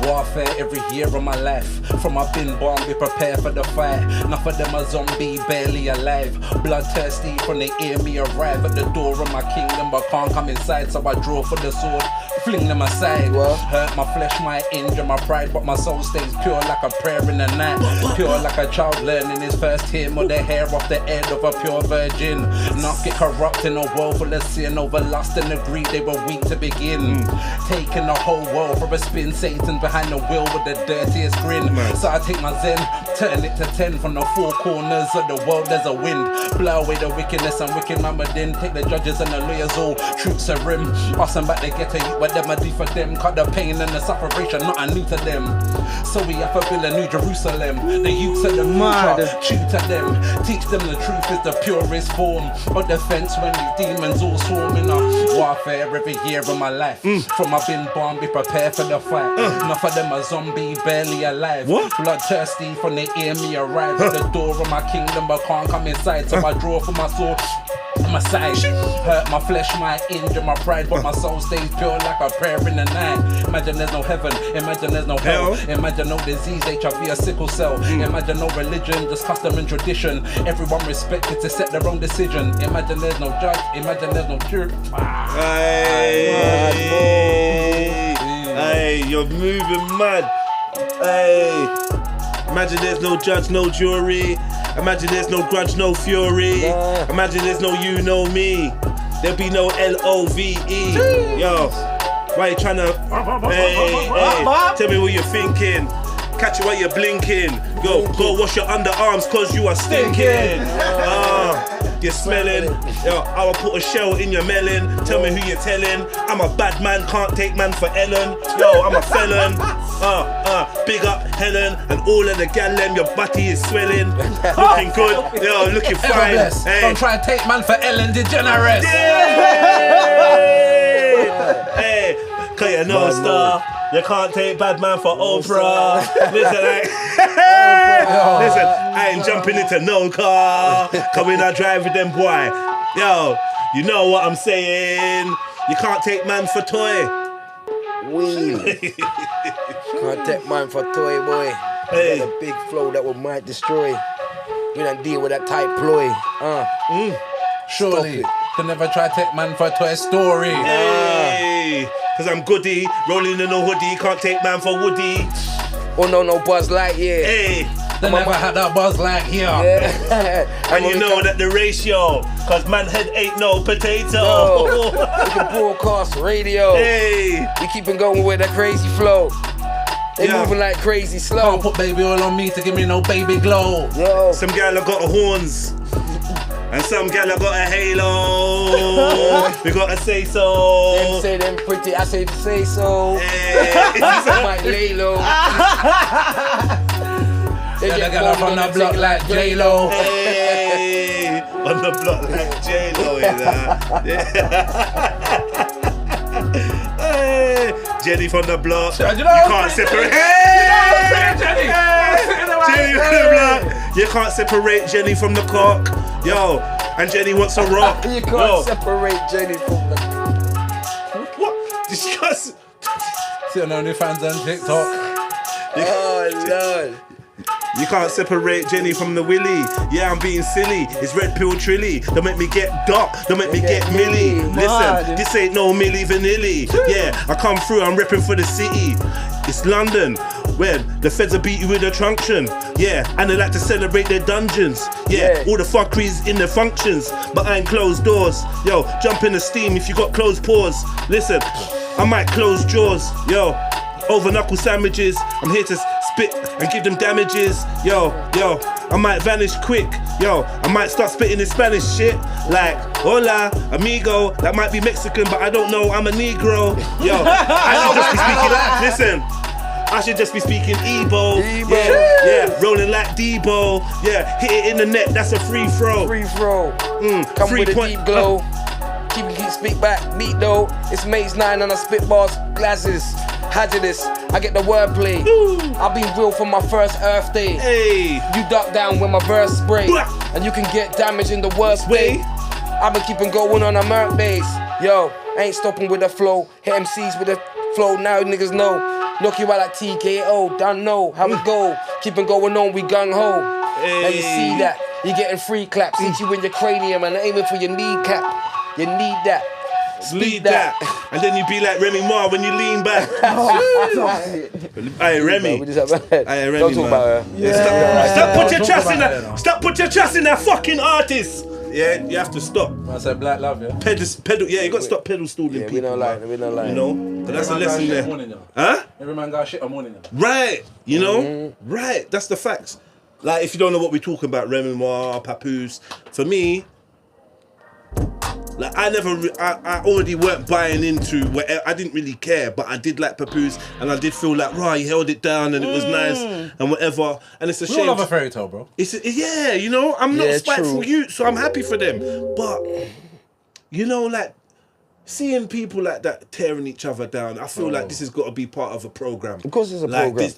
Warfare every year of my life. From I've been born, we prepare for the fight. Enough of them are zombie, barely alive. Bloodthirsty from the ear me arrive at the door of my kingdom, but can't come inside, so I draw for the sword. Fling them aside. Hurt my flesh, might injure my pride, but my soul stays pure like a prayer in the night. Pure like a child learning his first hymn, or the hair off the head of a pure virgin. Not get corrupt in a world full of sin. Over lust and the greed, they were weak to begin. Taking the whole world for a spin. Satan behind the wheel with the dirtiest grin. So I take my zen, turn it to 10. From the four corners of the world there's a wind. Blow away the wickedness and wicked man within. Take the judges and the lawyers all troops a rim. Pass them back, they get to you, what them I do for them. Cut the pain and the suffering, not a new to them. So we have to build a new Jerusalem. The youths of the future, true to them. Teach them the truth is the purest form of defense when these demons all swarming up. Warfare every year of my life. From I've been born, be prepared for the fight. Enough of them are zombie, barely alive. Bloodthirsty from the ear me arrive at the door of my kingdom, but can't come inside. So I draw for my sword. My side, hurt my flesh, might injure my pride, but my soul stays pure like a prayer in the night. Imagine there's no heaven, imagine there's no hell. Imagine no disease, HIV, a sickle cell. Imagine no religion, just custom and tradition. Everyone respected to set their own decision. Imagine there's no judge, imagine there's no cure. Hey, you're moving mad. Hey, imagine there's no judge, no jury. Imagine there's no grudge, no fury. Imagine there's no you know me. There'll be no LOVE. Yo, Why you tryna? Hey, tell me what you're thinking. Catch you while you're blinking. Go wash your underarms cause you are stinking. You're smelling. Yo, I will put a shell in your melon. Tell me who you're telling. I'm a bad man, can't take man for Ellen. Yo, I'm a felon. Big up Helen and all of the gallem. Your body is swelling. Looking good. Yo, looking fine. Hey. Don't try and take man for Ellen DeGeneres. Hey, cause you're no star. You can't take bad man for Oprah. Listen, I ain't jumping into no car. Coming out drive with them boy. Yo, you know what I'm saying. You can't take man for toy. Wheel. Can't take man for toy, boy. Hey. Got a big flow that might destroy. We don't deal with that tight ploy. Surely, can never try to take man for a Toy Story. Hey. Cause I'm goody, rolling in a hoodie, can't take man for Woody. Oh no, Buzz Lightyear. Hey. They never had that Buzz Lightyear. Yeah. And you know that the ratio, cause man head ain't no potato. No. We can broadcast radio. Hey. We keep on going with that crazy flow. They moving like crazy slow. Can't put baby oil on me to give me no baby glow. Yo. Some gal have got horns. And some gal have got a halo. We gotta say so. Them say them pretty, I say so. Hey. Might lay low. They Got a get gal up on the block like J-Lo. Hey. On the block like J-Lo, Hey. Jenny from the block. You can't separate. Jenny. Jenny from the block. You can't separate Jenny from the cock. Yo, and Jenny wants a rock. You can't separate Jenny from the... What? Discuss. See on OnlyFans and TikTok. Oh, Lord. You can't separate Jenny from the willy. Yeah, I'm being silly. It's red pill trilly. Don't make me get dark. Don't make me get milly. Listen, this ain't no Milli Vanilli. Yeah, I come through. I'm repping for the city. It's London, where the feds will beat you with a truncheon. Yeah, and they like to celebrate their dungeons. Yeah, all the fuckeries in the functions, behind closed doors. Yo, jump in the steam if you got closed paws. Listen, I might close jaws. Yo, over knuckle sandwiches. I'm here to spit and give them damages. Yo, I might vanish quick. Yo, I might start spitting in Spanish shit. Like, hola, amigo. That might be Mexican, but I don't know. I'm a Negro. Yo, I should just be speaking. Listen, I should just be speaking Igbo. Yeah, rolling like Debo. Yeah, hit it in the net. That's a free throw. Free throw. Come with a deep glow. Keep speak back, beat though. It's Mage 9 and I spit bars, glasses. Hazardous, I get the wordplay. I've been real from my first Earth day. Hey. You duck down when my verse spray, and you can get damage in the worst way. I've been keeping going on a Merc base. Yo, ain't stopping with the flow. Hit MCs with the flow, now niggas know. Knock you out like TKO, don't know how it go. Keeping going on, we gung ho. Hey. And you see that, you getting free claps. Hit you in your cranium and aiming for your kneecap. You need that. Lead that. And then you be like Remy Ma when you lean back. Hey Remy. Hey Remy. Don't talk about her. Stop put your trust in that. Stop put your trust in that fucking artist. Yeah, you have to stop. I said black love, yeah. Pedal. Yeah, you got to stop pedal stalling people. We don't like. You know, but that's a lesson there. Huh? Every man got shit on morning. Right. You know. Right. That's the facts. Like if you don't know what we're talking about, Remy Ma, Papoose. For me. Like I already weren't buying into whatever. I didn't really care, but I did like Papoose, and I did feel like he held it down, and it was nice, and whatever. And it's a shame. We all love a fairy tale, bro. Yeah, you know, I'm not spiteful youth, so I'm happy for them. But you know, like seeing people like that tearing each other down, I feel like this has got to be part of a program. Of course, it's a like program.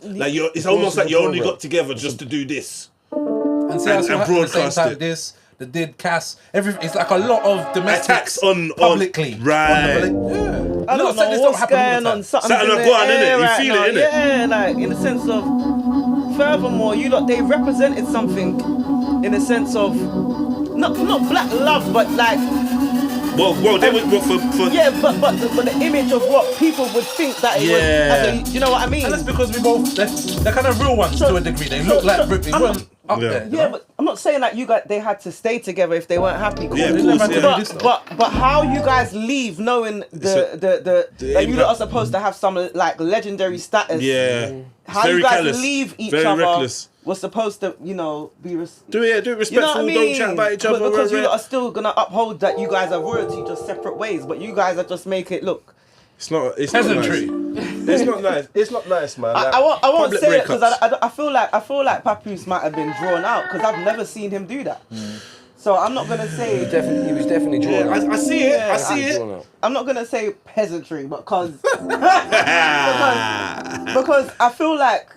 It's almost like you only got together just to do this and broadcast it. This. They did Cass. It's like a lot of domestic attacks on publicly. Right. I don't know what's going on. Something in the air right now. Yeah, like in the sense of. Furthermore, they represented something in the sense of not black love, but like. Well, they would for. Yeah, but the image of what people would think that it was. You know what I mean? And that's because they're kind of real ones to a degree. They look like Brit. up there. Yeah, but I'm not saying that they had to stay together if they weren't happy. Cool. Yeah, of course, But how you guys leave knowing that you lot are supposed to have some like legendary status? Yeah. How you guys leave each other was supposed to, be do it respectful. Don't chat about each other. Because you lot are still gonna uphold that you guys are royalty, just separate ways. But you guys are just make it look. It's not nice. It's not nice. It's not nice, man. Like, I won't say it because I feel like Papoose might have been drawn out because I've never seen him do that. So I'm not gonna say he was definitely drawn out. I see it. I see it. I'm not gonna say peasantry, because I feel like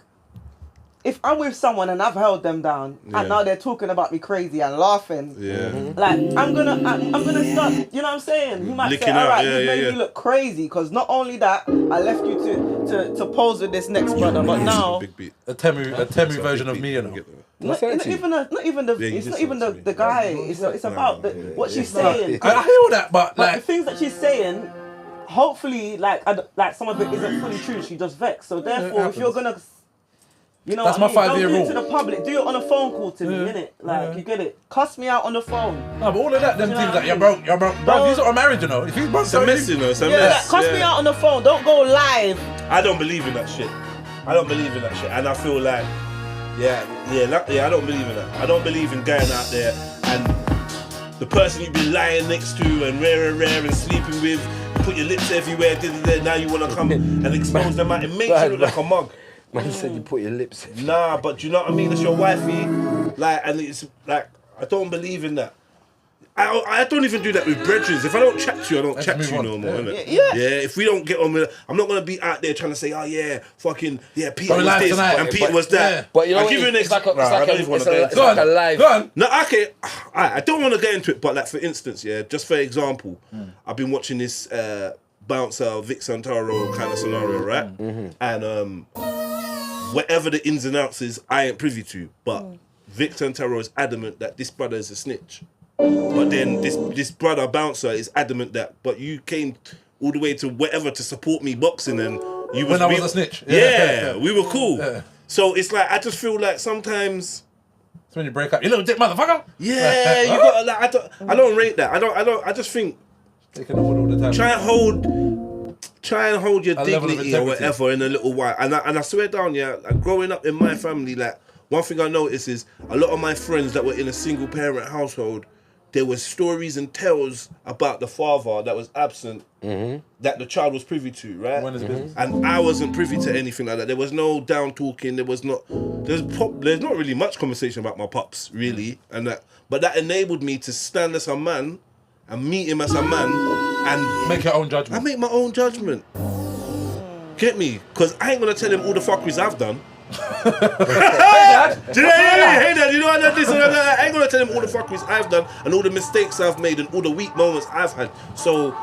if I'm with someone and I've held them down and now they're talking about me crazy and laughing, like I'm gonna start. You know what I'm saying? You might Licking say, all right, out. you made me look crazy because not only that I left you to pose with this next brother, but now a Temu version of me, Not even the guy. It's about what she's saying. I hear that, but the things that she's saying, hopefully, like some of it isn't fully true. She just vexed. So therefore, if you're gonna, that's my 5-year rule. Do it to the public. Do it on a phone call to me, innit? Like you get it. Cuss me out on the phone. No, but all of that, them things like you're broke. Bro, these are married, If he's broke, it's a mess, It's a mess. Cuss me out on the phone. Don't go live. I don't believe in that shit. And I feel like. I don't believe in that. I don't believe in going out there and the person you've been lying next to and rare and sleeping with, put your lips everywhere, now you want to come and expose them out. It makes you look like a mug. Man said you put your lips in. Nah, but do you know what I mean? That's your wifey. Like, and it's like, I don't believe in that. I don't even do that with brethren. If I don't chat to you, I don't chat to you no more, innit? Yeah. If we don't get on with it, I'm not going to be out there trying to say, oh yeah, fucking, Peter was this tonight. and Peter was that. Yeah. But you know I'll what? give you an It's like a live. Go on. No, okay. I don't want to get into it, but like for instance, just for example, I've been watching this bouncer Vic Santoro kind of scenario, right? And whatever the ins and outs is, I ain't privy to. But Vic Santoro is adamant that this brother is a snitch. But then this brother bouncer is adamant that, but you came all the way to whatever to support me boxing and you was when I was a snitch. Yeah, we were cool. Yeah. So it's like I just feel like sometimes. It's when you break up, you little dick motherfucker. Yeah, you got like I don't rate that. I just think taking all the time. Try and hold your dignity or whatever in a little while. And I swear down, like growing up in my family, like one thing I noticed is a lot of my friends that were in a single parent household, there was stories and tales about the father that was absent that the child was privy to, right? And I wasn't privy to anything like that. There was no down talking. There's not really much conversation about my pops, really, but that enabled me to stand as a man and meet him as a man and make your own judgment. I make my own judgment. Get me? Because I ain't gonna tell him all the fuckeries I've done. Do you know what I mean? You know what I did? I ain't gonna tell him all the fuckeries I've done and all the mistakes I've made and all the weak moments I've had. So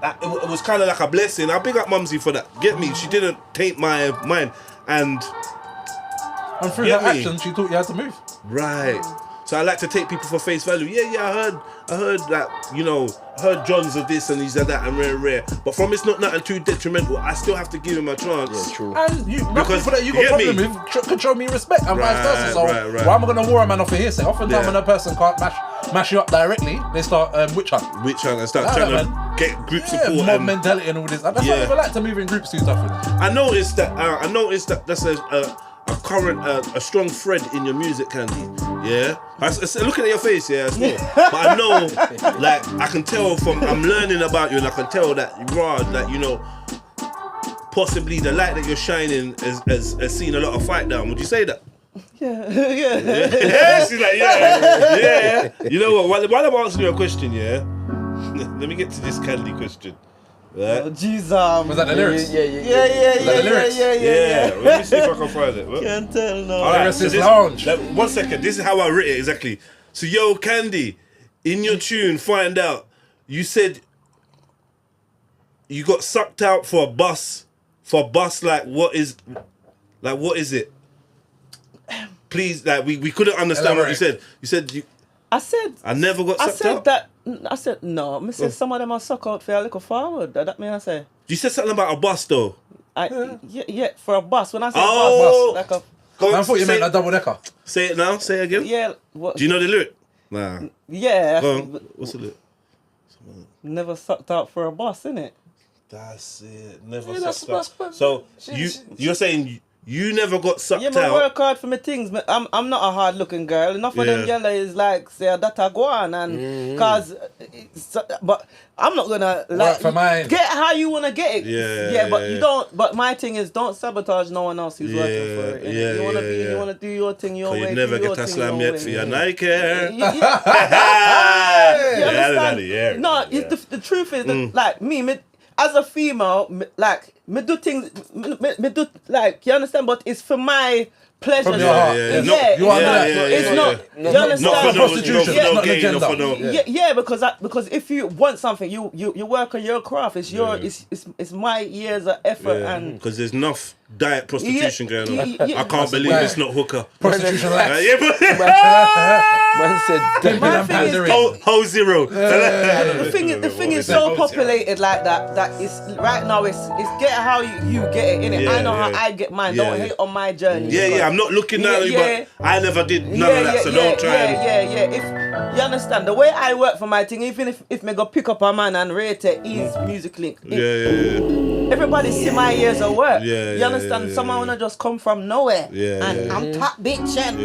it was kind of like a blessing. I big up Mumsy for that. Get me? She didn't taint my mind and through her actions, she taught you how to move. Right. So I like to take people for face value. I heard that, I heard John's of this and he's of that and rare. But from it's not nothing too detrimental, I still have to give him a chance. Yeah, true. And because that you got problem with could show me respect and vice versa. So why am I going to war a man off a hearsay? Oftentimes when a person can't mash you up directly, they start witch hunt and start trying to get group support. Mob mentality and all this. And that's why I never like to move in groups too tough. I noticed that that's a strong thread in your music, Kandy. Yeah, looking at your face, as well. But I know, like, I can tell I'm learning about you, and I can tell that possibly the light that you're shining has seen a lot of fight down. Would you say that? Yeah. She's like, yeah. You know what? While I'm answering your question, let me get to this Kandy question. Right. Oh, Jesus. Was that the lyrics? Yeah. Let me see if I can find it. Can't tell, no. All right, so lounge. 1 second. This is how I wrote it exactly. So, yo, Kandy, in your tune, find out. You said you got sucked out for a bus. Like, what is it? Please, like, we couldn't understand what you said. You said I never got sucked out. I said no. I said some of them are suck out for a little forward. That mean I say. You said something about a bus though. Yeah, for a bus. When I say bus, like a. Go I on, thought you say meant a it. double decker. Say it now. Say it again. Yeah. What? Do you know the lyric? Nah. Yeah. Go on. What's the lyric? Never sucked out for a boss, innit? That's it. Never Yeah, sucked out. So you're saying you never got sucked Yeah, man, out. work hard for my things. I'm not a hard looking girl. Enough of them yellow is like say that I go on and cause, but I'm not gonna like for mine. get how you wanna get it. Yeah, but you don't. But my thing is don't sabotage no one else who's working for it. Yeah, you wanna do your thing your way. You never do your get a thing slam your yet for way. your Nike. You understand? No, the truth is that like me as a female, like me do things, me do like you understand, but it's for my pleasure. From your heart. It's not. You understand? Not for prostitution. no Not gain, agenda. not for no. Yeah, because if you want something, you work on your craft. It's your it's my years of effort and because there's enough diet prostitution going on. yeah. I can't believe it's not hooker. Prostitution life. Man said, my thing is, Whole zero. the thing is so populated like that it's right now it's get how you get it innit? I know how I get mine. Don't hate on my journey. Yeah, I'm not looking down on you, but I never did none of that, so don't try and... If you understand the way I work for my thing, even if me go pick up a man and rate it, he's musically. Everybody see my years of work. You understand? Someone wanna just come from nowhere. And I'm top bitch and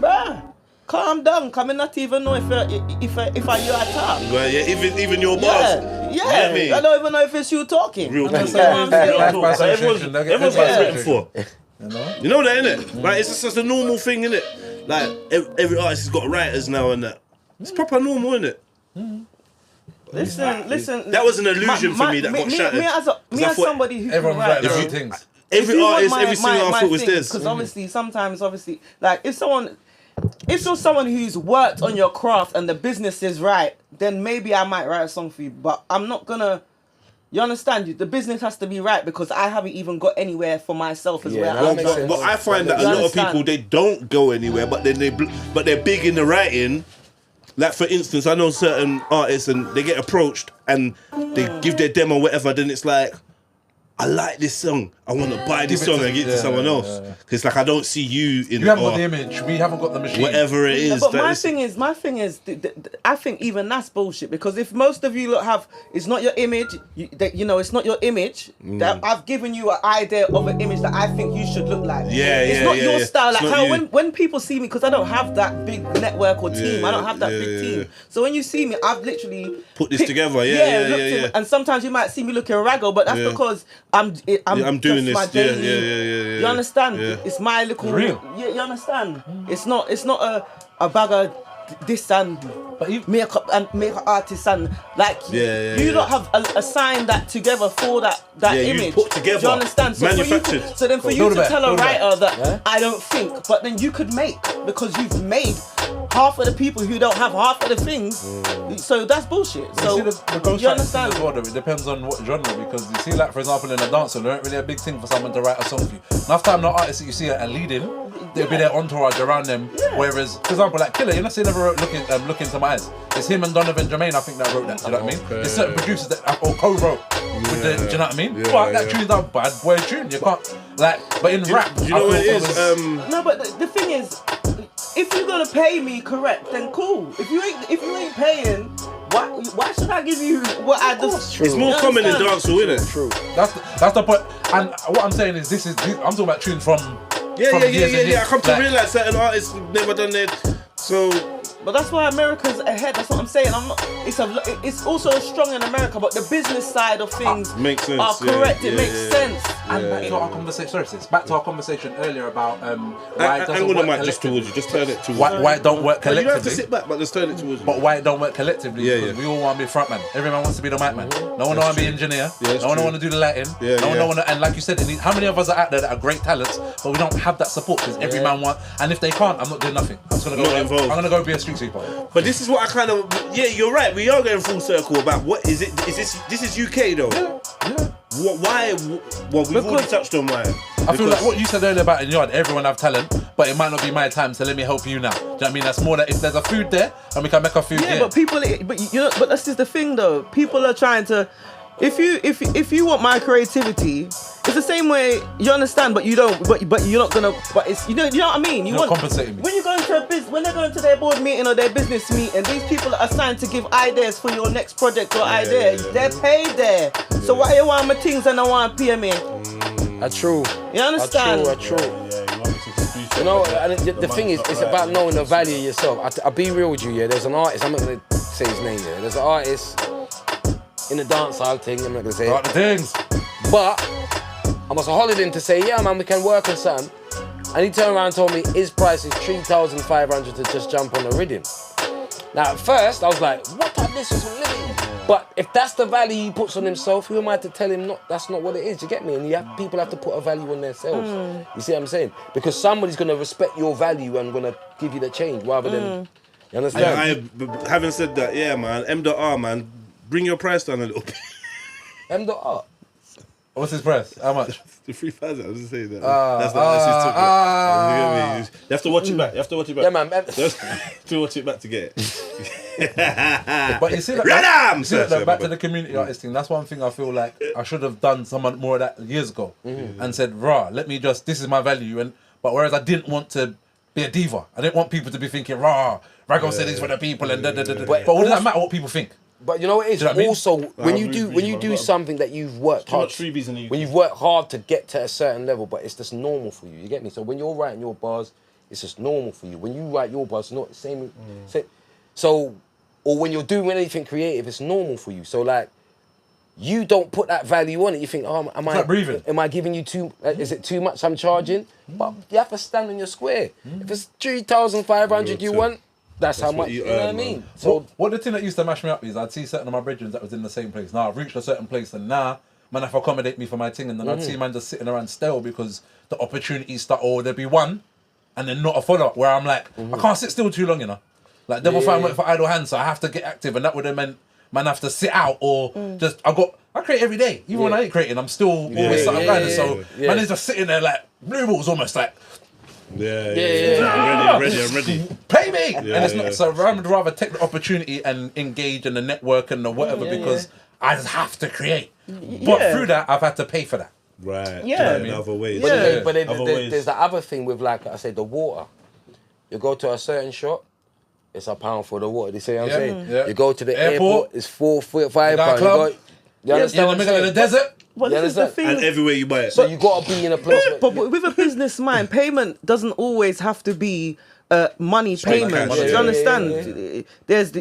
bruh, calm down. Cause I not even know if you are top. Well, even your boss. I don't even know if it's you talking. Real talk. Everyone's Everyone's written for. You know that, innit? Like it's just a normal thing, innit? Like every artist has got writers now and that. It's proper normal, innit? Listen. That was an illusion for me that got shattered. Me as somebody who everyone can write writes their own things. Every artist, every single I thought was this. Because sometimes, like if you're someone who's worked on your craft and the business is right, then maybe I might write a song for you. But I'm not gonna. You understand? The business has to be right because I haven't even got anywhere for myself as well. But I find that a lot of people, they don't go anywhere, but then they're big in the writing. Like for instance, I know certain artists and they get approached and they give their demo whatever, then it's like, I like this song. I want to buy this song and give it to someone else. Because like I don't see you in. You haven't got the image. We haven't got the machine. Whatever it is. But my thing is, I think even that's bullshit. Because if most of you lot have, it's not your image. It's not your image. That I've given you an idea of an image that I think you should look like. It's not your style. Like how when people see me, because I don't have that big network or team. I don't have that big team. So when you see me, I've literally put this together. And sometimes you might see me looking raggo, but that's because I'm doing this. My daily, you understand? It's my little. Real. You understand? It's not a bag of this and makeup and makeup artist and like you don't have assigned that together for that image. Put together. Do you understand? So manufactured. So then for you to tell a writer that I don't think, but then you could make because you've made half of the people who don't have half of the things. So that's bullshit. So you see the you understand? as well, though, it depends on what genre, because you see, like for example, in a dancer, there ain't really a big thing for someone to write a song for you. Enough time, the artists that you see are leading, there'll be their entourage around them. Whereas, for example, like Killer, you're not saying never wrote Look Into My Eyes. It's him and Donovan Jermaine, I think, that wrote that. Do you know what I mean? There's certain producers that or co-wrote with the. Do you know what I mean? But that tune's a bad boy tune. You can't but in rap, you know what it is? No, but the thing is, if you're gonna pay me correct, then cool. If you ain't paying, why should I give you what I just? It's more common in dancehall, isn't it? True. That's the point. And what I'm saying is, I'm talking about tunes from. I come to realise certain artists never done their so. But that's why America's ahead. That's what I'm saying. It's also strong in America, but the business side of things makes sense. Are correct. It makes sense. And back to our conversation. Sorry, sis. Back to our conversation earlier about why it doesn't work just towards you. Just turn it towards. Why it don't work collectively? You don't have to sit back, but just turn it towards you. But why it don't work collectively? Because we all want to be frontman. Everyone wants to be the mic man. No one want to be engineer. No one want to do the lighting. No one. And like you said, how many of us are out there that are great talents, but we don't have that support because every man wants. And if they can't, I'm not doing nothing. I'm gonna go be a street sweeper. But this is what I kind of you're right. We are going full circle about what is it? Is this is UK though? Yeah. Why? Well, we've already touched on why. I feel like what you said earlier about in yard, everyone have talent, but it might not be my time, so let me help you now. Do you know what I mean? That's more that if there's a food there and we can make a food. Yeah, but this is the thing though. People are trying to. If you want my creativity, It's the same way, you understand, but you don't, but you're not gonna, but it's, you know what I mean? You're not compensating me. When you go into a business, when they go into their board meeting or their business meeting, these people are assigned to give ideas for your next project or idea. They're paid there. So why you want my things and I want PMA? True. You understand? True. You know, and the thing is, it's about knowing the value of yourself. I'll be real with you, yeah. There's an artist, I'm not gonna say his name, yeah. There's an artist in the dancehall thing, I'm not gonna say it. The things. But I was hollered him to say, yeah man, we can work on something. And he turned around and told me his price is 3,500 to just jump on the rhythm. Now at first I was like, what type of this is living? But if that's the value he puts on himself, who am I to tell him that's not what it is, you get me? And people have to put a value on themselves. You see what I'm saying? Because somebody's gonna respect your value and gonna give you the change rather than, you understand? Having said that, yeah man, M.R, man, bring your price down a little bit. M.R. What's his price? How much? The 3,000, I was just saying that. That's not actually took it. You have to watch it back. Yeah, man. You have to watch it back to get it. But you see, like, back to the community artist thing, that's one thing I feel like I should have done more of that years ago and said, let me just, this is my value. But whereas I didn't want to be a diva, I didn't want people to be thinking, Raggo said this for the people and But what does that matter what people think? But you know what it is? Do you know what I mean? Also, when you do something that you've worked hard, when you've worked hard to get to a certain level, but it's just normal for you. You get me? So when you're writing your bars, it's just normal for you. When you write your bars, it's not the same. So, or when you're doing anything creative, it's normal for you. So like, you don't put that value on it. You think, am I giving you too? Is it too much? I'm charging, but you have to stand on your square. If it's 3,500 you want. That's how much, you know what I mean? So what the thing that used to mash me up is I'd see certain of my brethren that was in the same place. Now I've reached a certain place and now man have to accommodate me for my thing and then I'd see man just sitting around stale because the opportunities start, or there'd be one and then not a follow-up where I'm like, I can't sit still too long, you know? Like Devil Fine went for idle hands, so I have to get active and that would have meant man have to sit out or just, I create every day. Even when I ain't creating, I'm still always something grinding. So man is just sitting there like, blue balls almost like, I'm ready. Pay me! And it's not, so I would rather take the opportunity and engage in the network and the whatever because I just have to create. But through that, I've had to pay for that. Right. Yeah. In other ways. But there's the other thing with, like I say, the water. You go to a certain shop, it's £1 for the water. You see what I'm saying? Yeah. You go to the airport, it's £4, £5. You understand in the middle of the desert? Well, this is the thing. And everywhere you buy it. So you got to be in a place. But with a business mind, payment doesn't always have to be money payment. Do you understand? There's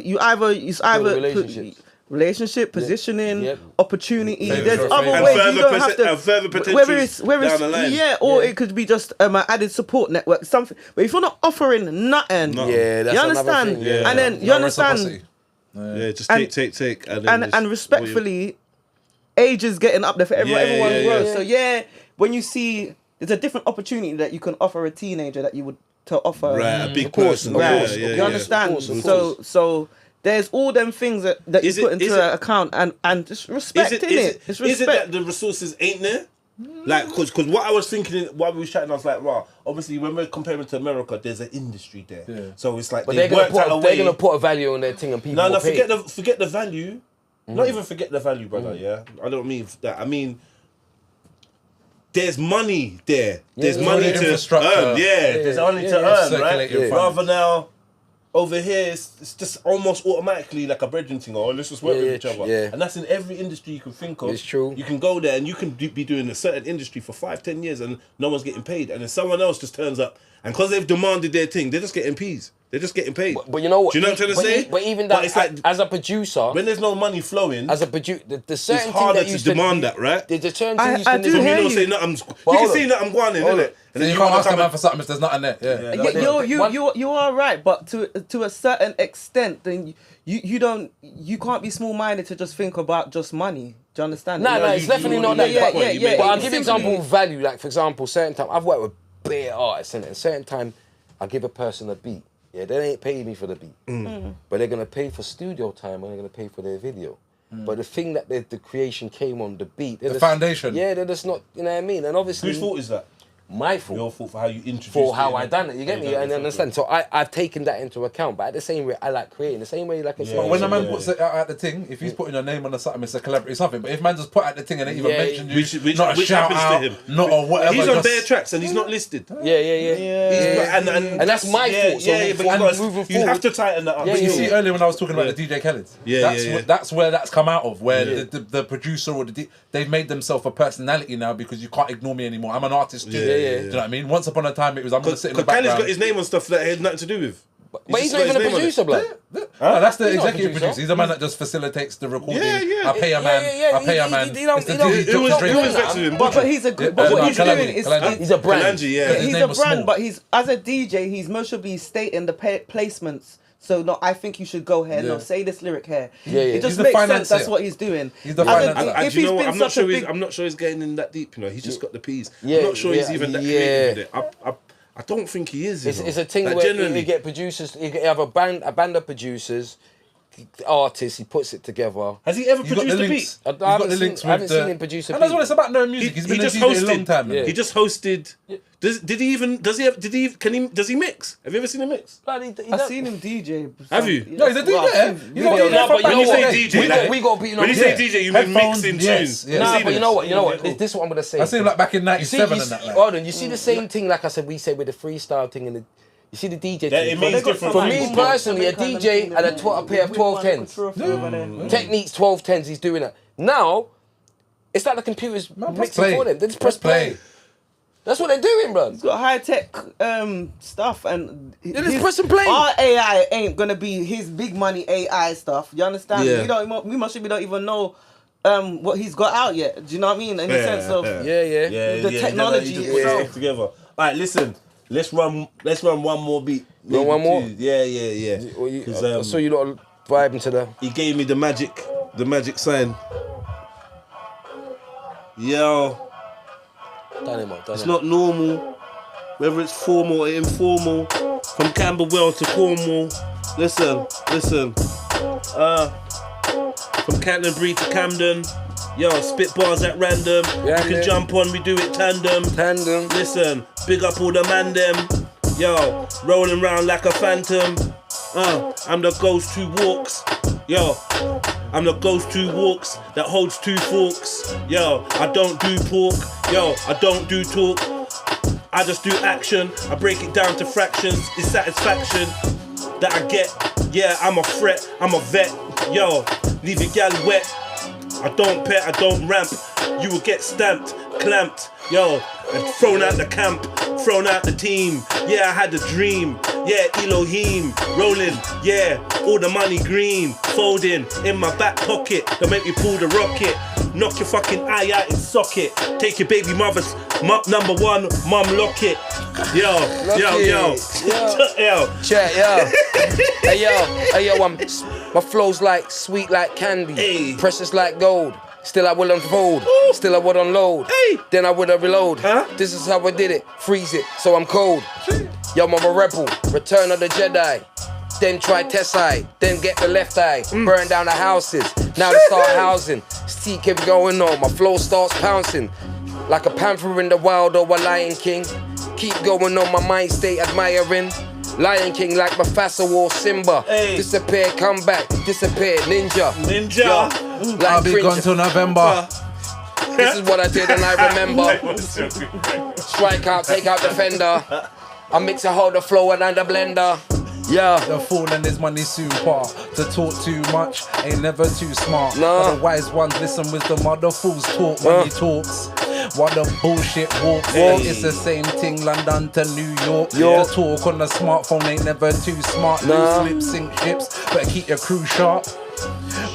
relationship, positioning, opportunity. There's other ways you don't have to. Further potential down the line. Or it could be just an added support network, something. But if you're not offering nothing, that's you understand? And then you understand. Just take, and respectfully. Age is getting up there for everyone grows. So when you see there's a different opportunity that you can offer a teenager that you would to offer a big person. You understand? So there's all them things that you put into an account and just respect it. It's respect. Is it that the resources ain't there? Like, cause what I was thinking while we were chatting, I was like, obviously when we're comparing to America, there's an industry there. Yeah. So it's like they're gonna put a value on their thing and people. No, forget the value. Not even forget the value, brother, I don't mean that. I mean, there's money there. There's money to earn. There's money to earn, right? Rather now, over here, it's just almost automatically like a brethren thing, or let's just work with each other. Yeah. And that's in every industry you can think of. It's true. You can go there and you can be doing a certain industry for 5-10 years and no one's getting paid. And then someone else just turns up. And because they've demanded their thing, they're just getting peas. They're just getting paid. But you know what? Do you know what I'm trying to say? But even that, it's like, as a producer, when there's no money flowing, as a producer, the certain it's harder thing that to demand that, right? The certain thing you I do hear you. Say nothing. You can say nothing going in, innit? And then you can't ask a man for something if there's nothing there. You are right, but to a certain extent, then you can't be small minded to just think about just money. Do you understand? No, it's definitely not that. Yeah. But I'll give you an example of value. Like for example, certain time I've worked with bare artists, and certain time I give a person a beat. Yeah, they ain't paying me for the beat, but they're gonna pay for studio time and they're gonna pay for their video. But the thing that the creation came on the beat, the foundation. Yeah, they're just not. You know what I mean? And obviously, whose fault is that? My fault. Your fault for how you introduced For how it, I done it, you get me? And understand. So I've taken that into account. But at the same way, I like creating. The same way, like I said. But when a man puts it out at the thing, if he's putting your name on the something, it's a collaborative something. But if man just put out the thing and ain't even mentioned you, not a shout out, not a whatever. He's on bare tracks and he's not listed. Yeah. And that's my fault. So moving forward, you have to tighten that up. But you see earlier when I was talking about the DJ Khaleds, that's where that's come out of, where the producer or they've made themselves a personality now because you can't ignore me anymore. I'm an artist too. Do you know what I mean? Once upon a time it was I'm gonna sit in the background. Khaled's got his name on stuff that had nothing to do with. But he's not even a producer, blood. No, that's the executive producer. He's the man that just facilitates the recording. I pay a man. I pay a man. Who was vexed with him? But he's a good. But what he's doing is he's a brand. He's a brand, but he's as a DJ, he's most should be stating the placements. So no, I think you should go here. No, say this lyric here. It just makes sense. That's what he's doing. He's the finance. I'm not sure he's getting in that deep. You know, he's just got the P's. I'm not sure he's even that creative with it. I don't think he is. It's a thing where you get producers. You have a band of producers, artists. He puts it together. Has he ever produced a beat? I haven't seen him produce a beat. And that's what it's about. No music. He's been a DJ a long time. He just hosted. Does he mix? Have you ever seen him mix? I've seen him DJ. Have you? No, he's a DJ. When you say DJ, we got beating on. when you say DJ, you mean mixing tunes. Nah, but you know what? This is what I'm gonna say. I seen him like back in '97 and that. Hold on, you see the same thing, like I said, we say with the freestyle thing and the. You see the DJ thing? It means different. For me personally, a DJ and a pair of 1210s. Techniques 1210s, he's doing that. Now, it's like the computer's mixing for them. They just press play. That's what they're doing, bro. He's got high tech stuff, and they just press and play. Our AI ain't gonna be his big money AI stuff. You understand? Yeah. We don't even know what he's got out yet. Do you know what I mean? In the sense of the technology itself. Together. All right, listen. Let's run one more beat. Run one more? Yeah. So you lot vibing to the. He gave me the magic sign. Yo. It's not normal, whether it's formal or informal, from Camberwell to Cornwall. Listen. From Canterbury to Camden. Yo, spit bars at random. You can jump on, we do it tandem. Listen, big up all the man them. Yo, rolling round like a phantom. I'm the ghost who walks. Yo, I'm the ghost who walks that holds two forks. Yo, I don't do pork. Yo, I don't do talk. I just do action. I break it down to fractions. It's satisfaction that I get. Yeah, I'm a threat. I'm a vet. Yo, leave your gal wet. I don't pet, I don't ramp. You will get stamped, clamped. Yo, and thrown out the camp, thrown out the team. Yeah, I had a dream. Yeah, Elohim, rolling. Yeah, all the money green, folding in my back pocket. Don't make me pull the rocket. Knock your fucking eye out in socket. Take your baby mother's number one, mum lock it. Yo. Chat, yo. Hey yo, my flow's like sweet like candy, precious like gold. Still I will unfold, still I would unload, then I would reload. This is how I did it, freeze it, so I'm cold. Yo, I'm a rebel, return of the Jedi. Then try test eye, then get the left eye. Burn down the houses, now they start housing. See, keep going on, my flow starts pouncing. Like a panther in the wild or a Lion King. Keep going on, my mind state admiring. Lion King like Mufasa or Simba. Disappear, come back, disappear, ninja. Like I'll be gone till November. This is what I did and I remember. Strike out, take out defender. I mix a hold the flow and the blender. Yeah. The fool and his money soon part. To talk too much ain't never too smart. The wise ones listen wisdom, other fools talk when he talks. While the bullshit walks, it's the same thing, London to New York. The talk on the smartphone ain't never too smart. Loose lip sync ships, better keep your crew sharp.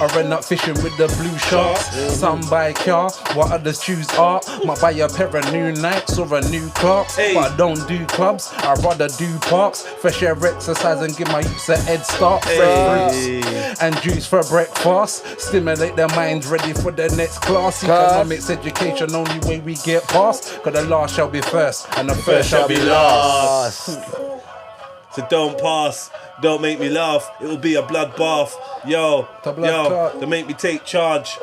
I run up fishing with the blue sharks. Some buy car, while others choose art. Might buy a pair of new Nikes or a new Clarks. But I don't do clubs, I rather do parks. Fresh air exercise and give my youths a head start. Fresh fruits and juice for breakfast. Stimulate their minds ready for the next class. Economics education, only way we get past. Cause the last shall be first and the first shall be last. So don't pass, don't make me laugh, it will be a bloodbath. Yo, they make me take charge.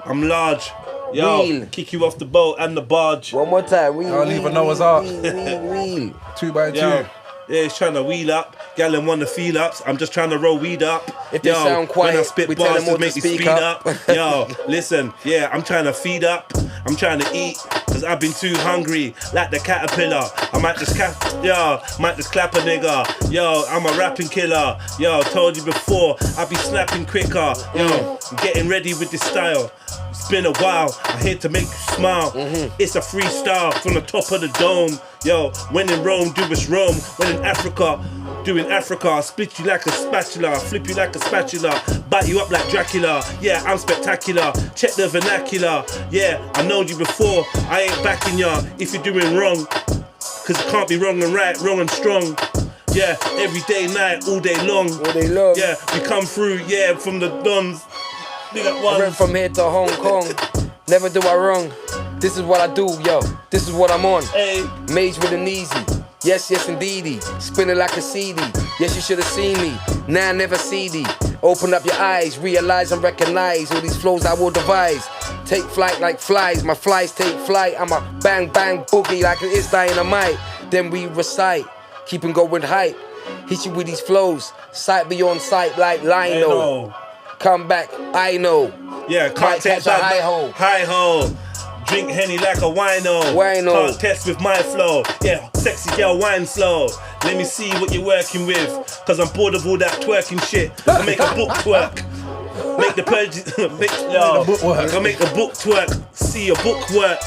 I'm large, Yo, Wheel. kick you off the boat and the barge. One more time. I don't even know what's up. Wheel. 2 by 2. Yo, yeah, he's trying to wheel up. Gallon want to feel ups. I'm just trying to roll weed up. If they sound quiet, when I spit we tell bars, them all just to make me speak speed up. up. Yo, listen, yeah, I'm trying to feed up. I'm trying to eat, cause I've been too hungry, like the caterpillar. I might just clap a nigga. Yo, I'm a rapping killer. Yo, told you before, I be snapping quicker. Yo, I'm getting ready with this style. It's been a while, I'm here to make you smile. It's a freestyle from the top of the dome. Yo, when in Rome, do as Rome. When in Africa, doing Africa. I split you like a spatula, flip you like a spatula, bite you up like Dracula. Yeah, I'm spectacular. Check the vernacular. Yeah, I knowed you before. I ain't backing ya if you're doing wrong. Cause it can't be wrong and right, wrong and strong. Yeah, every day, night, all day long. All day long. Yeah, we come through, yeah, from the dons. Big up I ones. went from here to Hong Kong. Never do I wrong. This is what I do, yo. This is what I'm on. Hey. Mage with an easy. Yes, yes, indeedy. Spinning like a CD. Yes, you should have seen me. Now I never see thee. Open up your eyes, realize and recognize all these flows I will devise. Take flight like flies, my flies take flight. I'm a bang bang boogie like it is dynamite. Then we recite, keeping going hype. Hit you with these flows, sight beyond sight like Lino. Come back, I know. Yeah, can't Might take catch a back. high ho. High ho. Drink Henny like a wino. Can't test with my flow. Yeah, sexy girl, wine slow. Let me see what you're working with. Cause I'm bored of all that twerking shit. I make a book twerk. Make the I make the book twerk. See your book work.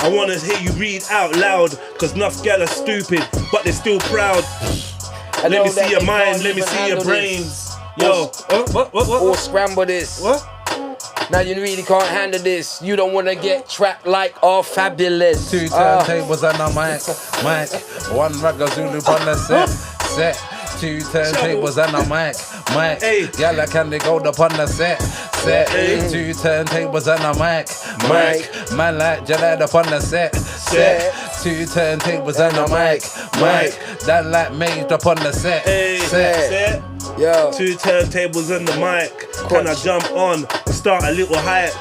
I wanna hear you read out loud. Cause enough gal are stupid, but they're still proud. Let me see your mind, let me see your brains. Yo, what? Or scramble this. What? Now you really can't handle this. You don't wanna get trapped like all fabulous. 2 turntables and a mic. One Raggo Zulu on the set. 2 turntables and a mic. Hey. Yalla Kandy gold up on the set. Hey. 2 turntables and a mic. Man like Jedi up on the set. 2 turntables and a mic. That like Mage up on the set. Set. Yo. 2 turntables and the mic. Can I jump on and start a little hype?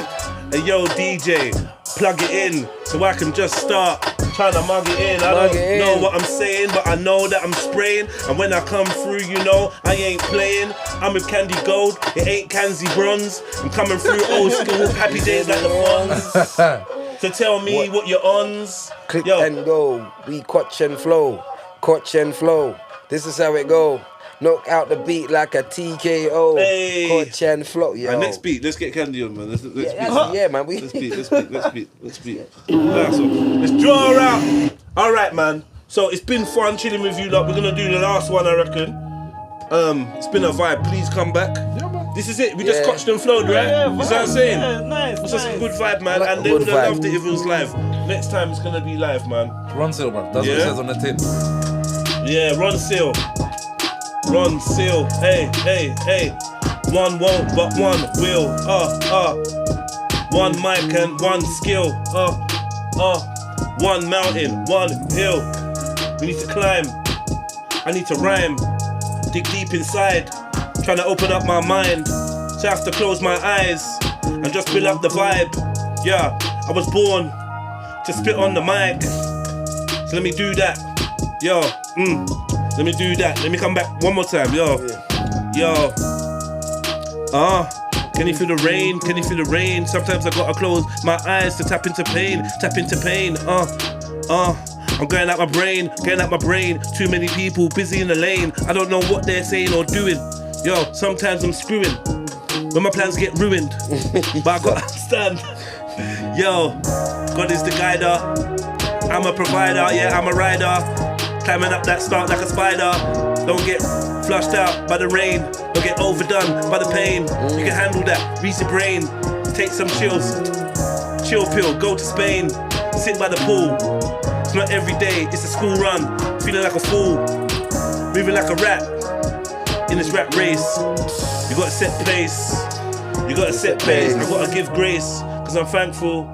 Hey yo DJ, plug it in so I can just start trying to mug it in. I don't know what I'm saying, but I know that I'm spraying. And when I come through, you know, I ain't playing. I'm with Kandii Gold, it ain't Kandii Bronze. I'm coming through old school, happy days like the ones. So tell me what you're ons. Click and go, we Kotch and flow. Kotch and flow, this is how it go. Knock out the beat like a TKO. Hey. Kotch and flow. Yo. Next beat, let's get Kandii on, man. Let's Yeah, man. Let's beat. That's all. Let's draw out. All right, man. So it's been fun chilling with you lot. We're gonna do the last one, I reckon. It's been a vibe. Please come back. Yeah, man. This is it. We just Kotched and flowed, right? Yeah, you know what I'm saying? Yeah, nice. It's just a good vibe, man. Like and a they good would have vibe. loved it if it was live. Next time it's gonna be live, man. Ron Seal, man. That's what it Yeah. says on the tin. Yeah, Ron Seal. Ron Seal. Hey. One won't, but one will. One mic and one skill. One mountain, one hill. We need to climb. I need to rhyme. Dig deep inside. Trying to open up my mind. So I have to close my eyes and just build up the vibe. Yeah, I was born to spit on the mic. So let me do that. Yo, let me do that. Let me come back one more time. Yo. Can you feel the rain? Can you feel the rain? Sometimes I gotta close my eyes to tap into pain. I'm going out my brain. Too many people busy in the lane. I don't know what they're saying or doing. Yo, sometimes I'm screwing when my plans get ruined. But I gotta understand. Yo, God is the guider. I'm a provider, yeah, I'm a rider. Climbing up that start like a spider. Don't get flushed out by the rain. Don't get overdone by the pain. You can handle that, reach your brain. Take some chills. Chill pill, go to Spain. Sit by the pool. It's not every day, it's a school run. Feeling like a fool. Moving like a rat. In this rap race. You gotta set pace. I gotta give grace. Cause I'm thankful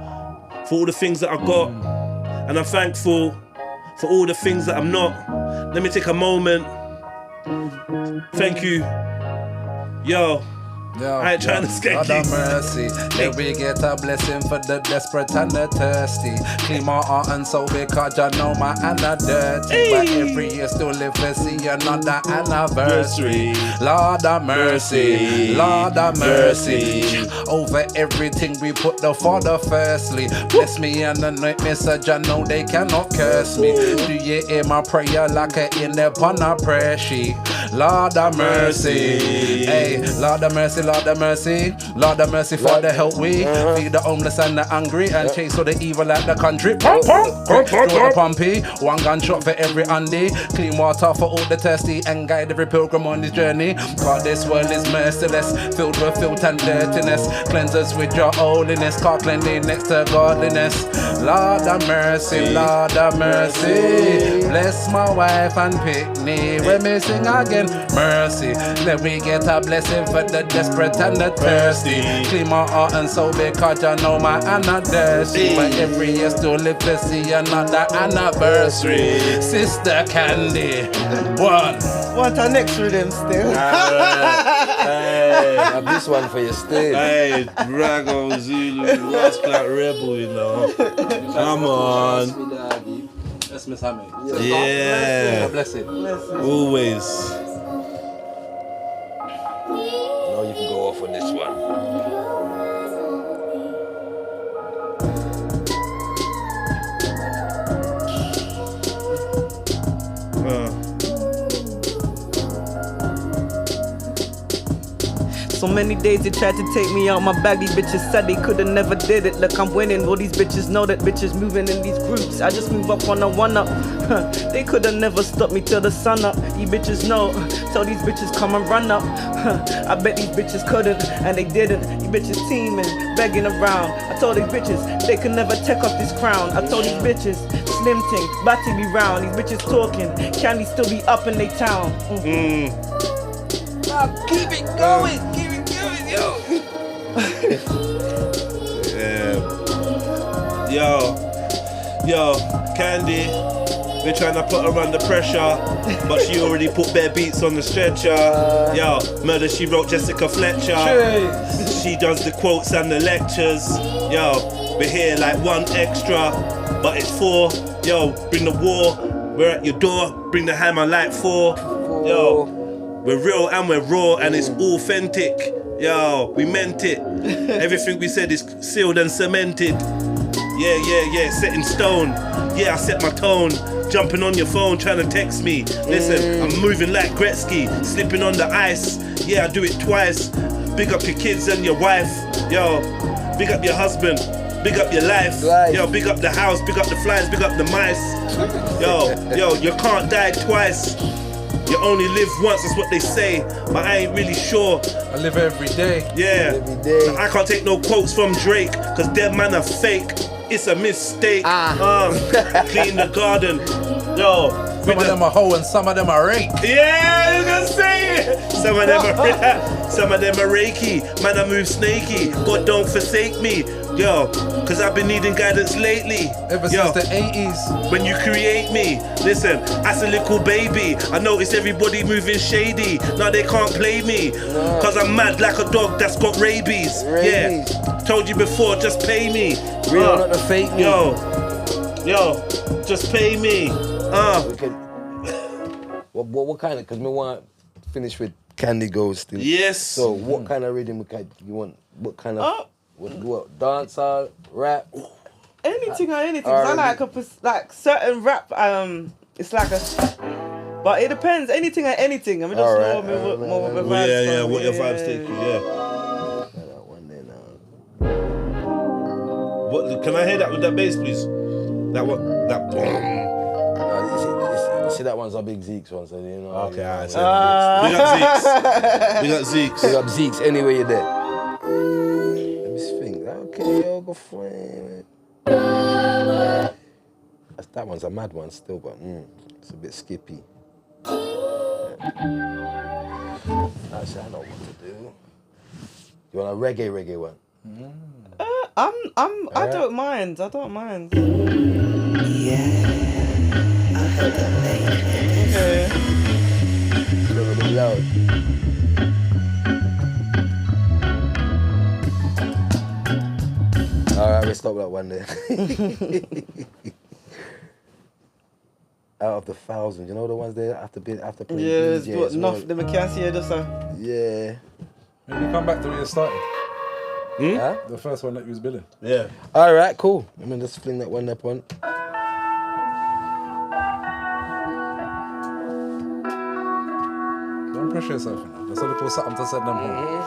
for all the things that I got. And I'm thankful for all the things that I'm not. Let me take a moment. Thank you. Yo, I ain't trying to skate. Lord of mercy, let we get a blessing for the desperate and the thirsty. Clean my heart and soul because I know my hand are dirty. But every year still live to see another anniversary. Lord of mercy, Lord of mercy. Over everything we put the Father firstly. Bless me and anoint me so I know they cannot curse me. Do you hear my prayer like a in there upon a prayer sheet? Lord of mercy, hey, Lord of mercy, Lord of mercy, Lord of mercy for the help we feed the homeless and the hungry and chase all the evil at the country. Pump, pump, pump, pump, the pumpy. One gunshot for every Andy. Clean water for all the thirsty and guide every pilgrim on his journey. God, this world is merciless, filled with filth and dirtiness. Cleanse us with your holiness, car cleanliness next to godliness. Lord of mercy, Lord of mercy. Bless my wife and pick me when me sing again. Mercy, let me get a blessing for the desperate and the thirsty. Clean my heart and soul because I know my anniversary. But every year still live to see another anniversary. Sister Kandy, one. Want our next rhythm still? Hey, Have this one for your still. hey, Raggo Zulu, last clap rebel, you know. Come on. That's Miss Hammy. Yeah. Bless it. Always. Now you can go off on this one. So many days they tried to take me out my bag. These bitches said they coulda never did it. Look, I'm winning. All these bitches know that bitches moving in these groups. I just move up on a one up. They coulda never stopped me till the sun up. These bitches know. Tell these bitches come and run up. I bet these bitches couldn't, and they didn't. These bitches teaming, begging around. I told these bitches they could never take off this crown. I told these bitches slim ting, batty be round. These bitches talking, Kandy still be up in they town. Keep it going, keep it going, yo. Yo, Kandy, we're trying to put her under pressure, but she already put bare beats on the stretcher. Yo, Murder She Wrote Jessica Fletcher. She does the quotes and the lectures. Yo, we're here like one extra, but it's four. Yo, bring the war, we're at your door. Bring the hammer like four. Yo. We're real and we're raw and it's authentic. Yo, we meant it. Everything we said is sealed and cemented. Yeah, set in stone. Yeah, I set my tone. Jumping on your phone, trying to text me. Listen, I'm moving like Gretzky, slipping on the ice. Yeah, I do it twice. Big up your kids and your wife. Yo, big up your husband. Big up your life. Yo, big up the house, big up the flies, big up the mice. Yo, you can't die twice. You only live once, that's what they say, but I ain't really sure. I live every day. Yeah, every day. I can't take no quotes from Drake, cause dead man are fake. It's a mistake. Clean the garden. Yo, some of them are hoe and some of them are rake. Yeah, you can say it. Some of them are reiki. Man, I move snaky. God don't forsake me. Yo, cause I've been needing guidance lately. Ever since the 80s. When you create me, listen, as a little baby, I noticed everybody moving shady. Now they can't play me. Cause I'm mad like a dog that's got rabies. Yeah, told you before, just pay me. Real, not the fake me. Yo, just pay me. What kind of, cause we want to finish with Kandy Goes still. Yes. So what kind of rhythm you want? What kind of, what dancehall, rap? Anything or anything. I like certain rap, it's like but it depends. Anything or anything. I mean, just more of a vibe. Yeah, what your vibes take you, That one there now. What, can I hear that with that bass, please? That one, that boom. See, that one's a big Zeke's one, so you know. Okay, alright. We got Zeke's. We got Zeke's anyway you're there. Let me think. Okay, yo, go flame. That one's a mad one still, but it's a bit skippy. Actually, I know what to do. You want a reggae one? I don't mind. Okay. It's a little bit loud. Alright, stop that one there. Out of the thousands, you know the ones there after playing Yeah, DJ but as well. enough. Them can't see it, just Yeah. Maybe come back to where you started. Huh? The first one that you was billing. Yeah. Alright, cool. I mean, let's fling that one up on. Don't pressure yourself, you know. That's a little something to send them home.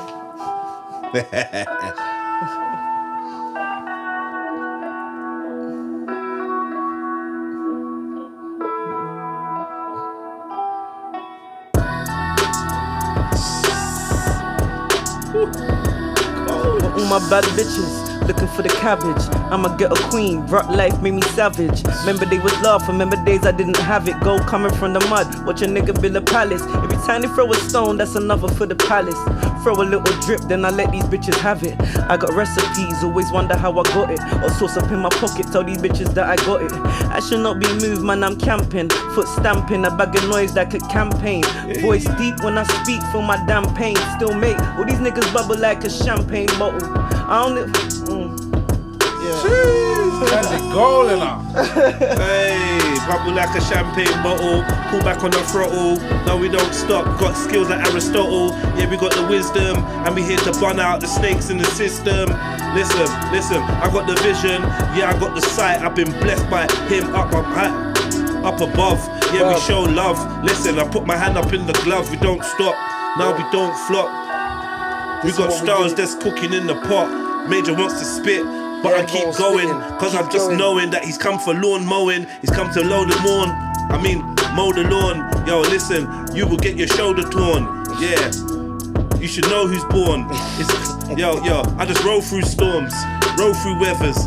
all my bad bitches looking for the cabbage. I'ma get a queen. Rock life made me savage. Remember they was love. Remember days I didn't have it. Gold coming from the mud. Watch a nigga build a palace. Every time they throw a stone, that's another for the palace. Throw a little drip, then I let these bitches have it. I got recipes, always wonder how I got it. Or sauce up in my pocket, tell these bitches that I got it. I should not be moved, man, I'm camping. Foot stamping, a bag of noise like a campaign. Voice deep when I speak, feel my damn pain. Still make all these niggas bubble like a champagne bottle. I don't live. Kandy golden now. Hey, bubble like a champagne bottle. Pull back on the throttle. No, we don't stop. Got skills like Aristotle. Yeah, we got the wisdom, and we here to burn out the snakes in the system. Listen, I got the vision. Yeah, I got the sight. I've been blessed by him up above. Yeah, we show love. Listen, I put my hand up in the glove. We don't stop. No, we don't flop. We got stars that's cooking in the pot. Major wants to spit. But I keep going, cause I'm just knowing that he's come for lawn mowing. He's come to mow the lawn. Yo, listen, you will get your shoulder torn. Yeah, you should know who's born. Yo, I just roll through storms, roll through weathers.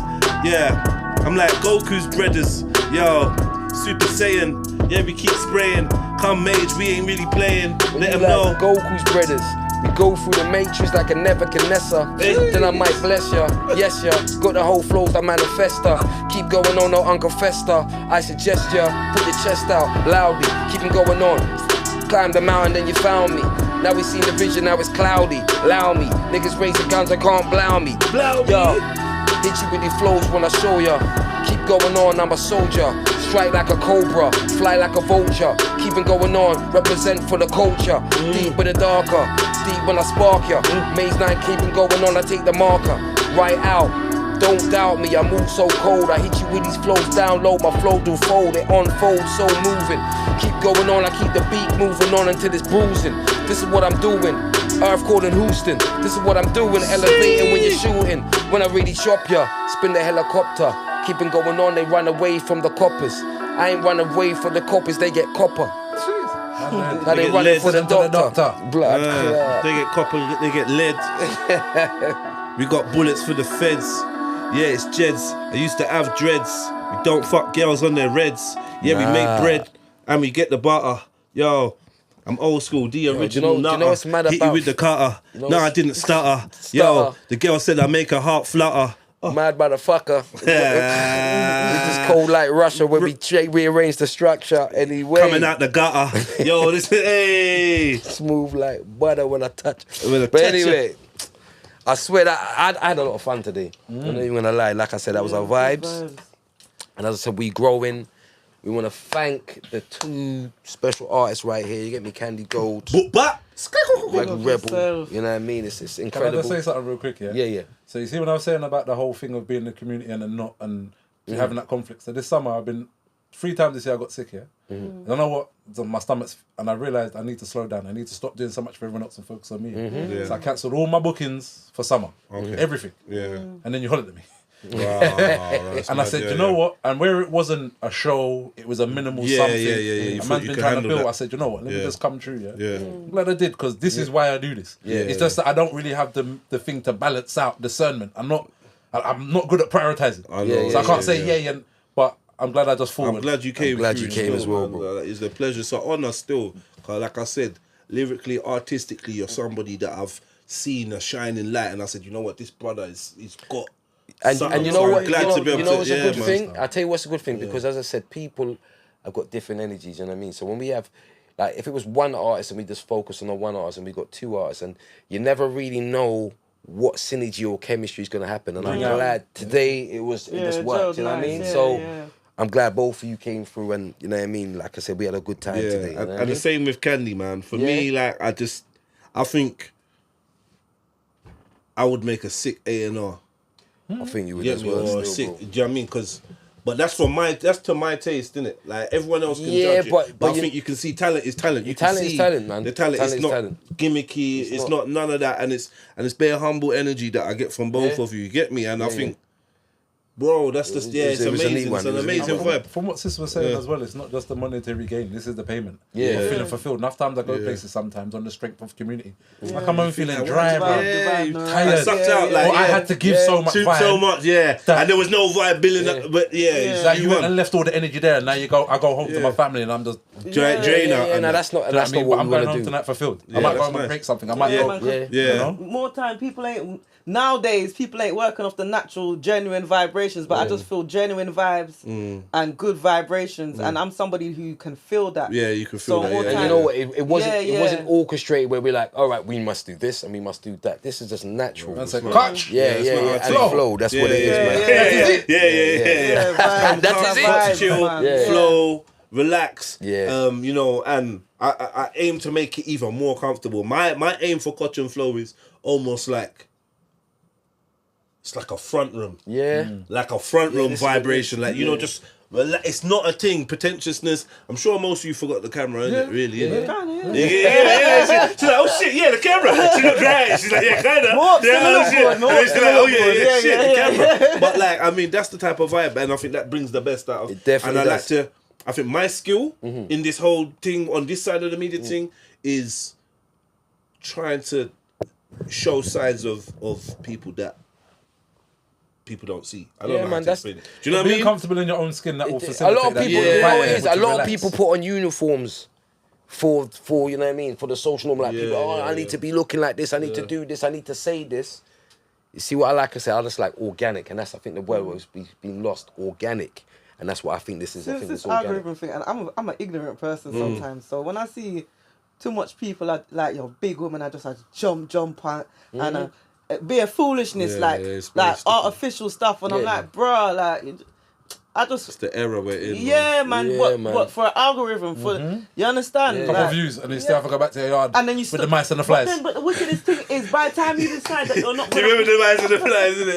Yeah, I'm like Goku's brothers. Yo, Super Saiyan. Yeah, we keep spraying. Come Mage, we ain't really playing. Let him know. Goku's brothers. We go through the matrix like a Nebuchadnezzar. Then I might bless ya, yes ya. Got the whole flows that manifesta. Keep going on, no Uncle Festa. I suggest ya, put your chest out loudly. Keep them going on. Climb the mountain, then you found me. Now we seen the vision, now it's cloudy. Allow me, niggas raise the guns, I can't blow me. Yo, hit you with these flows when I show ya. Keep going on, I'm a soldier. Strike like a cobra, fly like a vulture. Keep it going on, represent for the culture. Deep with the darker, deep when I spark ya. Maze 9, keep it going on, I take the marker. Right out, don't doubt me, I move so cold. I hit you with these flows down low, my flow do fold. It unfolds, so moving. Keep going on, I keep the beat moving on until it's bruising. This is what I'm doing. Earth calling Houston. This is what I'm doing. Elevating when you're shooting. When I really chop ya, spin the helicopter. Keeping going on, they run away from the coppers. I ain't run away from the coppers, they get copper. Now they running for the doctor. Blood. They get copper, they get lead. We got bullets for the feds. Yeah, it's Jeds. I used to have dreads. We don't fuck girls on their reds. Yeah, we make bread and we get the butter. Yo, I'm old school, the original nutter. You know what's mad Hit about? you with the cutter. No, I didn't stutter. Yo, the girl said I make her heart flutter. Mad motherfucker. We just cold like Russia when we rearrange the structure anyway. Coming out the gutter. Yo, this is, hey. Smooth like butter when I touch. But anyway, I swear that I had a lot of fun today. I'm not even gonna lie. Like I said, that was our vibes. And as I said, we growing. We want to thank the two special artists right here. You get me, Kandy Gold. Like a rebel. You know what I mean? It's incredible. Can I just say something real quick, yeah? Yeah. So you see when I was saying about the whole thing of being in the community and having that conflict. So this summer I've been 3 times this year I got sick, yeah? And I know what, my stomach's, and I realised I need to slow down. I need to stop doing so much for everyone else and focus on me. So I cancelled all my bookings for summer. Everything. Yeah. And then you hollered at me. Wow, and I said, you know what? And where it wasn't a show, it was a minimal something. You a man's been trying to build. I said, you know what? Let me just come true. Yeah. I'm glad I did, because this is why I do this. It's just that I don't really have the thing to balance out discernment. I'm not good at prioritizing. So I can't say but I'm glad I just forward. I'm glad you came. I'm glad you came as well, bro. It's a pleasure. So honour still, cause like I said, lyrically, artistically, you're somebody that I've seen a shining light, and I said, you know what, this brother he's got. And you know what? You know what's a good thing? Man. I'll tell you what's a good thing, because as I said, people have got different energies, you know what I mean? So when we have, like, if it was one artist and we just focus on one artist and we got 2 artists, and you never really know what synergy or chemistry is going to happen. And I'm glad today it just worked, you know what I mean? So I'm glad both of you came through and, you know what I mean? Like I said, we had a good time today. You know and the same with Kandy, man. For me, like, I think I would make a sick A&R. I think you would as well. Or sick, do you know what I mean? But that's to my taste, isn't it? Like, everyone else can judge it. But I think you can see talent is talent. Talent is talent, man. The talent is not gimmicky. It's not none of that. And it's bare humble energy that I get from both of you. You get me? And I think, bro, that's just, it's amazing. It's an amazing vibe. From what Sis was saying as well, it's not just the monetary gain. This is the payment. Yeah. I'm feeling fulfilled. Enough times I go places sometimes on the strength of community. I come home feeling dry, bro. Tired. Sucked out. Like, I had to give so much vibe. So much, and there was no vibe building up. But like you went and left all the energy there, and now I go home to my family, and I'm just drain out. No, that's not what we want to do. I'm going home tonight fulfilled. I might go home and break something. I might go. You know? More time, nowadays, people ain't working off the natural, genuine vibrations, but I just feel genuine vibes and good vibrations, and I'm somebody who can feel that. Yeah, you can feel that. And you know what? It wasn't orchestrated where we're like, all right, we must do this and we must do that. This is just natural. That's like Kotch. And flow. That's what it is, man. Yeah. That is it. Chill, flow, relax. Yeah. You know, and I aim to make it even more comfortable. My aim for Kotch and Flow is almost like, it's like a front room. Yeah. Like a front room vibration. Like, you know, just, it's not a thing. Pretentiousness. I'm sure most of you forgot the camera, innit? Really, innit? She's like, oh shit, the camera. She looked right. She's like, kinda. She's like, shit, the camera. But like, I mean, that's the type of vibe, and I think that brings the best out of it. Definitely and I think my skill in this whole thing, on this side of the media thing, is trying to show sides of people that people don't see. I don't know how to explain it. Do you know what I mean? Being comfortable in your own skin, that will facilitate a lot of people, that. a lot of people put on uniforms for you know what I mean, for the social norm. Like people, I need to be looking like this. I need to do this. I need to say this. You see what I like? I say I just like organic, and that's, I think, the word was being lost. Organic, and that's what I think this is. I think this algorithm thing, and I'm an ignorant person sometimes. So when I see too much people like your big woman, I just jump on and. Be a foolishness, like artificial stuff, and I'm like, bruh, like, I just. It's the era we're in. Yeah, man. What for an algorithm? For you understand? A couple of views, and then you still have to go back to your yard. And then you with the mice and the flies. But the wickedest thing is, by the time you decide that you're not. Do you remember the mice and the flies, isn't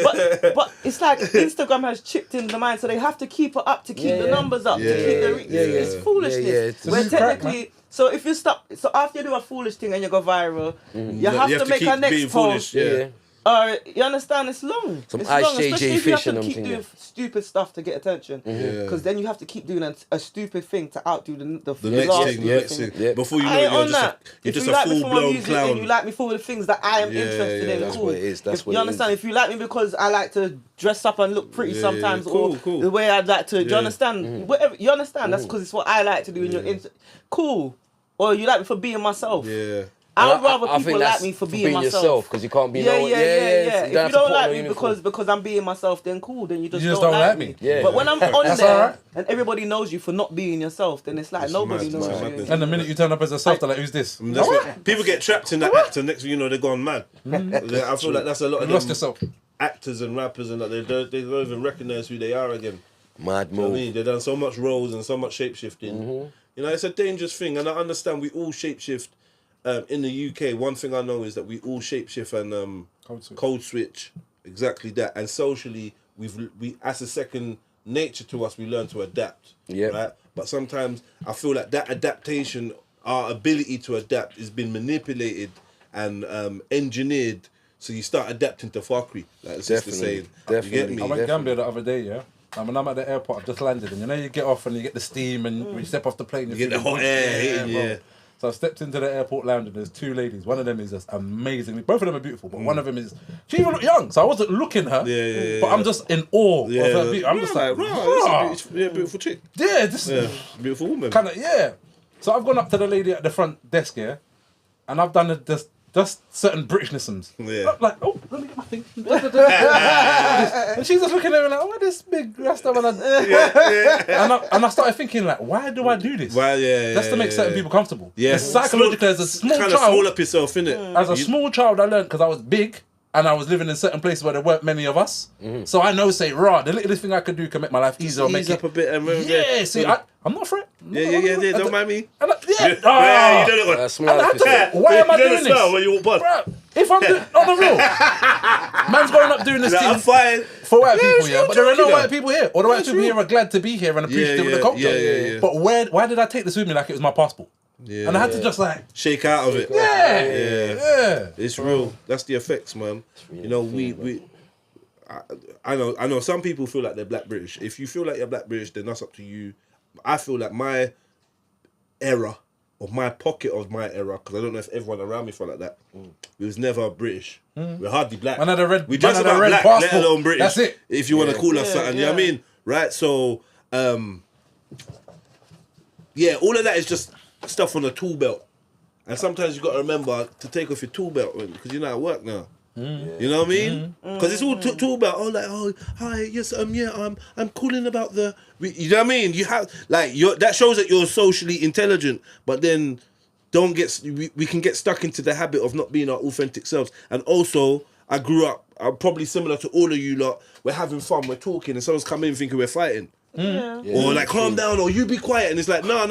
it? But it's like Instagram has chipped in the mind, so they have to keep it up to keep the numbers up. To keep the it's foolishness. Where technically. So if you stop, so after you do a foolish thing and you go viral, you have to make a next post. You understand? It's long. Some it's long, especially if you have to and keep doing stupid stuff to get attention. Because then you have to keep doing a stupid thing to outdo the next thing. Yeah. Before you know it, you're just a full-blown clown. And you like me for the things that I am interested in. That's cool. what it is. That's what you understand? If you like me because I like to dress up and look pretty sometimes, or the way I'd like to, do you understand? Whatever, you understand? That's because it's what I like to do. Cool. Or you like me for being myself. Yeah. I would rather people like me for being myself. Because you can't be yeah. If you don't like me because I'm being myself, then cool. Then you just don't like me. Yeah. But when I'm on there and everybody knows you for not being yourself, then it's like nobody knows you. And the minute you turn up as yourself, they're like, who's this? People get trapped in that actor. Next thing you know, they're gone mad. I feel like that's a lot of lost yourself. Actors and rappers and that they don't even recognise who they are again. Mad move. You know what I mean? They've done so much roles and so much shape-shifting. You know, it's a dangerous thing, and I understand we all shape-shift. In the UK, one thing I know is that we all shapeshift and code switch. Exactly that. And socially, we as a second nature to us, we learn to adapt. Yeah. Right. But sometimes I feel like that adaptation, our ability to adapt, has been manipulated and engineered. So you start adapting to fuckery. Like it's just the saying. Definitely. You get me? I went Gambia the other day, yeah. And when I'm at the airport, I've just landed, and you know you get off and you get the steam, and when you step off the plane, you get the hot air hitting, yeah. So I stepped into the airport lounge and there's two ladies. One of them is just amazingly, both of them are beautiful, but one of them is, she even looked young, so I wasn't looking at her, but I'm just in awe of her beauty. I'm just like, beautiful chick. Yeah, beautiful woman. Kind of, yeah. So I've gone up to the lady at the front desk here, and I've done just certain Britishisms. Yeah. Like, oh, let me get my thing. And she's just looking at me like, oh, this big rasta man. And I started thinking like, why do I do this? Well, That's to make certain people comfortable. Yeah. Psychologically, as a small kind child, of small up yourself, innit? As a small child, I learned because I was big. and I was living in certain places where there weren't many of us. So I know, say, raw, the littlest thing I could do can make my life easier. Or Ease up a bit. Yeah, see, I'm not for it. Yeah. Don't mind me. Yeah, you done it. That's smart. Why am I doing this? When you walk past. Bruh, if I'm doing, on the real, man's going up doing this I'm thing fine. for white people, it's yeah, not but there are no joking, white people here. Or the white people here are glad to be here and appreciative of the culture. Yeah. But why did I take this with me like it was my passport? Yeah. And I had to just like, Shake out of it. yeah. It's real. That's the effects, man. You know, I know some people feel like they're Black British. If you feel like you're Black British, then that's up to you. I feel like my era, or my pocket of my era, because I don't know if everyone around me felt like that. We was never British. We're hardly Black. We just about Black, let alone British. That's it. If you want to call us something, you know what I mean? Right? So, all of that is just stuff on the tool belt. And sometimes you got to remember to take off your tool belt because you're not at work now. You know what I mean? Because it's all tool belt. Hi, yes, I'm calling about the. You know what I mean? You have that shows that you're socially intelligent, but then we can get stuck into the habit of not being our authentic selves. And also, I grew up. I'm probably similar to all of you lot. We're having fun, we're talking, and someone's coming in thinking we're fighting. Or calm down, or you be quiet, and it's like no.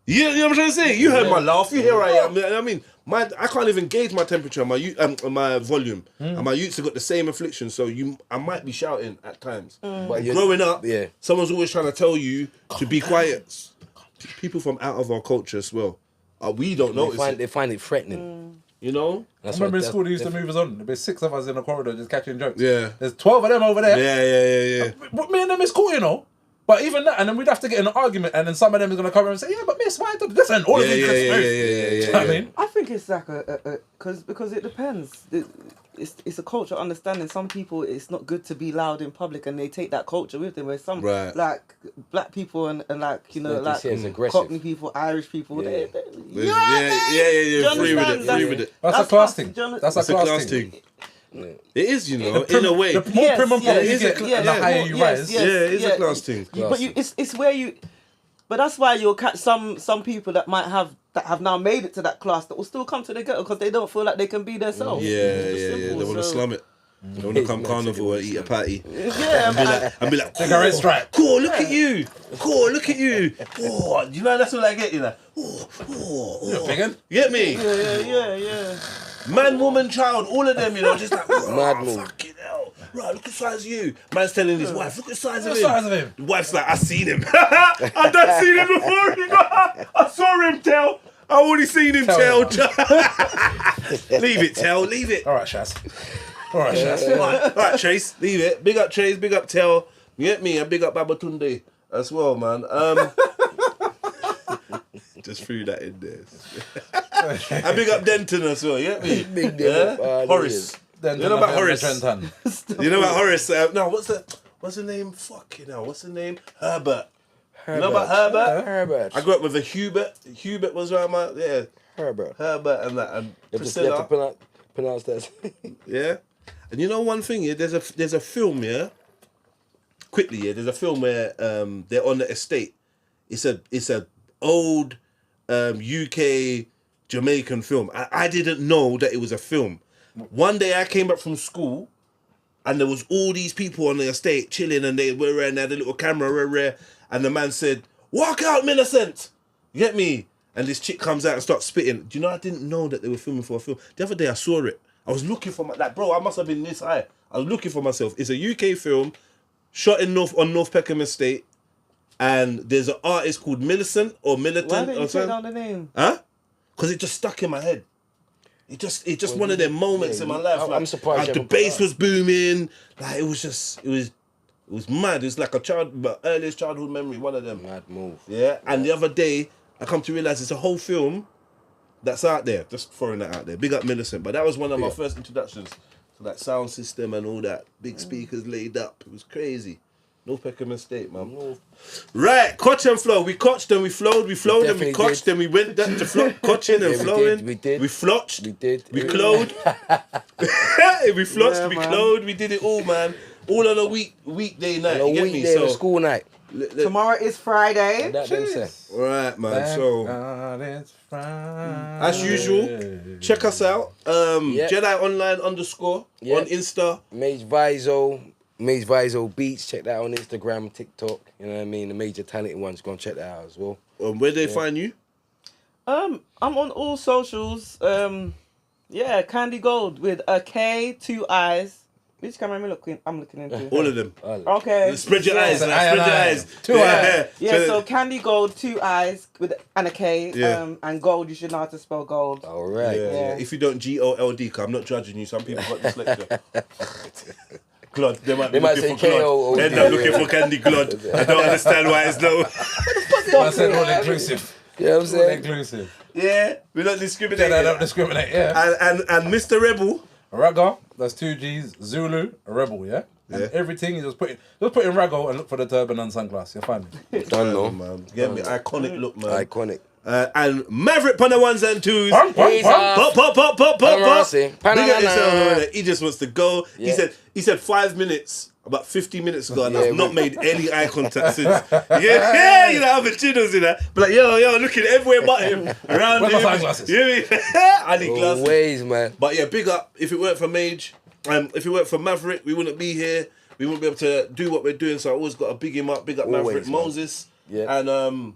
You know what I'm trying to say? You heard my laugh. Here I am. I mean, I can't even gauge my temperature, my volume, and my youths have got the same affliction. So I might be shouting at times. But growing up, someone's always trying to tell you to be quiet. People from out of our culture as well. We don't notice. They find it threatening. You know? I remember in school they used to move us on. There'd be 6 of us in the corridor just catching jokes. Yeah. There's 12 of them over there. Yeah. But me and them is cool, you know. But even that, and then we'd have to get in an argument, and then some of them is going to come and say, yeah, but miss, why did this? And all of these yeah. You know what I mean? I think it's like because it depends. It's a culture understanding. Some people, it's not good to be loud in public, and they take that culture with them. Where some like Black people and like Cockney people, Irish people, yeah. Free with it. That's a class thing. That's a class thing. Yeah. It is, you know, in a way. The more prim and proper you get, the higher you rise. It's a class thing. But it's where you. But that's why you'll catch some people that have now made it to that class that will still come to the ghetto because they don't feel like they can be themselves. Yeah. They want to slum it. They want to come carnival and eat a patty. Yeah, and be like, cigarette strike. Cool, look at you. Oh, you know, that's what I get, you know. You're biggin'? Get me? Yeah. Man, woman, child, all of them, you know, just like, Mad move. Fucking hell. Right, look at the size of you. Man's telling his wife, look at the size of him. The wife's like, I seen him. I done seen him before. You know? I saw him, Tell. I already seen him, Tell. Leave it, Tell. Leave it. All right, Shaz. All right, Chase. Leave it. Big up, Chase. Big up, Tell. You get me? And big up Babatunde as well, man. Just threw that in there. I big up Denton as well, you get me? Big deal. Horace. Then you know about Horace? You know about Horace? No, what's the name? Fucking hell, what's the name? Herbert. You know about Herbert? Herbert. I grew up with a Hubert. Hubert was around my, Herbert and that. And Priscilla. You have to pronounce that. Yeah. And you know one thing, yeah? There's a film, yeah? Quickly, yeah? There's a film where they're on the estate. It's a old UK Jamaican film. I didn't know that it was a film. One day I came back from school and there was all these people on the estate chilling and they had a little camera and the man said, "Walk out, Millicent." You get me? And this chick comes out and starts spitting. Do you know, I didn't know that they were filming for a film. The other day I saw it. I was looking for I must have been this high. I was looking for myself. It's a UK film shot in North Peckham Estate. And there's an artist called Millicent or Militant. Why didn't you take down the name? Huh? Because it just stuck in my head. It just one of them moments in my life. I'm surprised. Like, the bass was booming. Like it was mad. It was like earliest childhood memory. One of them. Mad move. Yeah. And the other day, I come to realize it's a whole film that's out there. Just throwing that out there. Big up Millicent. But that was one of my first introductions to that sound system and all that. Big speakers laid up. It was crazy. North Peckham Estate, man. Right, Kotch and flow. We kotched and we flowed. We flowed and we kotched and we went down to kotching and flowing. We did. We flotched. We did. We clothed. We flotched. We clothed. We did it all, man. All on a weekday night. On a you get weekday, me? So school night. Tomorrow is Friday. That them say. Right, man. Thank So, God it's Friday. as usual, check us out. Jedionline _ on Insta. Mage Vizo Beats. Check that out on Instagram, TikTok. You know what I mean? The major talented ones. Go and check that out as well. Where they find you? I'm on all socials. Kandy Gold with a K, 2 eyes. Which camera I'm looking into? All of them. Okay. Spread your eyes. Spread your eyes. 2 eyes. Yeah, so Kandy Gold, 2 eyes and a K. And gold, you should know how to spell gold. All right. Yeah. If you don't GOLD, because I'm not judging you. Some people got dyslexia. Glod. They might say looking for Glod. End up looking for Kandy Glod. I don't understand why it's no. I said all inclusive. You know what I'm saying? All inclusive. Yeah, we don't discriminate. Yeah, don't discriminate, yeah. And Mr. Rebel. Raggo, that's 2 G's, Zulu, a rebel, yeah? And everything, you just put in Raggo and look for the turban and sunglasses, you'll find me. Done, no? Man. Get me iconic look, man. Iconic. And Maverick on the 1s and 2s. Pop. He just wants to go. Yeah. He said 5 minutes. About 50 minutes ago, and I've not made any eye contact since. Yeah, you know, I'm a chinos in that. But like, yo, looking everywhere but him. Around Where's him. my sunglasses? You know what I need glasses. Always, man. But yeah, big up. If it weren't for Mage, if it weren't for Maverick, we wouldn't be here. We wouldn't be able to do what we're doing. So I always got to big him up. Big up Always, Maverick man. Moses. Yeah. And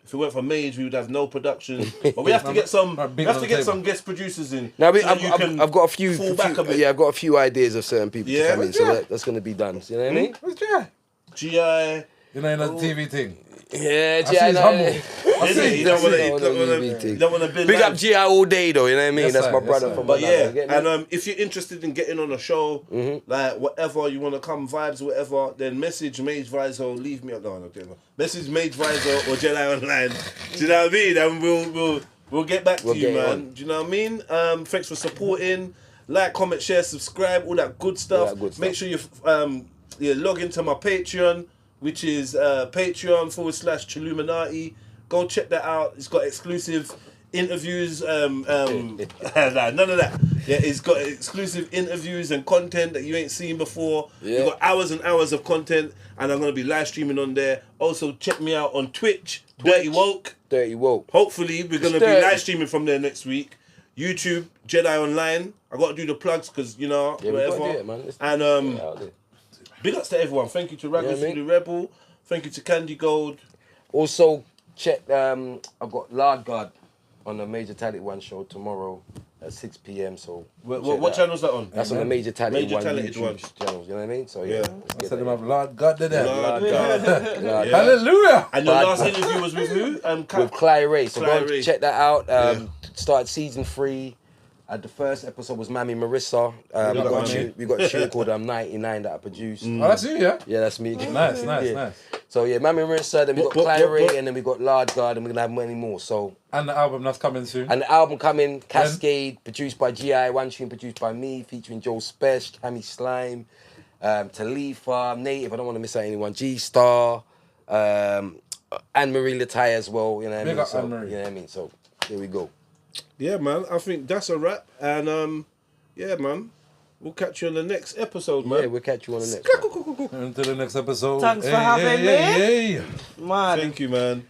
if it weren't for Mage, we would have no production. But we have to get some. We have to get some guest producers in. Now, so I've got a few. back a bit. Yeah, I've got a few ideas of certain people to come in, so Yeah. that's going to be done. You know what I mean? Who's Jedi? GI. You know, the TV thing. Yeah, I see he's humble. You don't want to Big up GI all day though, you know what I mean? Yes, That's sir, my yes, brother sir. from But another, yeah, get me? and if you're interested in getting on a show, like whatever you want to come vibes, whatever, then message Mage Vizo, leave me up. No, message Mage Vizo or Jedionline. Do you know what I mean? And we'll get back to you, man. on. Do you know what I mean? Thanks for supporting. Like, comment, share, subscribe, all that good stuff. Make sure you log into my Patreon, which is Patreon/Chiluminati. Go check that out. It's got exclusive interviews. None of that. Yeah, it's got exclusive interviews and content that you ain't seen before. Yeah. You've got hours and hours of content, and I'm gonna be live streaming on there. Also, check me out on Twitch. Dirty Woke. Hopefully, we're gonna be live streaming from there next week. YouTube, Jedionline. I gotta do the plugs because whatever. Do it, man. And big ups to everyone. Thank you to Raggo Zulu Rebel. Thank you to Kandy Gold. Also, check, I've got Lard Guard on the Major Talented One show tomorrow at 6 p.m. So what channel's that on? That's on the Major Talented One Talented YouTube One. channels, you know what I mean? So yeah. I said them up, Lord God to them. Lord God. Yeah. Hallelujah. And your last interview was with who? With Clyde Ray. So Clyde go Ray. and check that out. Started season 3. The first episode was Mammy Marissa. We got a tune called 99 that I produced. Oh, that's you, yeah? Yeah, that's me. Nice. So yeah, Mammy Marissa, then we got Clyde Ray, and then we got Lard Guard, and we're gonna have many more. So And the album that's coming soon. and the album coming, Cascade, produced by GI, one tune produced by me, featuring Joe Spesh, Tammy Slime, Talifa, Native, I don't want to miss out anyone, G-Star, Anne-Marie Latai as well, you know what I mean? Big up So, Anne-Marie. you know what I mean? So here we go. Yeah, man. I think that's a wrap. And yeah, man. We'll catch you on the next episode, man. Yeah, we'll catch you on the next one. Until the next episode. Thanks for having me. Thank you, man.